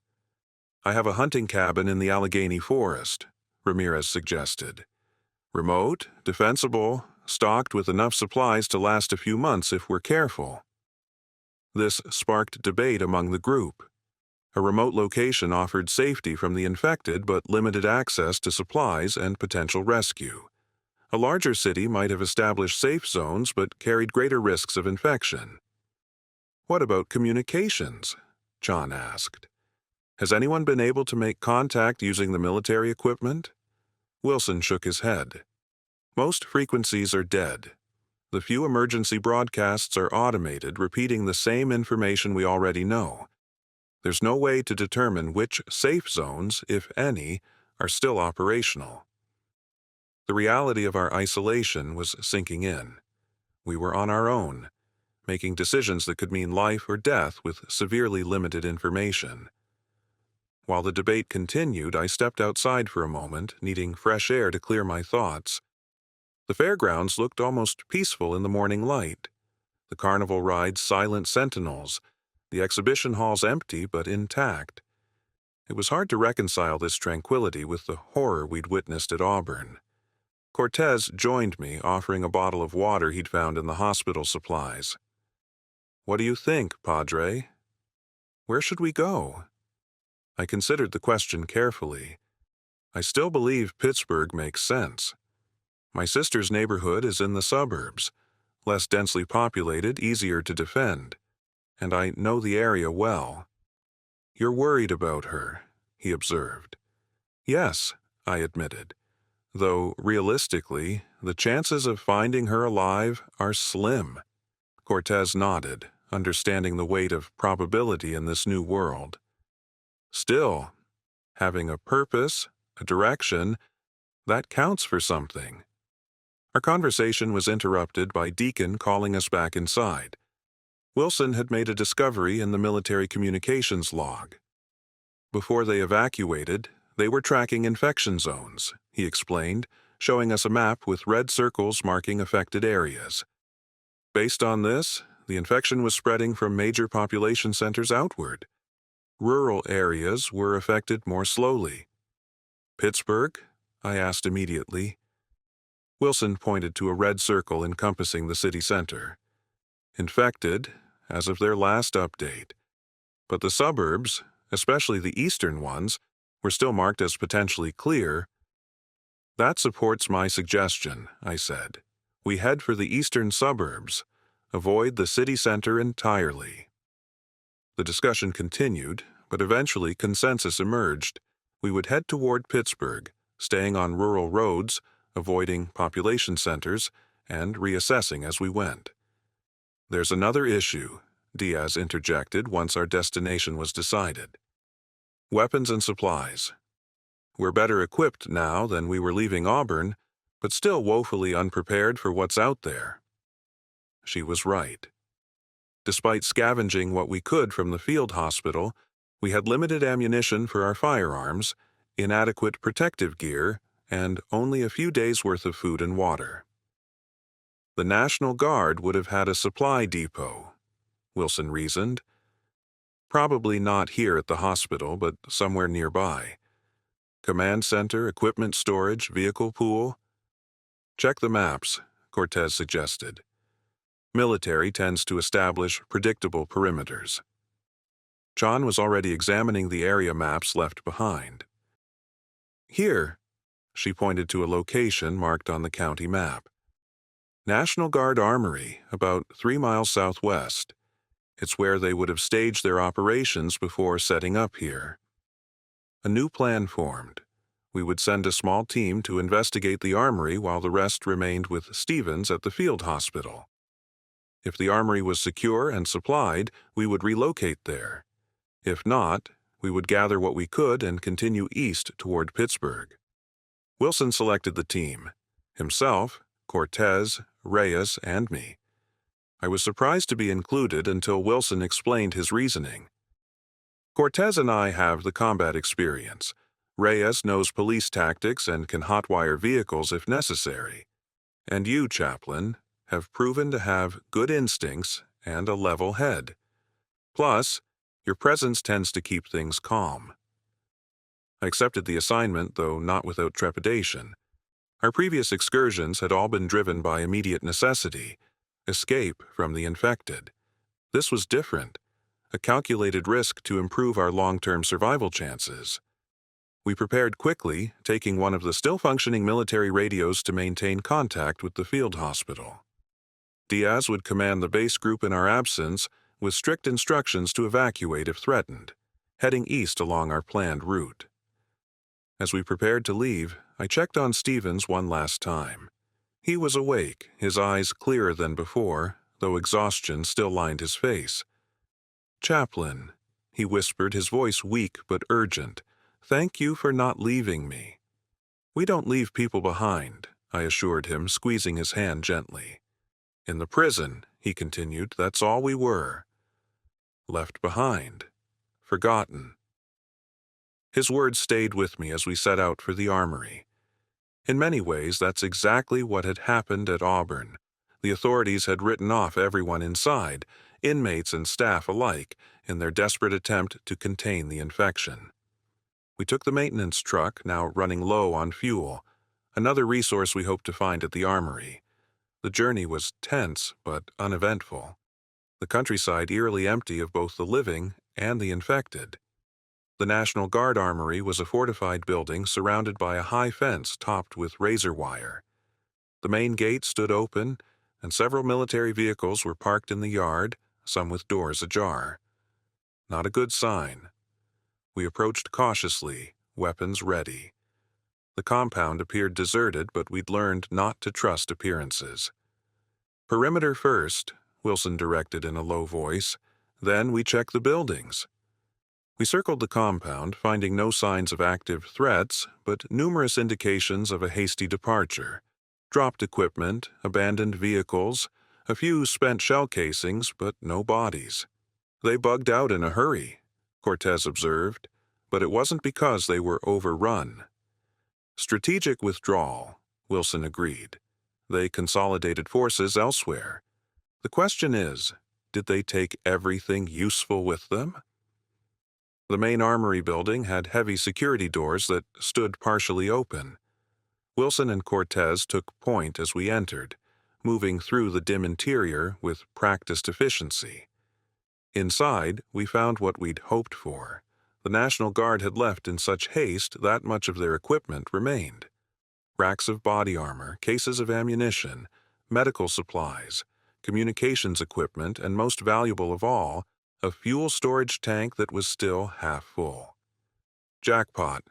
I have a hunting cabin in the Allegheny Forest, Ramirez suggested. Remote, defensible, stocked with enough supplies to last a few months if we're careful. This sparked debate among the group. A remote location offered safety from the infected but limited access to supplies and potential rescue. A larger city might have established safe zones but carried greater risks of infection. What about communications? John asked. Has anyone been able to make contact using the military equipment? Wilson shook his head. Most frequencies are dead. The few emergency broadcasts are automated, repeating the same information we already know. There's no way to determine which safe zones, if any, are still operational. The reality of our isolation was sinking in. We were on our own, making decisions that could mean life or death with severely limited information. While the debate continued, I stepped outside for a moment, needing fresh air to clear my thoughts. The fairgrounds looked almost peaceful in the morning light. The carnival rides silent sentinels, the exhibition halls empty but intact. It was hard to reconcile this tranquility with the horror we'd witnessed at Auburn. Cortez joined me, offering a bottle of water he'd found in the hospital supplies. What do you think, Padre? Where should we go? I considered the question carefully. I still believe Pittsburgh makes sense. My sister's neighborhood is in the suburbs, less densely populated, easier to defend, and I know the area well. You're worried about her, he observed. Yes, I admitted, though realistically, the chances of finding her alive are slim. Cortez nodded, understanding the weight of probability in this new world. Still, having a purpose, a direction, that counts for something. Our conversation was interrupted by Deacon calling us back inside. Wilson had made a discovery in the military communications log. Before they evacuated, they were tracking infection zones, he explained, showing us a map with red circles marking affected areas. Based on this, the infection was spreading from major population centers outward. Rural areas were affected more slowly. Pittsburgh? I asked immediately. Wilson pointed to a red circle encompassing the city center. Infected, as of their last update. But the suburbs, especially the eastern ones, were still marked as potentially clear. That supports my suggestion, I said. We head for the eastern suburbs. Avoid the city center entirely. The discussion continued, but eventually consensus emerged. We would head toward Pittsburgh, staying on rural roads, avoiding population centers, and reassessing as we went. "There's another issue," Diaz interjected once our destination was decided. "Weapons and supplies. We're better equipped now than we were leaving Auburn, but still woefully unprepared for what's out there." She was right. Despite scavenging what we could from the field hospital, we had limited ammunition for our firearms, inadequate protective gear, and only a few days' worth of food and water. The National Guard would have had a supply depot, Wilson reasoned. Probably not here at the hospital, but somewhere nearby. Command center, equipment storage, vehicle pool. "Check the maps," Cortez suggested. "Military tends to establish predictable perimeters." John was already examining the area maps left behind. "Here," she pointed to a location marked on the county map. "National Guard Armory, about 3 miles southwest. It's where they would have staged their operations before setting up here." A new plan formed. We would send a small team to investigate the armory while the rest remained with Stevens at the field hospital. If the armory was secure and supplied, we would relocate there. If not, we would gather what we could and continue east toward Pittsburgh. Wilson selected the team: himself, Cortez, Reyes, and me. I was surprised to be included until Wilson explained his reasoning. "Cortez and I have the combat experience. Reyes knows police tactics and can hotwire vehicles if necessary. And you, Chaplain, have proven to have good instincts and a level head. Plus, your presence tends to keep things calm." I accepted the assignment, though not without trepidation. Our previous excursions had all been driven by immediate necessity: escape from the infected. This was different, a calculated risk to improve our long-term survival chances. We prepared quickly, taking one of the still-functioning military radios to maintain contact with the field hospital. Diaz would command the base group in our absence, with strict instructions to evacuate if threatened, heading east along our planned route. As we prepared to leave, I checked on Stevens one last time. He was awake, his eyes clearer than before, though exhaustion still lined his face. "Chaplain," he whispered, his voice weak but urgent, "thank you for not leaving me." "We don't leave people behind," I assured him, squeezing his hand gently. "In the prison," he continued, "that's all we were. Left behind. Forgotten." His words stayed with me as we set out for the armory. In many ways, that's exactly what had happened at Auburn. The authorities had written off everyone inside, inmates and staff alike, in their desperate attempt to contain the infection. We took the maintenance truck, now running low on fuel, another resource we hoped to find at the armory. The journey was tense but uneventful. The countryside eerily empty of both the living and the infected. The National Guard Armory was a fortified building surrounded by a high fence topped with razor wire. The main gate stood open, and several military vehicles were parked in the yard, some with doors ajar. Not a good sign. We approached cautiously, weapons ready. The compound appeared deserted, but we'd learned not to trust appearances. "Perimeter first," Wilson directed in a low voice. "Then we check the buildings." We circled the compound, finding no signs of active threats, but numerous indications of a hasty departure. Dropped equipment, abandoned vehicles, a few spent shell casings, but no bodies. "They bugged out in a hurry," Cortez observed, but it wasn't because they were overrun. "Strategic withdrawal," Wilson agreed. "They consolidated forces elsewhere. The question is, did they take everything useful with them?" The main armory building had heavy security doors that stood partially open. Wilson and Cortez took point as we entered, moving through the dim interior with practiced efficiency. Inside, we found what we'd hoped for. The National Guard had left in such haste that much of their equipment remained. Racks of body armor, cases of ammunition, medical supplies, communications equipment, and most valuable of all, a fuel storage tank that was still half full. "Jackpot,"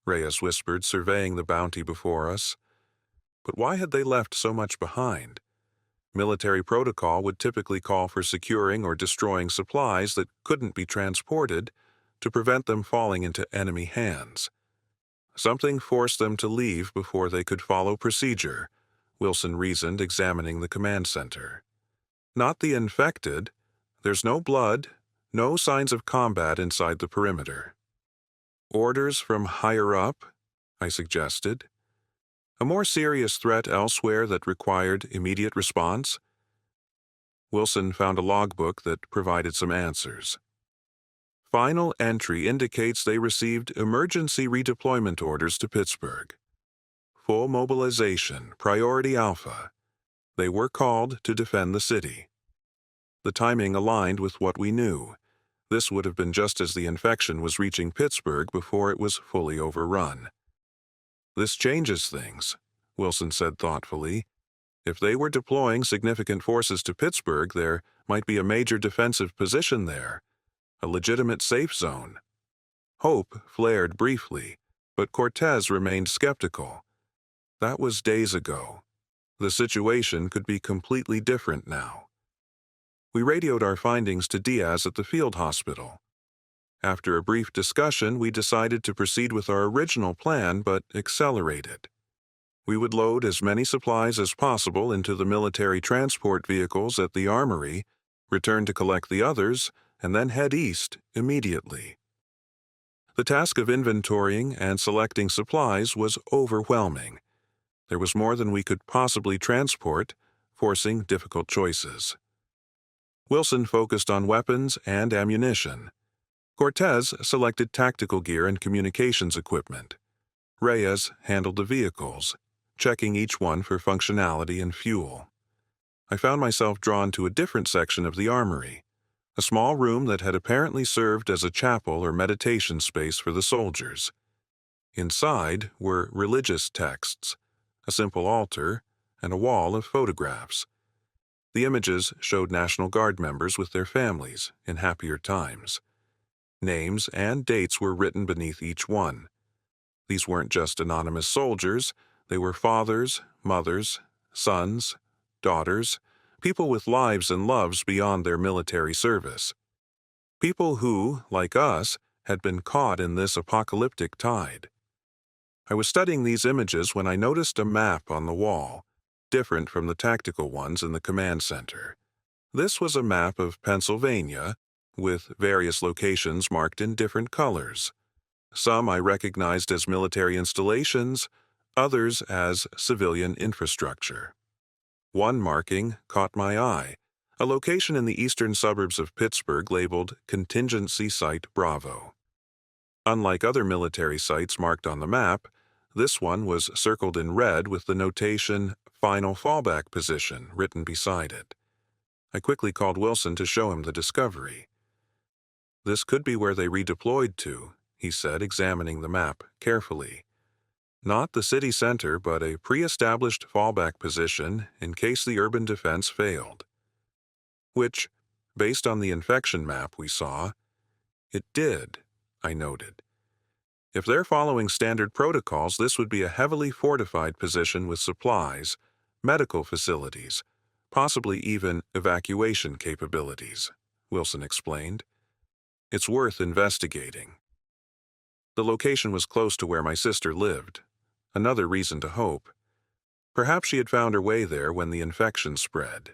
Reyes whispered, surveying the bounty before us. But why had they left so much behind? Military protocol would typically call for securing or destroying supplies that couldn't be transported to prevent them falling into enemy hands. Something forced them to leave before they could follow procedure, Wilson reasoned, examining the command center. Not the infected. There's no blood, no signs of combat inside the perimeter. Orders from higher up, I suggested. A more serious threat elsewhere that required immediate response? Wilson found a logbook that provided some answers. Final entry indicates they received emergency redeployment orders to Pittsburgh. Full mobilization, priority alpha. They were called to defend the city. The timing aligned with what we knew. This would have been just as the infection was reaching Pittsburgh before it was fully overrun. This changes things, Wilson said thoughtfully. If they were deploying significant forces to Pittsburgh, there might be a major defensive position there, a legitimate safe zone. Hope flared briefly, but Cortez remained skeptical. That was days ago. The situation could be completely different now. We radioed our findings to Diaz at the field hospital. After a brief discussion, we decided to proceed with our original plan but accelerate it. We would load as many supplies as possible into the military transport vehicles at the armory, return to collect the others, and then head east immediately. The task of inventorying and selecting supplies was overwhelming. There was more than we could possibly transport, forcing difficult choices. Wilson focused on weapons and ammunition. Cortez selected tactical gear and communications equipment. Reyes handled the vehicles, checking each one for functionality and fuel. I found myself drawn to a different section of the armory, a small room that had apparently served as a chapel or meditation space for the soldiers. Inside were religious texts, a simple altar, and a wall of photographs. The images showed National Guard members with their families in happier times. Names and dates were written beneath each one. These weren't just anonymous soldiers, they were fathers, mothers, sons, daughters, people with lives and loves beyond their military service. People who, like us, had been caught in this apocalyptic tide. I was studying these images when I noticed a map on the wall, different from the tactical ones in the command center. This was a map of Pennsylvania, with various locations marked in different colors. Some I recognized as military installations, others as civilian infrastructure. One marking caught my eye, a location in the eastern suburbs of Pittsburgh labeled Contingency Site Bravo. Unlike other military sites marked on the map, this one was circled in red with the notation Final Fallback Position written beside it. I quickly called Wilson to show him the discovery. This could be where they redeployed to, he said, examining the map carefully. Not the city center, but a pre-established fallback position in case the urban defense failed. Which, based on the infection map we saw, it did, I noted. If they're following standard protocols, this would be a heavily fortified position with supplies, medical facilities, possibly even evacuation capabilities, Wilson explained. It's worth investigating. The location was close to where my sister lived. Another reason to hope. Perhaps she had found her way there when the infection spread.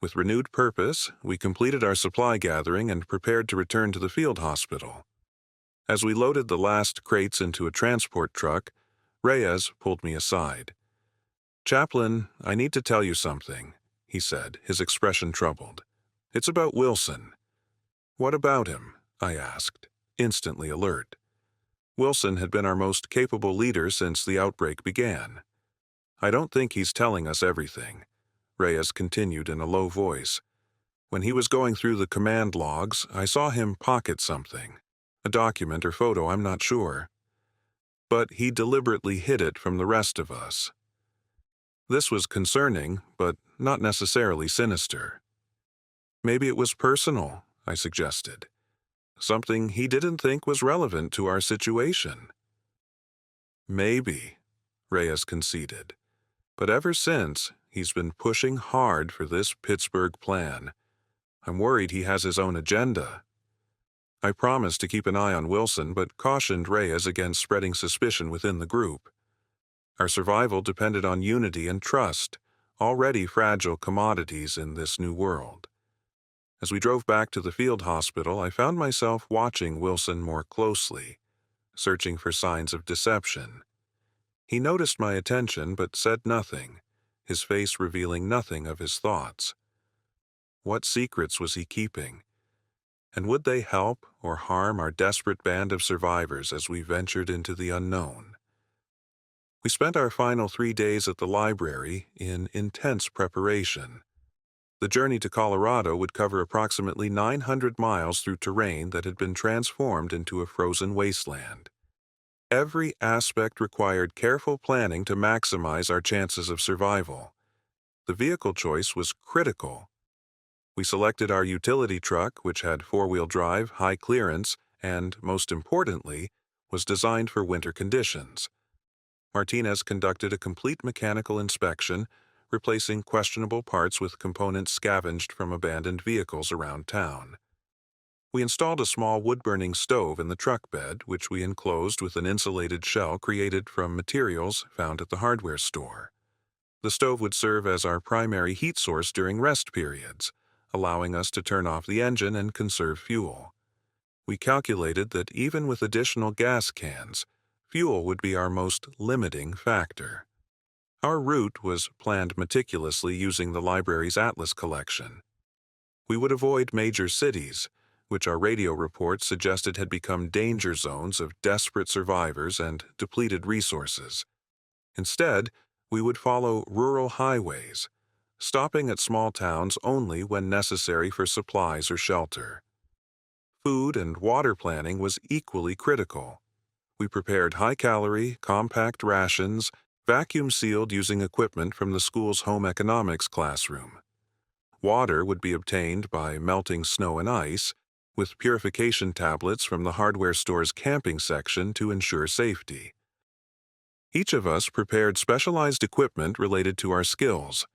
With renewed purpose, we completed our supply gathering and prepared to return to the field hospital. As we loaded the last crates into a transport truck, Reyes pulled me aside. "Chaplain, I need to tell you something," he said, his expression troubled. "It's about Wilson." "What about him?" I asked, instantly alert. Wilson had been our most capable leader since the outbreak began. "I don't think he's telling us everything," Reyes continued in a low voice. "When he was going through the command logs, I saw him pocket something. A document or photo, I'm not sure. But he deliberately hid it from the rest of us." This was concerning, but not necessarily sinister. "Maybe it was personal," I suggested. "Something he didn't think was relevant to our situation." Maybe, Reyes conceded. But ever since, he's been pushing hard for this Pittsburgh plan. I'm worried he has his own agenda. I promised to keep an eye on Wilson, but cautioned Reyes against spreading suspicion within the group. Our survival depended on unity and trust, already fragile commodities in this new world. As we drove back to the field hospital, I found myself watching Wilson more closely, searching for signs of deception. He noticed my attention but said nothing, his face revealing nothing of his thoughts. What secrets was he keeping? And would they help or harm our desperate band of survivors as we ventured into the unknown? We spent our final 3 days at the library in intense preparation. The journey to Colorado would cover approximately 900 miles through terrain that had been transformed into a frozen wasteland. Every aspect required careful planning to maximize our chances of survival. The vehicle choice was critical. We selected our utility truck, which had 4-wheel drive, high clearance, and, most importantly, was designed for winter conditions. Martinez conducted a complete mechanical inspection, replacing questionable parts with components scavenged from abandoned vehicles around town. We installed a small wood-burning stove in the truck bed, which we enclosed with an insulated shell created from materials found at the hardware store. The stove would serve as our primary heat source during rest periods, allowing us to turn off the engine and conserve fuel. We calculated that even with additional gas cans, fuel would be our most limiting factor. Our route was planned meticulously using the library's atlas collection. We would avoid major cities, which our radio reports suggested had become danger zones of desperate survivors and depleted resources. Instead, we would follow rural highways, stopping at small towns only when necessary for supplies or shelter. Food and water planning was equally critical. We prepared high-calorie, compact rations, vacuum-sealed using equipment from the school's home economics classroom. Water would be obtained by melting snow and ice, with purification tablets from the hardware store's camping section to ensure safety. Each of us prepared specialized equipment related to our skills.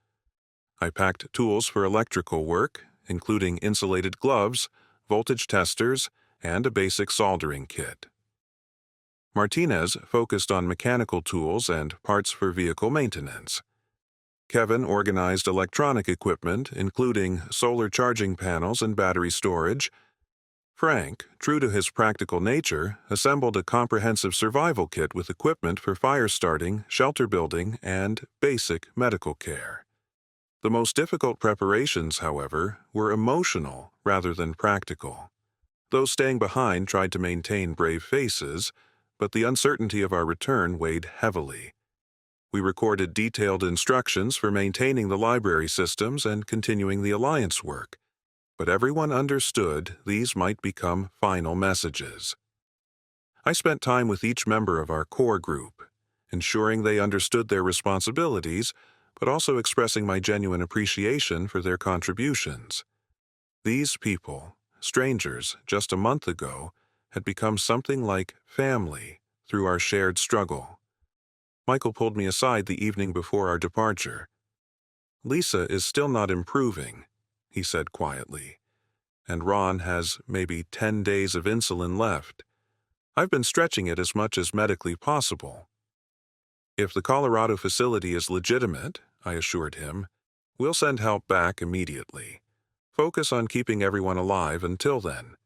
I packed tools for electrical work, including insulated gloves, voltage testers, and a basic soldering kit. Martinez focused on mechanical tools and parts for vehicle maintenance. Kevin organized electronic equipment, including solar charging panels and battery storage. Frank, true to his practical nature, assembled a comprehensive survival kit with equipment for fire starting, shelter building, and basic medical care. The most difficult preparations, however, were emotional rather than practical. Those staying behind tried to maintain brave faces, but the uncertainty of our return weighed heavily. We recorded detailed instructions for maintaining the library systems and continuing the Alliance work, but everyone understood these might become final messages. I spent time with each member of our core group, ensuring they understood their responsibilities, but also expressing my genuine appreciation for their contributions. These people, strangers just a month ago, had become something like family through our shared struggle. Michael pulled me aside the evening before our departure. "Lisa is still not improving," he said quietly, "and Ron has maybe 10 days of insulin left. I've been stretching it as much as medically possible." "If the Colorado facility is legitimate," I assured him, "we'll send help back immediately. Focus on keeping everyone alive until then."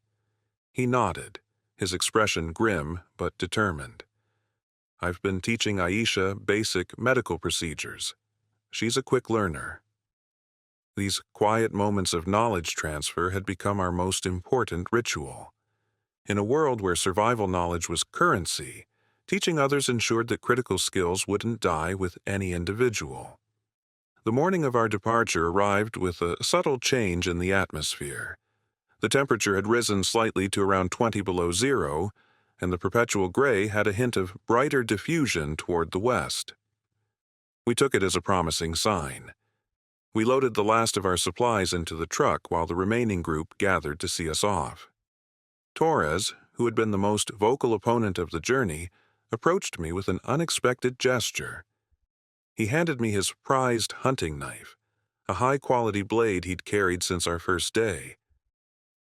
He nodded, his expression grim but determined. "I've been teaching Aisha basic medical procedures. She's a quick learner." These quiet moments of knowledge transfer had become our most important ritual. In a world where survival knowledge was currency, teaching others ensured that critical skills wouldn't die with any individual. The morning of our departure arrived with a subtle change in the atmosphere. The temperature had risen slightly to around 20 below zero, and the perpetual gray had a hint of brighter diffusion toward the west. We took it as a promising sign. We loaded the last of our supplies into the truck while the remaining group gathered to see us off. Torres, who had been the most vocal opponent of the journey, approached me with an unexpected gesture. He handed me his prized hunting knife, a high-quality blade he'd carried since our first day.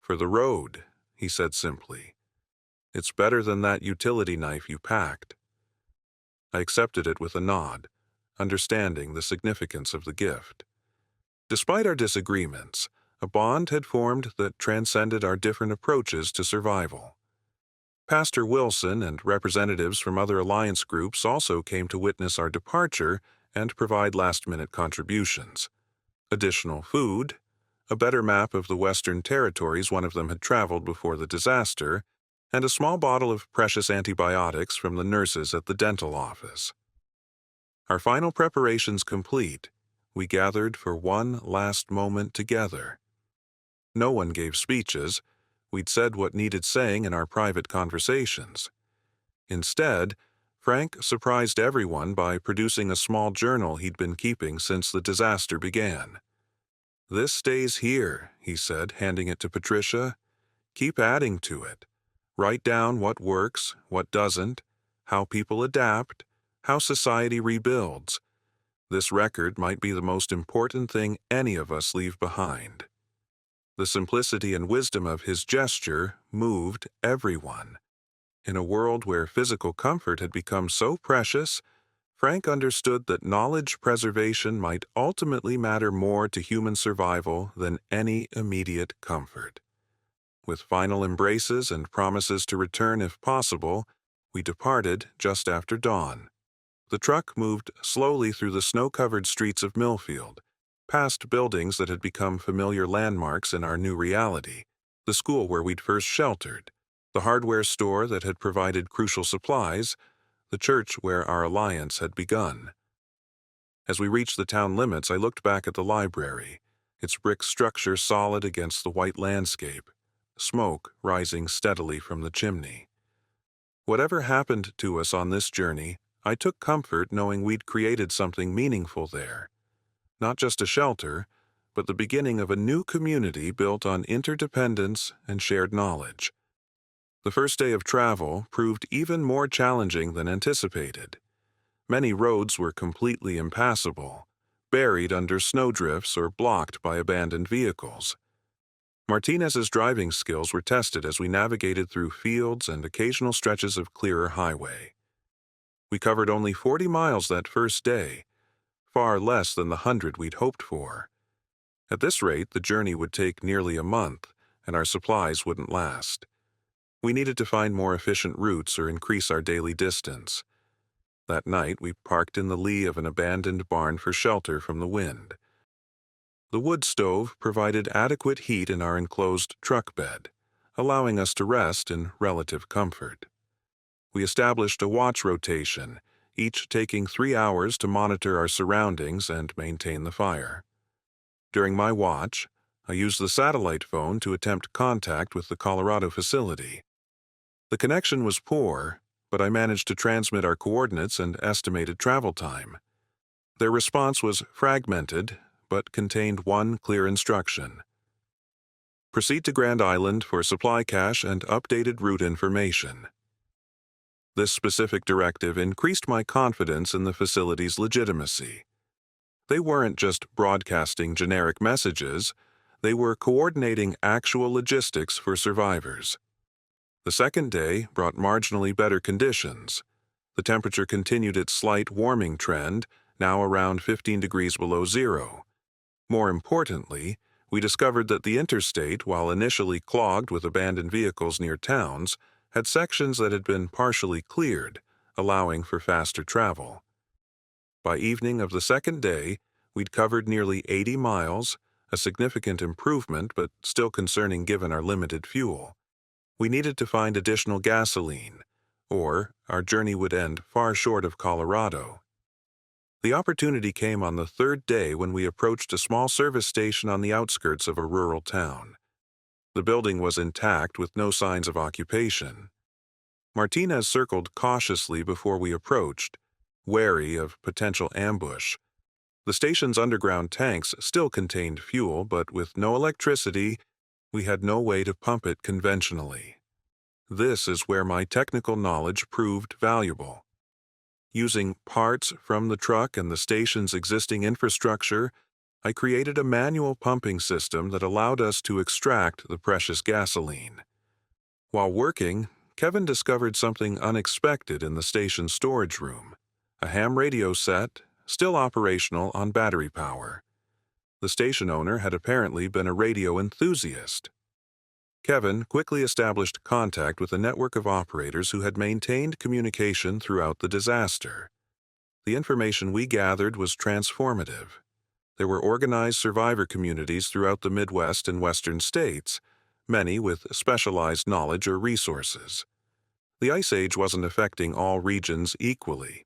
"For the road," he said simply. "It's better than that utility knife you packed." I accepted it with a nod, understanding the significance of the gift. Despite our disagreements, a bond had formed that transcended our different approaches to survival. Pastor Wilson and representatives from other alliance groups also came to witness our departure and provide last-minute contributions. Additional food, a better map of the Western territories one of them had traveled before the disaster, and a small bottle of precious antibiotics from the nurses at the dental office. Our final preparations complete, we gathered for one last moment together. No one gave speeches. We'd said what needed saying in our private conversations. Instead, Frank surprised everyone by producing a small journal he'd been keeping since the disaster began. "This stays here," he said, handing it to Patricia. "Keep adding to it. Write down what works, what doesn't, how people adapt, how society rebuilds. This record might be the most important thing any of us leave behind." The simplicity and wisdom of his gesture moved everyone. In a world where physical comfort had become so precious, Frank understood that knowledge preservation might ultimately matter more to human survival than any immediate comfort. With final embraces and promises to return if possible, we departed just after dawn. The truck moved slowly through the snow-covered streets of Millfield, past buildings that had become familiar landmarks in our new reality, the school where we'd first sheltered, the hardware store that had provided crucial supplies, the church where our alliance had begun. As we reached the town limits, I looked back at the library, its brick structure solid against the white landscape, smoke rising steadily from the chimney. Whatever happened to us on this journey, I took comfort knowing we'd created something meaningful there. Not just a shelter, but the beginning of a new community built on interdependence and shared knowledge. The first day of travel proved even more challenging than anticipated. Many roads were completely impassable, buried under snowdrifts or blocked by abandoned vehicles. Martinez's driving skills were tested as we navigated through fields and occasional stretches of clearer highway. We covered only 40 miles that first day, far less than the 100 we'd hoped for. At this rate, the journey would take nearly a month, and our supplies wouldn't last. We needed to find more efficient routes or increase our daily distance. That night, we parked in the lee of an abandoned barn for shelter from the wind. The wood stove provided adequate heat in our enclosed truck bed, allowing us to rest in relative comfort. We established a watch rotation, each taking 3 hours to monitor our surroundings and maintain the fire. During my watch, I used the satellite phone to attempt contact with the Colorado facility. The connection was poor, but I managed to transmit our coordinates and estimated travel time. Their response was fragmented, but contained one clear instruction: proceed to Grand Island for supply cache and updated route information. This specific directive increased my confidence in the facility's legitimacy. They weren't just broadcasting generic messages, they were coordinating actual logistics for survivors. The second day brought marginally better conditions. The temperature continued its slight warming trend, now around 15 degrees below zero. More importantly, we discovered that the interstate, while initially clogged with abandoned vehicles near towns, had sections that had been partially cleared, allowing for faster travel. By evening of the second day, we'd covered nearly 80 miles, a significant improvement but still concerning given our limited fuel. We needed to find additional gasoline, or our journey would end far short of Colorado. The opportunity came on the third day when we approached a small service station on the outskirts of a rural town. The building was intact with no signs of occupation. Martinez circled cautiously before we approached, wary of potential ambush. The station's underground tanks still contained fuel, but with no electricity, we had no way to pump it conventionally. This is where my technical knowledge proved valuable. Using parts from the truck and the station's existing infrastructure, I created a manual pumping system that allowed us to extract the precious gasoline. While working, Kevin discovered something unexpected in the station's storage room: a ham radio set, still operational on battery power. The station owner had apparently been a radio enthusiast. Kevin quickly established contact with a network of operators who had maintained communication throughout the disaster. The information we gathered was transformative. There were organized survivor communities throughout the Midwest and Western states, many with specialized knowledge or resources. The Ice Age wasn't affecting all regions equally.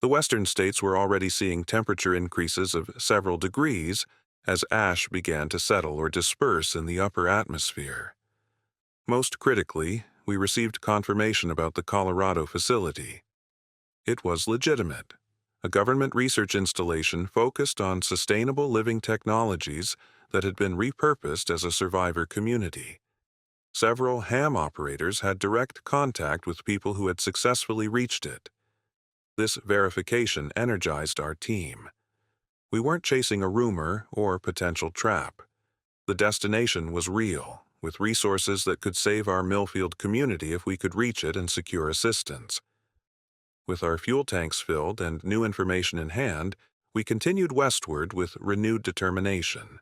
The Western states were already seeing temperature increases of several degrees as ash began to settle or disperse in the upper atmosphere. Most critically, we received confirmation about the Colorado facility. It was legitimate, a government research installation focused on sustainable living technologies that had been repurposed as a survivor community. Several ham operators had direct contact with people who had successfully reached it. This verification energized our team. We weren't chasing a rumor or potential trap. The destination was real, with resources that could save our Millfield community if we could reach it and secure assistance. With our fuel tanks filled and new information in hand, we continued westward with renewed determination.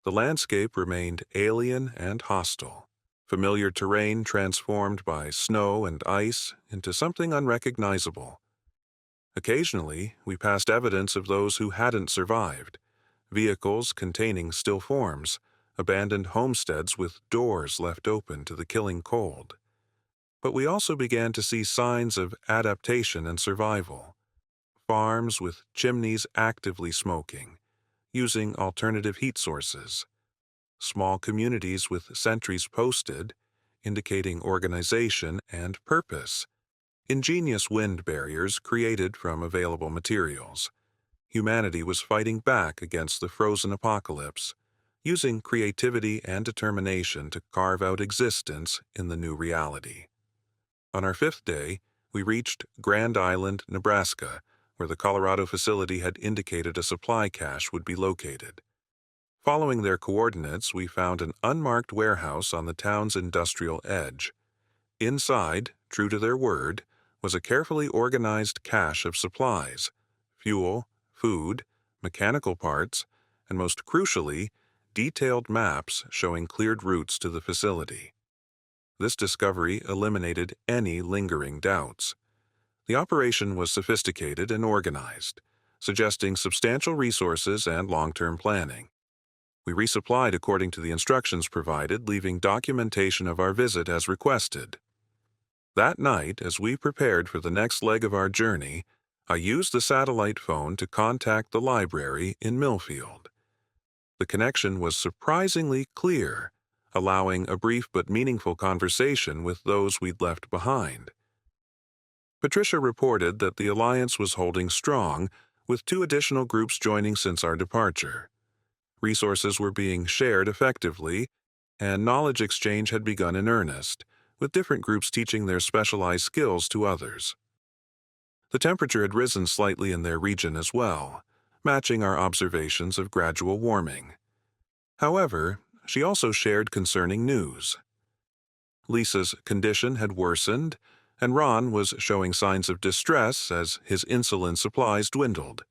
The landscape remained alien and hostile, familiar terrain transformed by snow and ice into something unrecognizable. Occasionally, we passed evidence of those who hadn't survived: vehicles containing still forms, abandoned homesteads with doors left open to the killing cold. But we also began to see signs of adaptation and survival: farms with chimneys actively smoking, using alternative heat sources; small communities with sentries posted, indicating organization and purpose; ingenious wind barriers created from available materials. Humanity was fighting back against the frozen apocalypse, using creativity and determination to carve out existence in the new reality. On our 5th day, we reached Grand Island, Nebraska, where the Colorado facility had indicated a supply cache would be located. Following their coordinates, we found an unmarked warehouse on the town's industrial edge. Inside, true to their word, was a carefully organized cache of supplies: fuel, food, mechanical parts, and most crucially, detailed maps showing cleared routes to the facility. This discovery eliminated any lingering doubts. The operation was sophisticated and organized, suggesting substantial resources and long-term planning. We resupplied according to the instructions provided, leaving documentation of our visit as requested. That night, as we prepared for the next leg of our journey, I used the satellite phone to contact the library in Millfield. The connection was surprisingly clear, allowing a brief but meaningful conversation with those we'd left behind. Patricia reported that the Alliance was holding strong, with 2 additional groups joining since our departure. Resources were being shared effectively, and knowledge exchange had begun in earnest, with different groups teaching their specialized skills to others. The temperature had risen slightly in their region as well, matching our observations of gradual warming. However, she also shared concerning news. Lisa's condition had worsened, and Ron was showing signs of distress as his insulin supplies dwindled.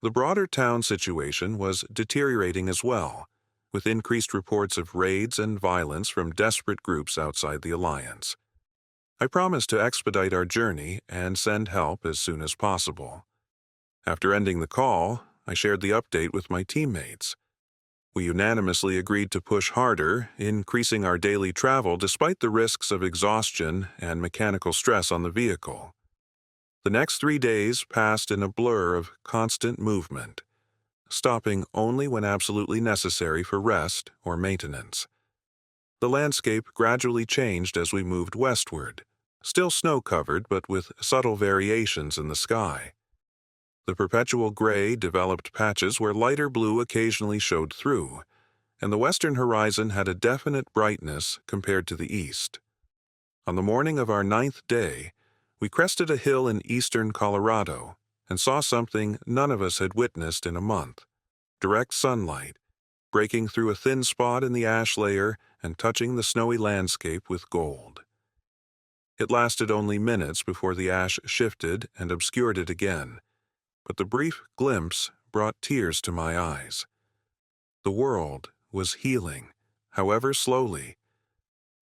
The broader town situation was deteriorating as well, with increased reports of raids and violence from desperate groups outside the Alliance. I promised to expedite our journey and send help as soon as possible. After ending the call, I shared the update with my teammates. We unanimously agreed to push harder, increasing our daily travel despite the risks of exhaustion and mechanical stress on the vehicle. The next 3 days passed in a blur of constant movement, stopping only when absolutely necessary for rest or maintenance. The landscape gradually changed as we moved westward, still snow-covered but with subtle variations in the sky. The perpetual gray developed patches where lighter blue occasionally showed through, and the western horizon had a definite brightness compared to the east. On the morning of our 9th day, we crested a hill in eastern Colorado and saw something none of us had witnessed in a month. Direct sunlight, breaking through a thin spot in the ash layer and touching the snowy landscape with gold. It lasted only minutes before the ash shifted and obscured it again, but the brief glimpse brought tears to my eyes. The world was healing, however slowly.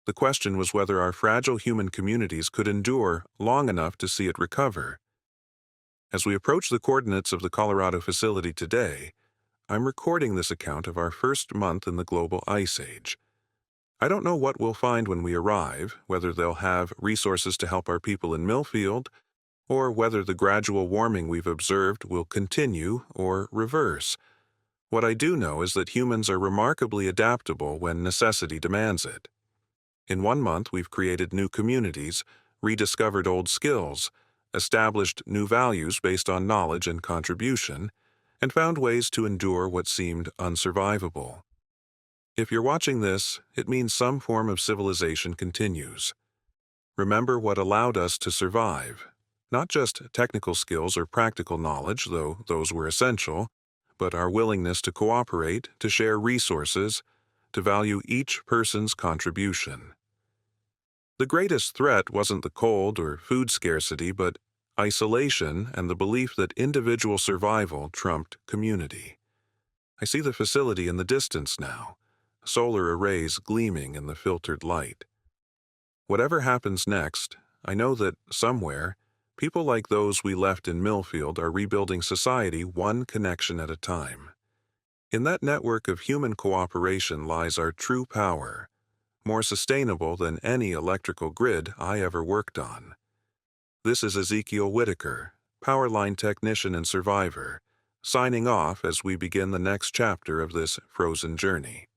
The question was whether our fragile human communities could endure long enough to see it recover. As we approach the coordinates of the Colorado facility today, I'm recording this account of our first month in the global ice age. I don't know what we'll find when we arrive, whether they'll have resources to help our people in Millfield, or whether the gradual warming we've observed will continue or reverse. What I do know is that humans are remarkably adaptable when necessity demands it. In 1 month, we've created new communities, rediscovered old skills, established new values based on knowledge and contribution, and found ways to endure what seemed unsurvivable. If you're watching this, it means some form of civilization continues. Remember what allowed us to survive. Not just technical skills or practical knowledge, though those were essential, but our willingness to cooperate, to share resources, to value each person's contribution. The greatest threat wasn't the cold or food scarcity, but isolation and the belief that individual survival trumped community. I see the facility in the distance now, solar arrays gleaming in the filtered light. Whatever happens next, I know that somewhere, people like those we left in Millfield are rebuilding society one connection at a time. In that network of human cooperation lies our true power, more sustainable than any electrical grid I ever worked on. This is Ezekiel Whitaker, power line technician and survivor, signing off as we begin the next chapter of this frozen journey.